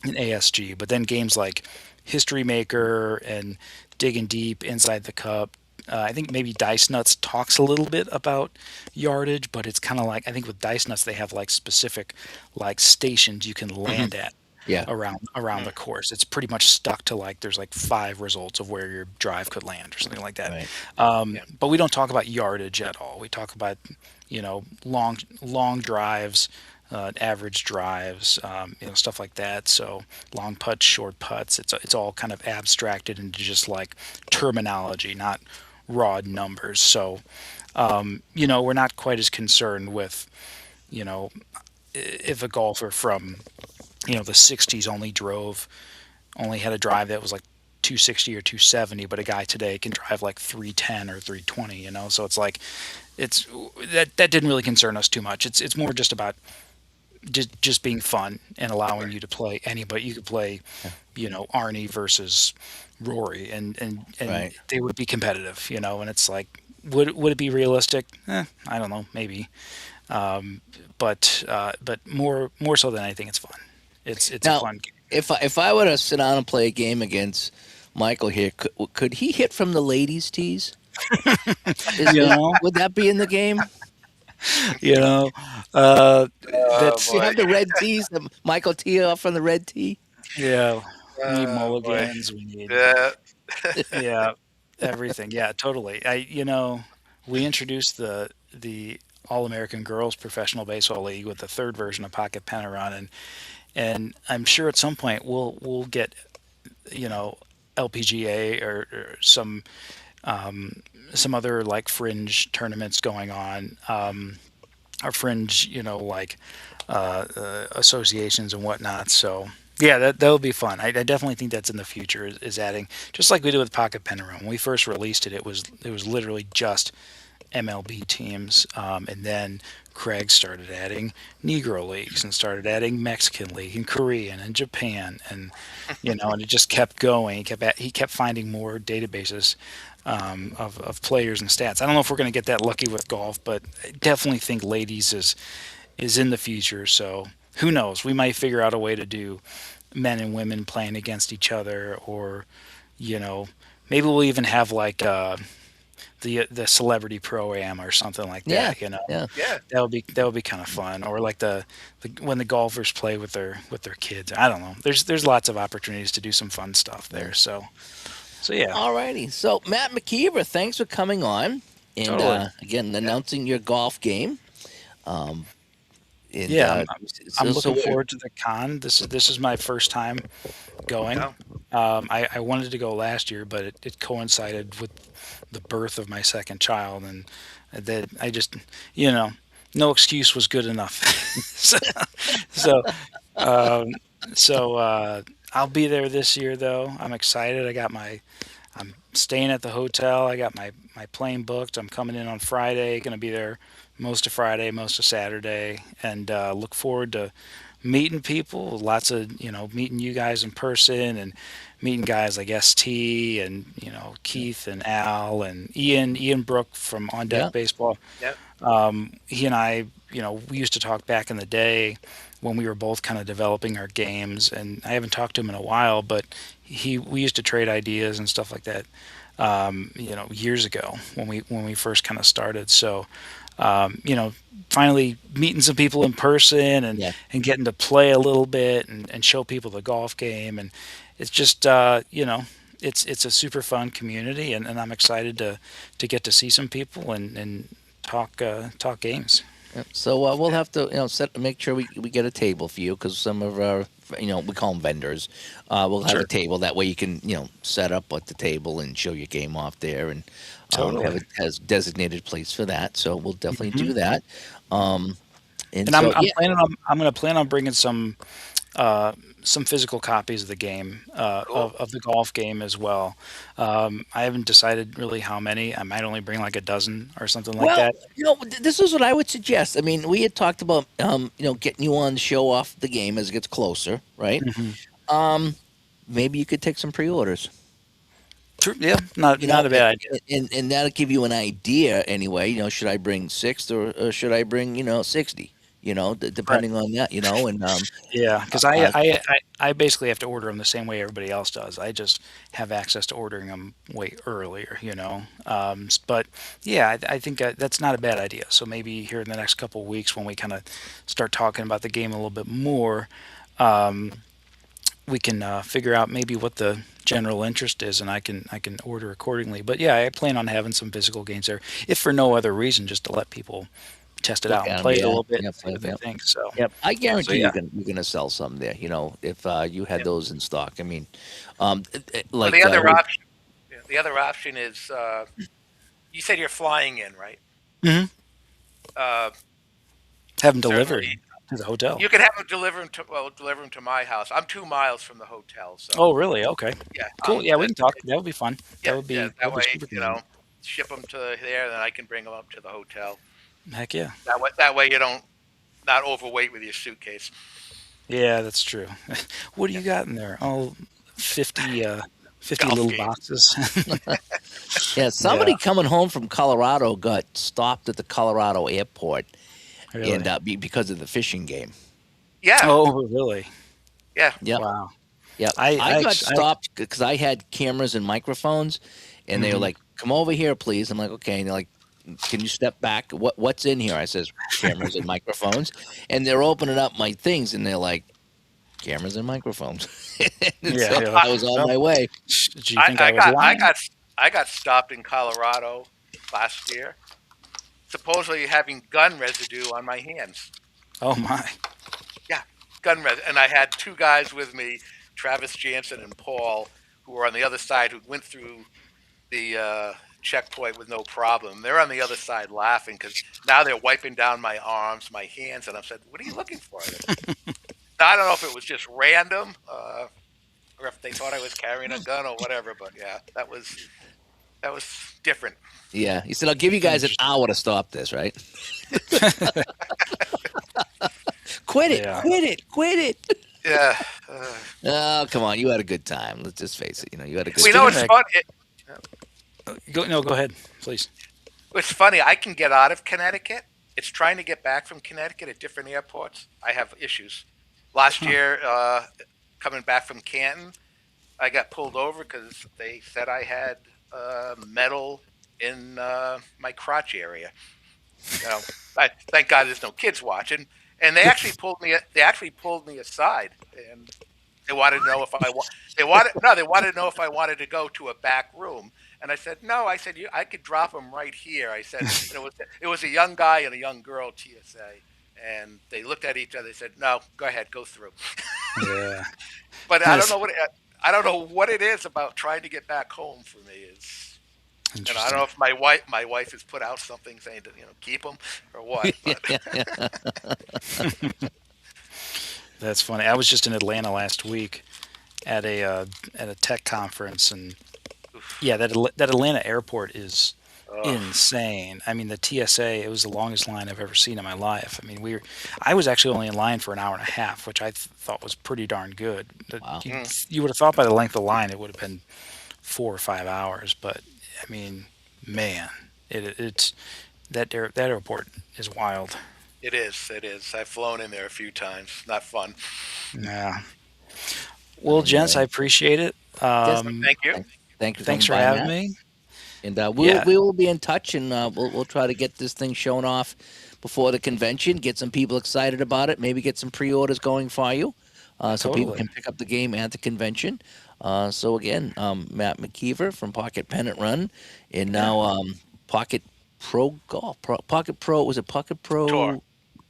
S3: ASG, but then games like History Maker and Digging Deep, Inside the Cup, I think maybe Dice Nuts talks a little bit about yardage, but it's kind of like, I think with Dice Nuts they have like specific like stations you can land at
S1: Yeah.
S3: around the course. It's pretty much stuck to like there's like 5 results of where your drive could land or something like that.
S1: Right.
S3: But we don't talk about yardage at all. We talk about long drives, average drives, stuff like that. So long putts, short putts. It's all kind of abstracted into just like terminology, not raw numbers. So we're not quite as concerned with if a golfer from the 60s only had a drive that was like 260 or 270, but a guy today can drive like 310 or 320, so it's like that didn't really concern us too much. It's more just about just being fun and allowing you to play anybody. You could play Arnie versus Rory and
S1: Right.
S3: they would be competitive, and it's like would it be realistic? I don't know, maybe. Um, but more so than anything, it's fun. It's a
S1: Now,
S3: fun game.
S1: if I were to sit down and play a game against Michael here, could he hit from the ladies' tees?
S3: You know,
S1: Would that be in the game?
S3: you know, uh,
S2: Oh
S3: that's
S1: You
S2: boy.
S1: have the red tees, the Michael tee off from the red tee.
S3: yeah. We need
S2: Oh boy.
S3: mulligans. We need
S2: Yeah.
S3: yeah, everything. Yeah, totally. We introduced the All American Girls Professional Baseball League with the third version of Pocket Pen Run, and I'm sure at some point we'll get you know LPGA or some other like fringe tournaments going on, or fringe like associations and whatnot. So yeah, that'll be fun. I definitely think that's in the future is adding just like we did with Pocket Pen and Run. When we first released it, it was literally just MLB teams, and then Craig started adding Negro leagues and started adding Mexican league and Korean and Japan, and and it just kept going. He kept finding more databases of players and stats. I don't know if we're going to get that lucky with golf, but I definitely think ladies is in the future. So who knows? We might figure out a way to do men and women playing against each other, or you know, maybe we'll even have like the celebrity pro am or something like
S1: Yeah,
S3: that.
S1: yeah.
S2: Yeah.
S3: That would be kind of fun. Or like the when the golfers play with their kids. I don't know. There's lots of opportunities to do some fun stuff there. So yeah,
S1: Alrighty. So Matt McKever, thanks for coming on and
S3: totally.
S1: again announcing your golf game. Um, and
S3: Yeah, I'm
S1: so
S3: looking forward to the con. This is my first time going.
S2: No.
S3: I wanted to go last year, but it coincided with the birth of my second child, and that I just, no excuse was good enough. so, so, um, so I'll be there this year, though. I'm excited. I'm staying at the hotel. I got my plane booked. I'm coming in on Friday. Going to be there most of Friday, most of Saturday, and look forward to meeting people. Lots of meeting you guys in person and meeting guys like ST and Keith and Al and Ian Brook from On
S1: yeah,
S3: Deck Baseball.
S2: Yep.
S3: He and I, we used to talk back in the day when we were both kind of developing our games, and I haven't talked to him in a while, but we used to trade ideas and stuff like that, years ago when we first kind of started. So, finally meeting some people in person
S1: yeah.
S3: and getting to play a little bit and show people the golf game, and it's just it's a super fun community, and I'm excited to get to see some people and talk games.
S1: Yeah. So we'll have to, make sure we get a table for you because some of our, we call them vendors. We'll have a
S3: Sure.
S1: table that way you can, set up at the table and show your game off there, and
S3: Totally.
S1: it has designated place for that. So we'll definitely
S3: Hmm.
S1: do that. Um, and
S3: And I'm
S1: so
S3: I'm
S1: yeah,
S3: planning on I'm going to plan on bringing some physical copies of the game,
S2: Cool.
S3: of the golf game as well. I haven't decided really how many. I might only bring like a dozen or something like
S1: well,
S3: that.
S1: this is what I would suggest. I mean, we had talked about, getting you on to show off the game as it gets closer, right?
S3: Hmm.
S1: Um, maybe you could take some pre-orders.
S3: True. Yeah, not
S1: You know,
S3: not a bad idea.
S1: and that'll give you an idea anyway. Should I bring six or should I bring 60?
S3: Right.
S1: Depending on that. And
S3: Yeah, because I,
S1: uh,
S3: I I I basically have to order them the same way everybody else does. I just have access to ordering them way earlier. But yeah, I think that's not a bad idea. So maybe here in the next couple of weeks, when we kind of start talking about the game a little bit more, um, we can figure out maybe what the general interest is, and I can order accordingly. But yeah, I plan on having some physical games there, if for no other reason, just to let people test it
S1: look
S3: out and
S1: at them.
S3: play it a
S1: Yeah,
S3: little bit
S1: yeah,
S3: and see what they
S1: yeah.
S3: think. So
S1: Yep. I
S3: so
S1: guarantee
S3: yeah.
S1: you're gonna sell some there. If you had
S2: Yep.
S1: those in stock. I mean,
S2: Well, the
S1: like
S2: other option, yeah, the other option is you said you're flying in, right?
S3: Hmm.
S2: Uh,
S3: Have them delivered
S2: Certainly,
S3: to the hotel.
S2: you can have them deliver them to my house. I'm 2 miles from the hotel, so
S3: Oh, really? Okay.
S2: yeah,
S3: Cool. Yeah, we can talk. That would be fun. That
S2: yeah,
S3: would
S2: yeah.
S3: be that
S2: That
S3: would be
S2: way,
S3: super convenient.
S2: ship them to there, then I can bring them up to the hotel.
S3: Heck yeah.
S2: That way you don't not overweight with your suitcase.
S3: Yeah, that's true. What do you got in there? Oh, 50 50
S2: Golf
S3: little
S2: game.
S3: boxes.
S1: Yeah, somebody
S3: Yeah.
S1: coming home from Colorado got stopped at the Colorado airport,
S3: Really?
S1: and because of the fishing game.
S2: Yeah,
S3: Oh, really?
S2: yeah.
S1: Yep.
S3: Wow.
S1: Yep.
S3: I
S1: I
S3: I
S1: got
S3: actually,
S1: stopped because I had cameras and microphones, and they were
S3: Mhm.
S1: like, "Come over here, please." I'm like, "Okay." And they're like, "Can you step back? What's in here?" I says, "Cameras and microphones." And they're opening up my things, and they're like, "Cameras and microphones." And
S3: Yeah,
S1: so
S3: you're
S2: I,
S3: like,
S1: I was on
S3: well,
S1: my way.
S3: do you think I was
S2: I
S3: lying?
S2: got I got stopped in Colorado last year, supposedly having gun residue on my hands.
S3: Oh my.
S2: Yeah, gun residue, and I had two guys with me, Travis Jansen and Paul, who were on the other side, who went through the checkpoint with no problem. They're on the other side laughing because now they're wiping down my arms, my hands, and I said, "What are you looking for?" They said, I don't know if it was just random, or if they thought I was carrying a gun or whatever. But yeah, that was different.
S1: Yeah, he said, "I'll give you guys an
S3: Interesting.
S1: hour to stop this." Right? Quit it!
S3: Yeah.
S1: Quit it! Quit it!
S2: Yeah,
S1: Oh, come on! You had a good time. Let's just face it. You had a good
S2: we know
S3: Speaking
S1: time.
S3: of
S2: it's
S3: that,
S2: fun.
S3: go ahead, please.
S2: It's funny. I can get out of Connecticut. It's trying to get back from Connecticut at different airports. I have issues. Last
S3: Huh.
S2: year, coming back from Canton, I got pulled over because they said I had metal in my crotch area. You know, thank God there's no kids watching. And they actually pulled me. They actually pulled me aside, and they wanted to know if I want. They wanted to know if I wanted to go to a back room. And I said no. I said I could drop them right here. I said, and it was a young guy and a young girl TSA, and they looked at each other. They said, no, go ahead, go through.
S3: Yeah.
S2: But
S3: Nice.
S2: I don't know what it is about trying to get back home for me. It's I don't know
S3: Interesting.
S2: if my wife has put out something saying to keep them or what. But
S3: That's funny. I was just in Atlanta last week at a tech conference, and yeah, that Atlanta airport is
S2: ugh,
S3: insane. I mean, the TSA, it was the longest line I've ever seen in my life. I mean, I was actually only in line for an hour and a half, which I thought was pretty darn good.
S1: Wow.
S3: You,
S2: mm,
S3: you would have thought by the length of the line it would have been 4 or 5 hours, but I mean, man, it's that airport is wild.
S2: it is. It is. I've flown in there a few times. Not fun.
S3: Yeah. Well, gents, I
S1: Anyway,
S3: appreciate it.
S1: yes.
S2: Thank you.
S1: Thank you for
S3: Thanks
S1: coming
S3: for
S1: by,
S3: having
S1: Matt.
S3: me.
S1: And
S3: Yeah,
S1: we will be in touch, and we'll try to get this thing shown off before the convention. Get some people excited about it. Maybe get some pre-orders going for you, so people
S3: totally.
S1: can pick up the game at the convention. So again, Matt McKever from Pocket Pennant Run, and
S3: Yeah.
S1: now Pocket Pro Golf. Pocket Pro, was it Pocket
S2: Tour.
S1: Pro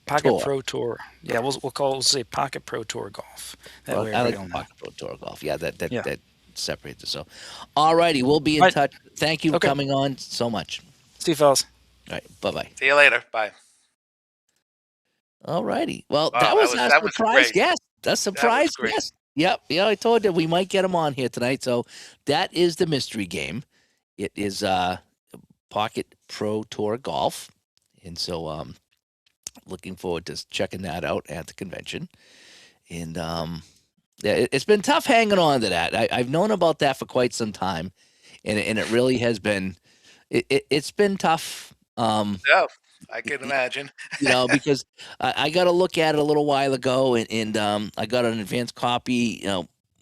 S3: Pocket
S1: Tour?
S3: Pro Tour. Yeah, we'll say Pocket Pro Tour Golf. That way
S1: I
S3: everybody
S1: like
S3: will know.
S1: Pocket Pro Tour Golf. Yeah,
S3: Yeah.
S1: that separates it. So, all righty, we'll be in
S3: Right.
S1: touch. Thank you for
S3: Okay.
S1: coming on so much.
S3: See you, fellas.
S1: All right, bye bye.
S2: See you later. Bye.
S1: All righty. Well,
S2: Wow,
S1: that was our
S2: that was
S1: surprise
S2: great.
S1: guest. A
S2: That was
S1: surprise
S2: great.
S1: guest. Yep. Yeah, I told you we might get him on here tonight. So that is the mystery game. It is Pocket Pro Tour Golf. And so looking forward to checking that out at the convention. And yeah, it's been tough hanging on to that. I've known about that for quite some time. And it really has been it's been tough.
S2: Yeah, I can imagine.
S1: Because I got to look at it a little while ago, and I got an advanced copy,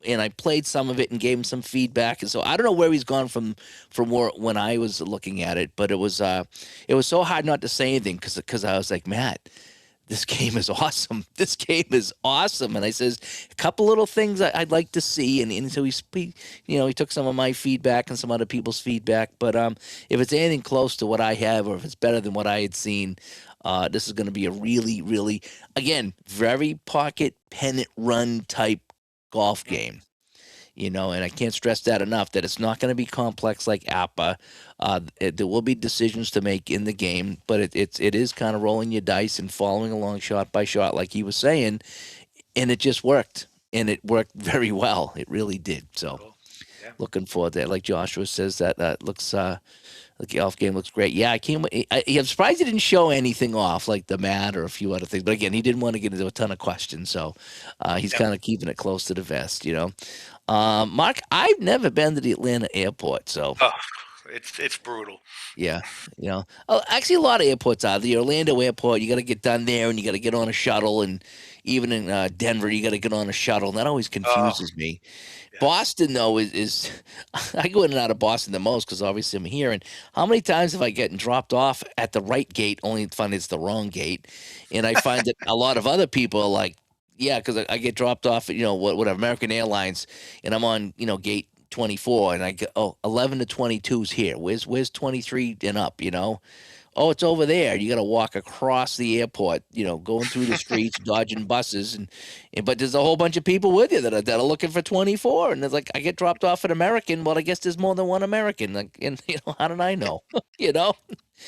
S1: and I played some of it and gave him some feedback, and so I don't know where he's gone from where, when I was looking at it, but it was so hard not to say anything because I was like, Matt, this game is awesome. This game is awesome. And I says a couple little things I'd like to see. And so he took some of my feedback and some other people's feedback. But if it's anything close to what I have, or if it's better than what I had seen, this is going to be a really, really, again, very pocket pennant run type golf
S2: Mm,
S1: game. And I can't stress that enough, that it's not going to be complex like APA. There will be decisions to make in the game, but it is kind of rolling your dice and following along shot by shot, like he was saying, and it just worked, and it worked very well. It really did. So
S2: cool. Yeah.
S1: looking forward to that. Like Joshua says, that looks the golf game looks great. Yeah, I'm surprised he didn't show anything off like the mat or a few other things. But again, he didn't want to get into a ton of questions, so he's
S2: Yep.
S1: kind of keeping it close to the vest. Mark, I've never been to the Atlanta airport, so
S2: Oh, it's brutal.
S1: Yeah, actually, a lot of airports are. The Orlando airport, you got to get done there, and you got to get on a shuttle, and even in Denver, you got to get on a shuttle, and that always
S2: Oh,
S1: confuses me.
S2: yes.
S1: Boston, though, is I go in and out of Boston the most because obviously I'm here. And how many times have I gotten dropped off at the right gate, only to find it's the wrong gate? And I find that a lot of other people are like, yeah, because I get dropped off at, whatever, American Airlines, and I'm on, gate 24, and I go, 11 to 22 is here. Where's 23 and up? Oh, it's over there. You got to walk across the airport, going through the streets, dodging buses, but there's a whole bunch of people with you that are looking for 24, and it's like I get dropped off at American. Well, I guess there's more than one American. Like, and how did I know? you know.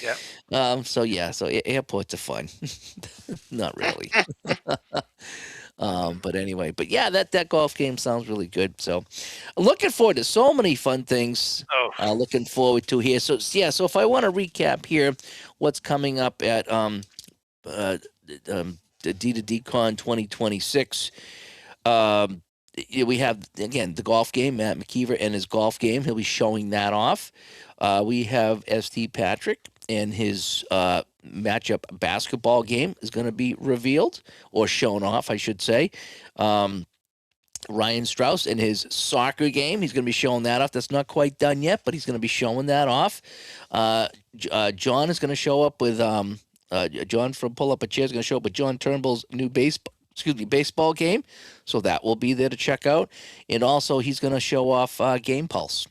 S2: Yeah.
S1: So yeah, so airports are fun. Not really. But anyway, but yeah, that golf game sounds really good. So, looking forward to so many fun things.
S2: Oh,
S1: Looking forward to here. So yeah, so if I want to recap here, what's coming up at uh, the D2DCon 2026. We have again the golf game, Matt McKever and his golf game. He'll be showing that off. We have St. Patrick and his matchup basketball game is going to be revealed or shown off, I should say. Ryan Strauss and his soccer game. He's going to be showing that off. That's not quite done yet, but he's going to be showing that off. John is going to show up with John from Pull Up a Chair is going to show up with John Turnbull's new baseball game. So that will be there to check out. And also he's going to show off Game Pulse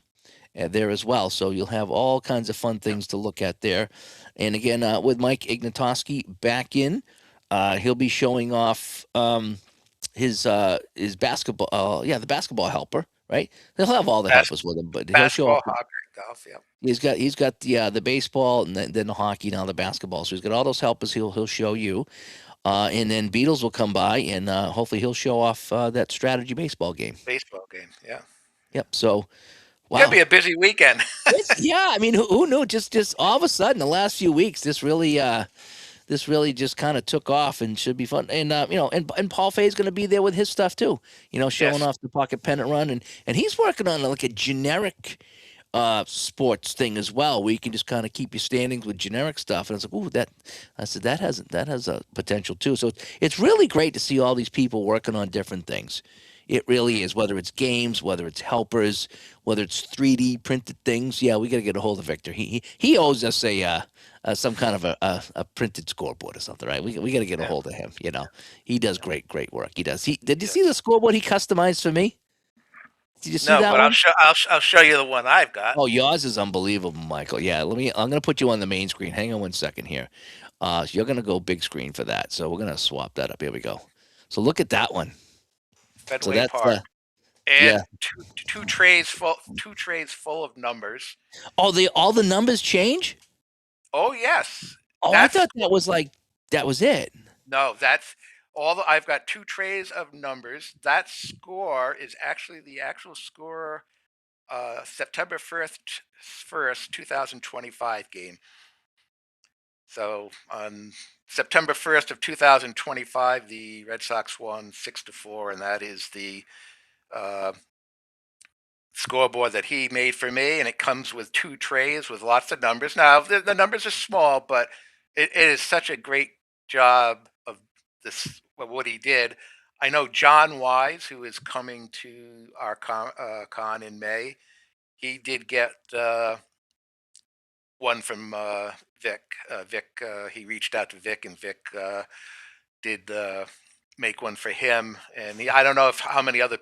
S1: there as well. So you'll have all kinds of fun things to look at there. And again, with Mike Ignatoski back in, he'll be showing off his basketball. The basketball helper, right? He'll have all the
S2: bas-
S1: helpers with him, but he'll show
S2: basketball,
S1: off.
S2: hockey, golf. Yeah.
S1: He's got the baseball and then the hockey, now the basketball. So he's got all those helpers. He'll show you, and then Beatles will come by and hopefully he'll show off that strategy baseball game.
S2: Baseball game. Yeah.
S1: Yep. So
S2: It's gonna
S1: wow.
S2: be a busy weekend.
S1: Yeah, I mean, who knew? Just all of a sudden, the last few weeks, this really just kind of took off and should be fun. And and Paul Fay's going to be there with his stuff too. Showing
S2: Yes.
S1: off the pocket pennant run, and he's working on like a generic sports thing as well, where you can just kind of keep your standings with generic stuff. And it's like, ooh, I said that has a potential too. So it's really great to see all these people working on different things. It really is, whether it's games, whether it's helpers, whether it's 3D printed things. Yeah, we got to get a hold of Victor. He owes us some kind of a printed scoreboard or something, right? We got to get a
S2: Yeah.
S1: hold of him. He does great work. He does. Did you see
S2: Yes.
S1: the scoreboard he customized for me? Did you see
S2: No,
S1: that
S2: but I'll
S1: one?
S2: show I'll show you the one I've got.
S1: Oh, yours is unbelievable, Michael. Yeah, I'm gonna put you on the main screen. Hang on one second here. So you're gonna go big screen for that. So we're gonna swap that up. Here we go. So look at that one. So
S2: Fenway
S1: that's
S2: Park.
S1: yeah.
S2: And two trays full of numbers.
S1: Oh, all the numbers change.
S2: Oh yes.
S1: Oh, I
S2: That's
S1: thought that was it.
S2: no, that's I've got two trays of numbers. That score is actually the actual score September 1st, 2025 game. So on September 1st of 2025, the Red Sox won 6-4, and that is the uh, scoreboard that he made for me. And it comes with two trays with lots of numbers. Now the numbers are small, but it is such a great job of this of what he did. I know John Wise, who is coming to our con in May. He did get one from Vic. He reached out to Vic, and Vic did make one for him. And I don't know how many other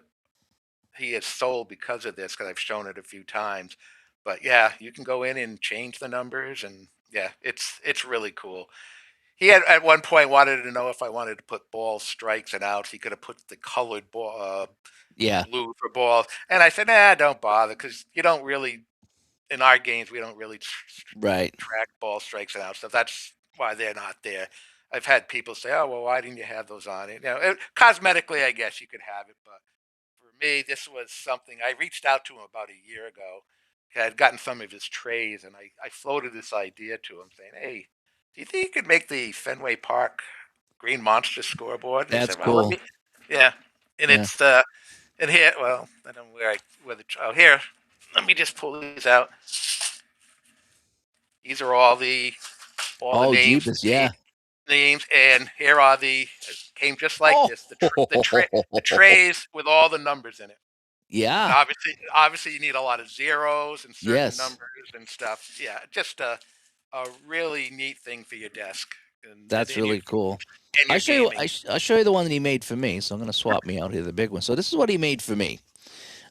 S2: he has sold because of this, because I've shown it a few times. But yeah, you can go in and change the numbers, and yeah, it's really cool. He had at one point wanted to know if I wanted to put balls, strikes, and outs. He could have put the colored ball,
S1: Yeah.
S2: blue for balls, and I said, nah, don't bother, because you don't really in our games we don't really
S1: Right.
S2: track ball strikes and outs. So that's why they're not there. I've had people say, "Oh, well, why didn't you have those on it?" Cosmetically, I guess you could have it, but for me, this was something I reached out to him about a year ago. I had gotten some of his trays, and I floated this idea to him, saying, "Hey, do you think you could make the Fenway Park Green Monster scoreboard?" And he
S1: That's
S2: said, "Well, let
S1: cool.
S2: me." Yeah, and
S1: Yeah.
S2: it's and here, well, I don't know where the here. Let me just pull these out. These are all the
S1: Oh,
S2: names,
S1: jeepers, yeah.
S2: names, and here are the came just like
S1: Oh,
S2: this. The trays with all the numbers in it. And
S1: yeah.
S2: obviously, you need a lot of zeros and certain
S1: Yes,
S2: numbers and stuff. Yeah, just a really neat thing for your desk and
S1: that's really cool.
S2: your gaming.
S1: I'll show you the one that he made for me. So I'm going to swap me out here, the big one. So this is what he made for me.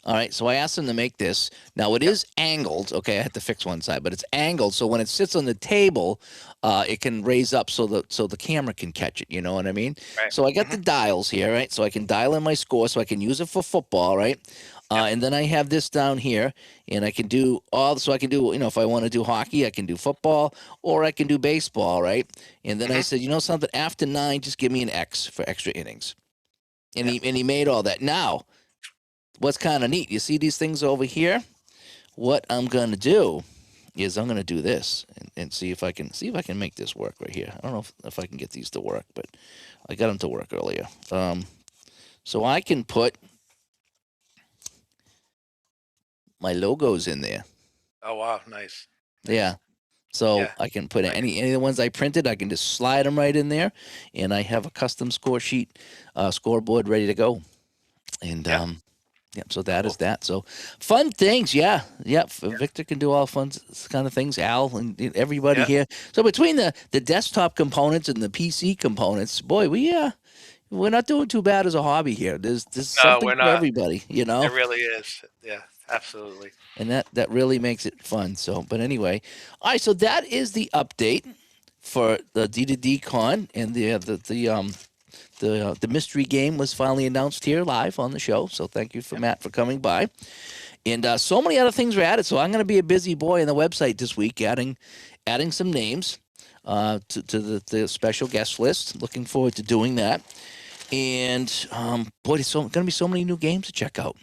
S1: All right, so I asked him to make this. Now it
S2: Yep.
S1: is angled. Okay, I had to fix one side, but it's angled, so when it sits on the table, it can raise up so the camera can catch it. You know what I mean?
S2: Right.
S1: So I got
S2: Hmm.
S1: the dials here, right? So I can dial in my score, so I can use it for football, right?
S2: Yep.
S1: And then I have this down here, and I can do all. So I can do, if I want to do hockey, I can do football, or I can do baseball, right? And then I
S2: Hmm.
S1: said, you know something? After 9, just give me an X for extra innings. And
S2: Yeah.
S1: he made all that. Now, what's kind of neat? You see these things over here? What I'm gonna do is I'm gonna do this and see if I can make this work right here. I don't know if I can get these to work, but I got them to work earlier. So I can put my logos in there.
S2: Oh wow, nice.
S1: Yeah.
S2: Nice.
S1: So
S2: Yeah,
S1: I can put
S2: like it.
S1: any of the ones I printed. I can just slide them right in there, and I have a custom score sheet, scoreboard ready to go. And
S2: Yeah,
S1: Yep. So that is
S2: cool.
S1: that. So fun things. Yeah. Yep.
S2: Yeah,
S1: Victor can do all fun kind of things. Al and everybody
S2: yeah.
S1: here. So between the desktop components and the PC components, boy, we're not doing too bad as a hobby here. There's
S2: No,
S1: something
S2: we're
S1: for
S2: not.
S1: everybody,
S2: It really is. Yeah, absolutely.
S1: and that really makes it fun. So, but anyway, all right. So that is the update for the D2D Con, and the mystery game was finally announced here live on the show. So thank you for
S2: Yep.
S1: Matt for coming by. And so many other things were added. So I'm going to be a busy boy on the website this week, adding some names to the special guest list. Looking forward to doing that. And boy, there's going to be so many new games to check out.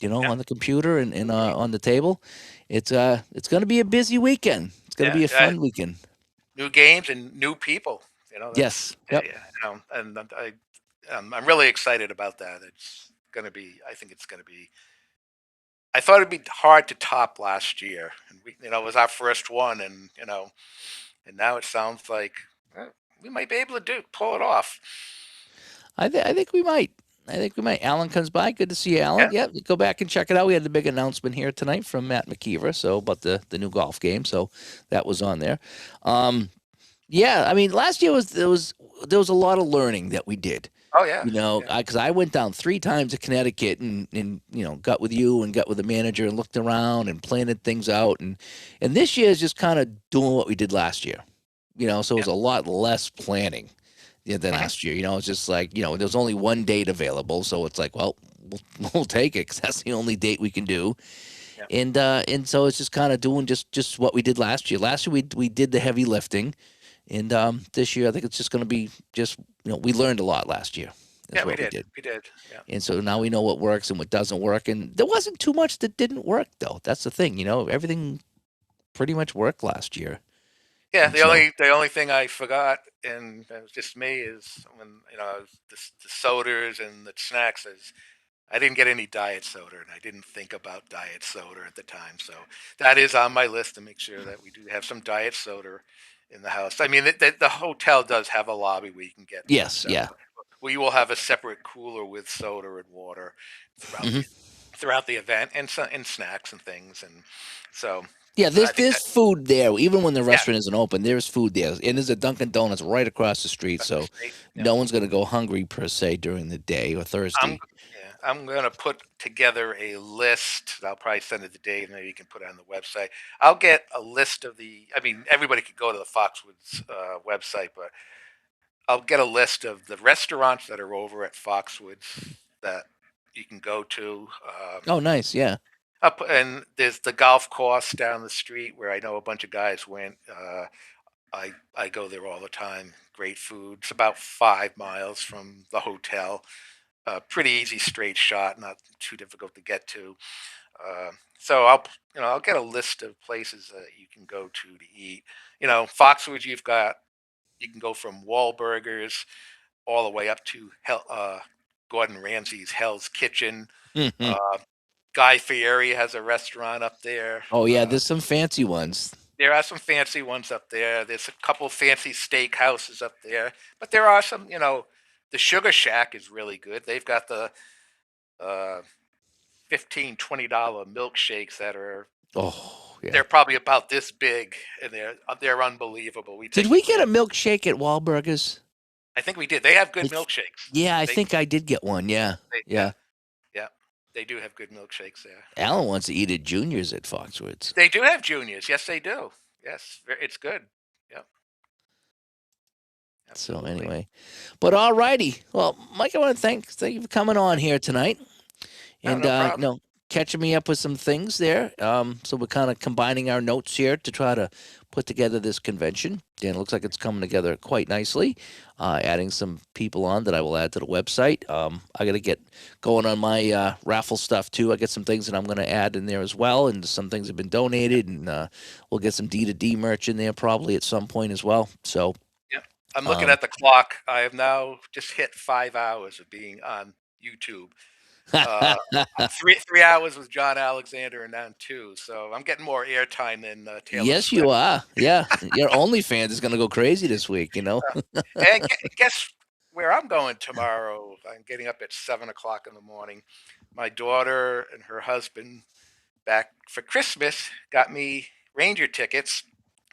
S2: Yeah.
S1: On the computer and on the table. It's going to be a busy weekend. It's going to
S2: Yeah.
S1: be a fun weekend.
S2: New games and new people. That's
S1: Yes. Yep.
S2: yeah. And I'm really excited about that. It's gonna be. I think it's gonna be. I thought it'd be hard to top last year, and it was our first one, and and now it sounds like we might be able to pull it off.
S1: I think we might. I think we might. Alan comes by. Good to see you, Alan.
S2: Yeah.
S1: Yep, go back and check it out. We had the big announcement here tonight from Matt McKever, so about the new golf game. So that was on there. Yeah, I mean, last year there was a lot of learning that we did.
S2: Oh yeah. Yeah.
S1: Because I went down 3 times to Connecticut and got with you and got with the manager and looked around and planted things out and this year is just kind of doing what we did last year. So it
S2: Yeah.
S1: was a lot less planning than
S2: Hmm.
S1: last year. It's just like there was only one date available, so it's like, well, we'll take it because that's the only date we can do.
S2: Yeah.
S1: And so it's just kind of doing just what we did last year. Last year we did the heavy lifting. And this year, I think it's just going to be just, we learned a lot last year. That's
S2: Yeah. We
S1: what we
S2: did.
S1: did.
S2: We did. Yeah.
S1: And so now we know what works and what doesn't work. And there wasn't too much that didn't work, though. That's the thing. Everything pretty much worked last year.
S2: Yeah,
S1: And so,
S2: the only thing I forgot, and it was just me, is when the sodas and the snacks. Is I didn't get any diet soda, and I didn't think about diet soda at the time. So that is on my list to make sure that we do have some diet soda in the house. I mean, the hotel does have a lobby where you can get
S1: yes,
S2: stuff.
S1: yeah.
S2: We will have a separate cooler with soda and water throughout
S1: Hmm.
S2: the event, and snacks and things, and so
S1: Yeah,
S2: I think
S1: there's
S2: that
S1: food there. Even when the
S2: yeah,
S1: restaurant isn't open, there's food there. And there's a Dunkin' Donuts right across the street.
S2: across the
S1: So
S2: state. Yeah.
S1: no one's going to go hungry, per se, during the day or
S2: I'm
S1: thirsty.
S2: yeah, I'm gonna put together a list. I'll probably send it to Dave. Maybe you can put it on the website. I'll get a list of the. I mean, everybody could go to the Foxwoods website, but I'll get a list of the restaurants that are over at Foxwoods that you can go to.
S1: Oh, nice. Yeah.
S2: And there's the golf course down the street where I know a bunch of guys went. I go there all the time. Great food. It's about 5 miles from the hotel. Pretty easy straight shot, not too difficult to get to. So I'll get a list of places that you can go to eat. Foxwoods, you can go from Wahlburgers all the way up to Gordon Ramsay's Hell's Kitchen.
S1: Hmm.
S2: Uh, Guy Fieri has a restaurant up there.
S1: Oh, yeah. There's some fancy ones.
S2: There are some fancy ones up there. There's a couple fancy steak houses up there, but there are some. The Sugar Shack is really good. They've got the uh, $15-$20 milkshakes that are
S1: Oh, yeah.
S2: they're probably about this big, and they're unbelievable. We
S1: Did
S2: take you
S1: we
S2: for
S1: get a
S2: that.
S1: milkshake at Wahlburgers?
S2: I think we did. They have
S1: I
S2: good
S1: th-
S2: milkshakes.
S1: yeah, I
S2: They,
S1: think I did get one. Yeah,
S2: yeah,
S1: yeah.
S2: yeah, they do have good milkshakes there.
S1: Alan wants to eat at Junior's at Foxwoods.
S2: They do have juniors. Yes, they do. Yes, it's good. Yep,
S1: So
S2: absolutely.
S1: anyway, but all righty. Well, Mike, I want to thank you for coming on here tonight,
S2: No,
S1: and
S2: no problem.
S1: catching me up with some things there. So we're kind of combining our notes here to try to put together this convention, and it looks like it's coming together quite nicely. Adding some people on that I will add to the website. I got to get going on my raffle stuff too. I get some things that I'm going to add in there as well, and some things have been donated, and we'll get some D2D merch in there probably at some point as well. So.
S2: Yeah, I'm looking
S1: Um,
S2: at the clock. I have now just hit 5 hours of being on YouTube. Uh, 3 hours with John Alexander, and now two. So I'm getting more airtime than Taylor
S1: Yes, you
S2: Swift.
S1: are. Yeah, your OnlyFans is gonna go crazy this week.
S2: And guess where I'm going tomorrow? I'm getting up at 7 o'clock in the morning. My daughter and her husband, back for Christmas, got me Ranger tickets,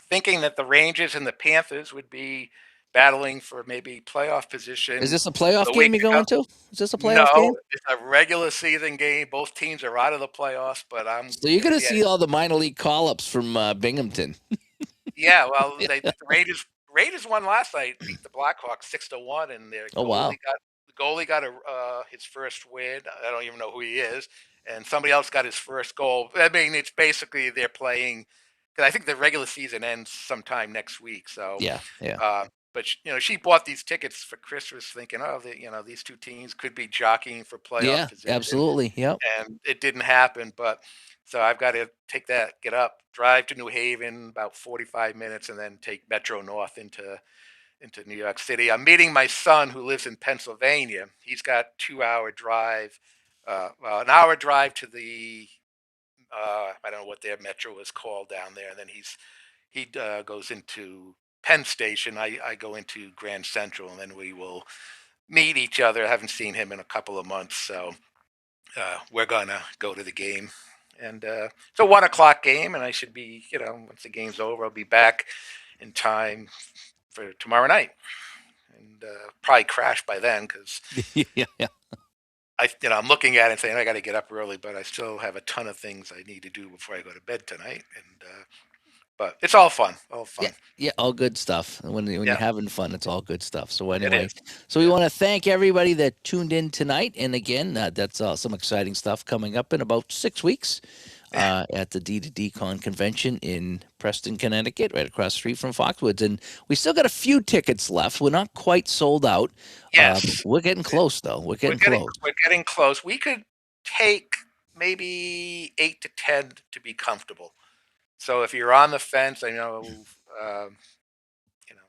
S2: thinking that the Rangers and the Panthers would be battling for maybe playoff
S1: Is
S2: position
S1: this a playoff
S2: a week
S1: game you're
S2: ago.
S1: going to? Is this a playoff
S2: No,
S1: game?
S2: it's a regular season game. Both teams are out of the playoffs, but I'm
S1: So you're
S2: gonna
S1: gonna
S2: be at.
S1: see all the minor league call-ups from Binghamton.
S2: Yeah, well,
S1: Yeah.
S2: the Raiders won last night, beat the Blackhawks 6-1, and their
S1: Oh wow.
S2: goalie got his first win. I don't even know who he is, and somebody else got his first goal. I mean, it's basically they're playing because I think the regular season ends sometime next week. So,
S1: Yeah, yeah,
S2: but she bought these tickets for Christmas, thinking, oh, these two teams could be jockeying for playoff
S1: yeah.
S2: position,
S1: Absolutely. Yep.
S2: and it didn't happen. But so I've got to get up, drive to New Haven about 45 minutes, and then take Metro North into New York City. I'm meeting my son who lives in Pennsylvania. He's got 2 hour drive, well, an hour drive to the I don't know what their metro is called down there, and then he goes into Penn Station. I go into Grand Central, and then we will meet each other. I haven't seen him in a couple of months, so we're gonna go to the game. And it's a 1 o'clock game, and I should be, once the game's over, I'll be back in time for tomorrow night, and probably crash by then because
S1: Yeah, yeah.
S2: I'm looking at it and saying I got to get up early, but I still have a ton of things I need to do before I go to bed tonight. And but it's all fun, all
S1: Yeah,
S2: fun.
S1: yeah, all good stuff. When you're
S2: Yeah,
S1: having fun, it's all good stuff. So
S2: it
S1: anyway,
S2: is.
S1: so we
S2: Yeah,
S1: want to thank everybody that tuned in tonight. And again, that's some exciting stuff coming up in about 6 weeks
S2: yeah.
S1: at the D2D Con convention in Preston, Connecticut, right across the street from Foxwoods. And we still got a few tickets left. We're not quite sold out.
S2: Yes,
S1: We're getting close, though. We're
S2: we're
S1: getting
S2: getting
S1: close.
S2: we're getting close. We could take maybe 8 to 10 to be comfortable. So if you're on the fence, I know, um, you know,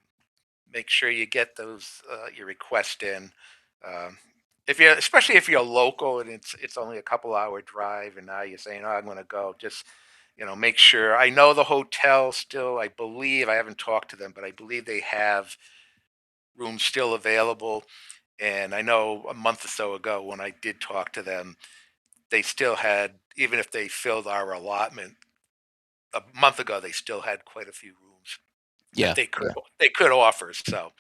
S2: make sure you get those your request in. Um, if you're, especially if you're local and it's only a couple hour drive, and now you're saying, "Oh, I'm going to go," just make sure. I know the hotel still. I believe I haven't talked to them, but I believe they have rooms still available. And I know a month or so ago when I did talk to them, they still had, even if they filled our allotment a month ago, they still had quite a few rooms that
S1: Yeah, yeah,
S2: they could offer. So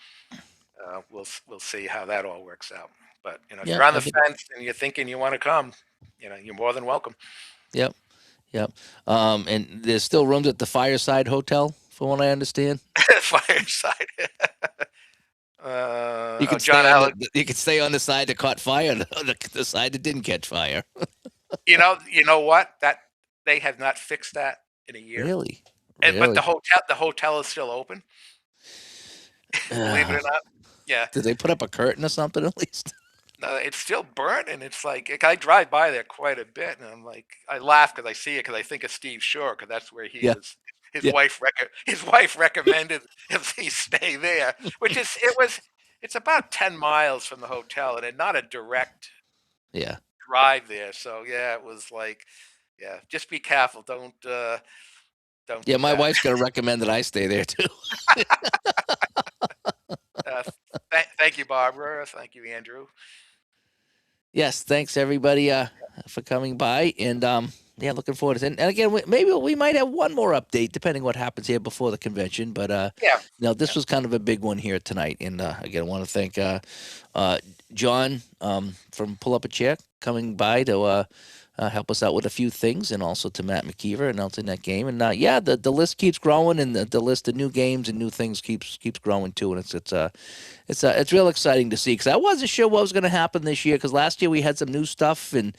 S2: we'll see how that all works out. But if
S1: yeah.
S2: you're on
S1: I
S2: the
S1: think.
S2: fence and you're thinking you want to come, you're more than welcome.
S1: Yep, yep. And there's still rooms at the Fireside Hotel, from what I understand.
S2: Fireside.
S1: You
S2: Oh,
S1: can
S2: John
S1: stay on
S2: Alec.
S1: you can stay on the side that caught fire, the side that didn't catch fire.
S2: You know what? That they have not fixed that in a year.
S1: Really,
S2: But the
S1: really.
S2: hotel is still open. Believe it
S1: Uh,
S2: or not. Yeah.
S1: did they put up a curtain or something at least?
S2: No, it's still burning. It's like I drive by there quite a bit, and I'm like, I laugh because I see it because I think of Steve Shore because that's where he
S1: Yeah,
S2: was. His
S1: yeah,
S2: wife his wife recommended if he stay there, which is it's about 10 miles from the hotel, and not a direct
S1: yeah.
S2: drive there. So yeah, it was like, yeah, just be careful. Don't. Don't
S1: Yeah,
S2: do
S1: my
S2: that.
S1: wife's going to recommend that I stay there too.
S2: Uh, thank you, Barbara. Thank you, Andrew.
S1: Yes, thanks everybody for coming by, and yeah, looking forward to it. And again, maybe we might have one more update depending what happens here before the convention. But
S2: Yeah.
S1: this was kind of a big one here tonight, and again, I want to thank John from Pull Up a Chair coming by to help us out with a few things, and also to Matt McKever announcing that game. And yeah, the list keeps growing, and the list of new games and new things keeps growing too. And it's real exciting to see, because I wasn't sure what was going to happen this year, because last year we had some new stuff and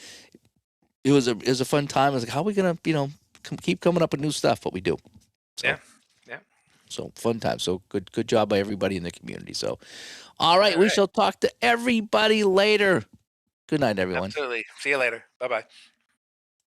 S1: it was a fun time. I was like, how are we going to keep coming up with new stuff? But we do. So,
S2: Yeah. Yeah.
S1: So fun time. So good job by everybody in the community. So all right,
S2: All
S1: we
S2: right.
S1: shall talk to everybody later. Good night, everyone.
S2: Absolutely. See you later. Bye bye.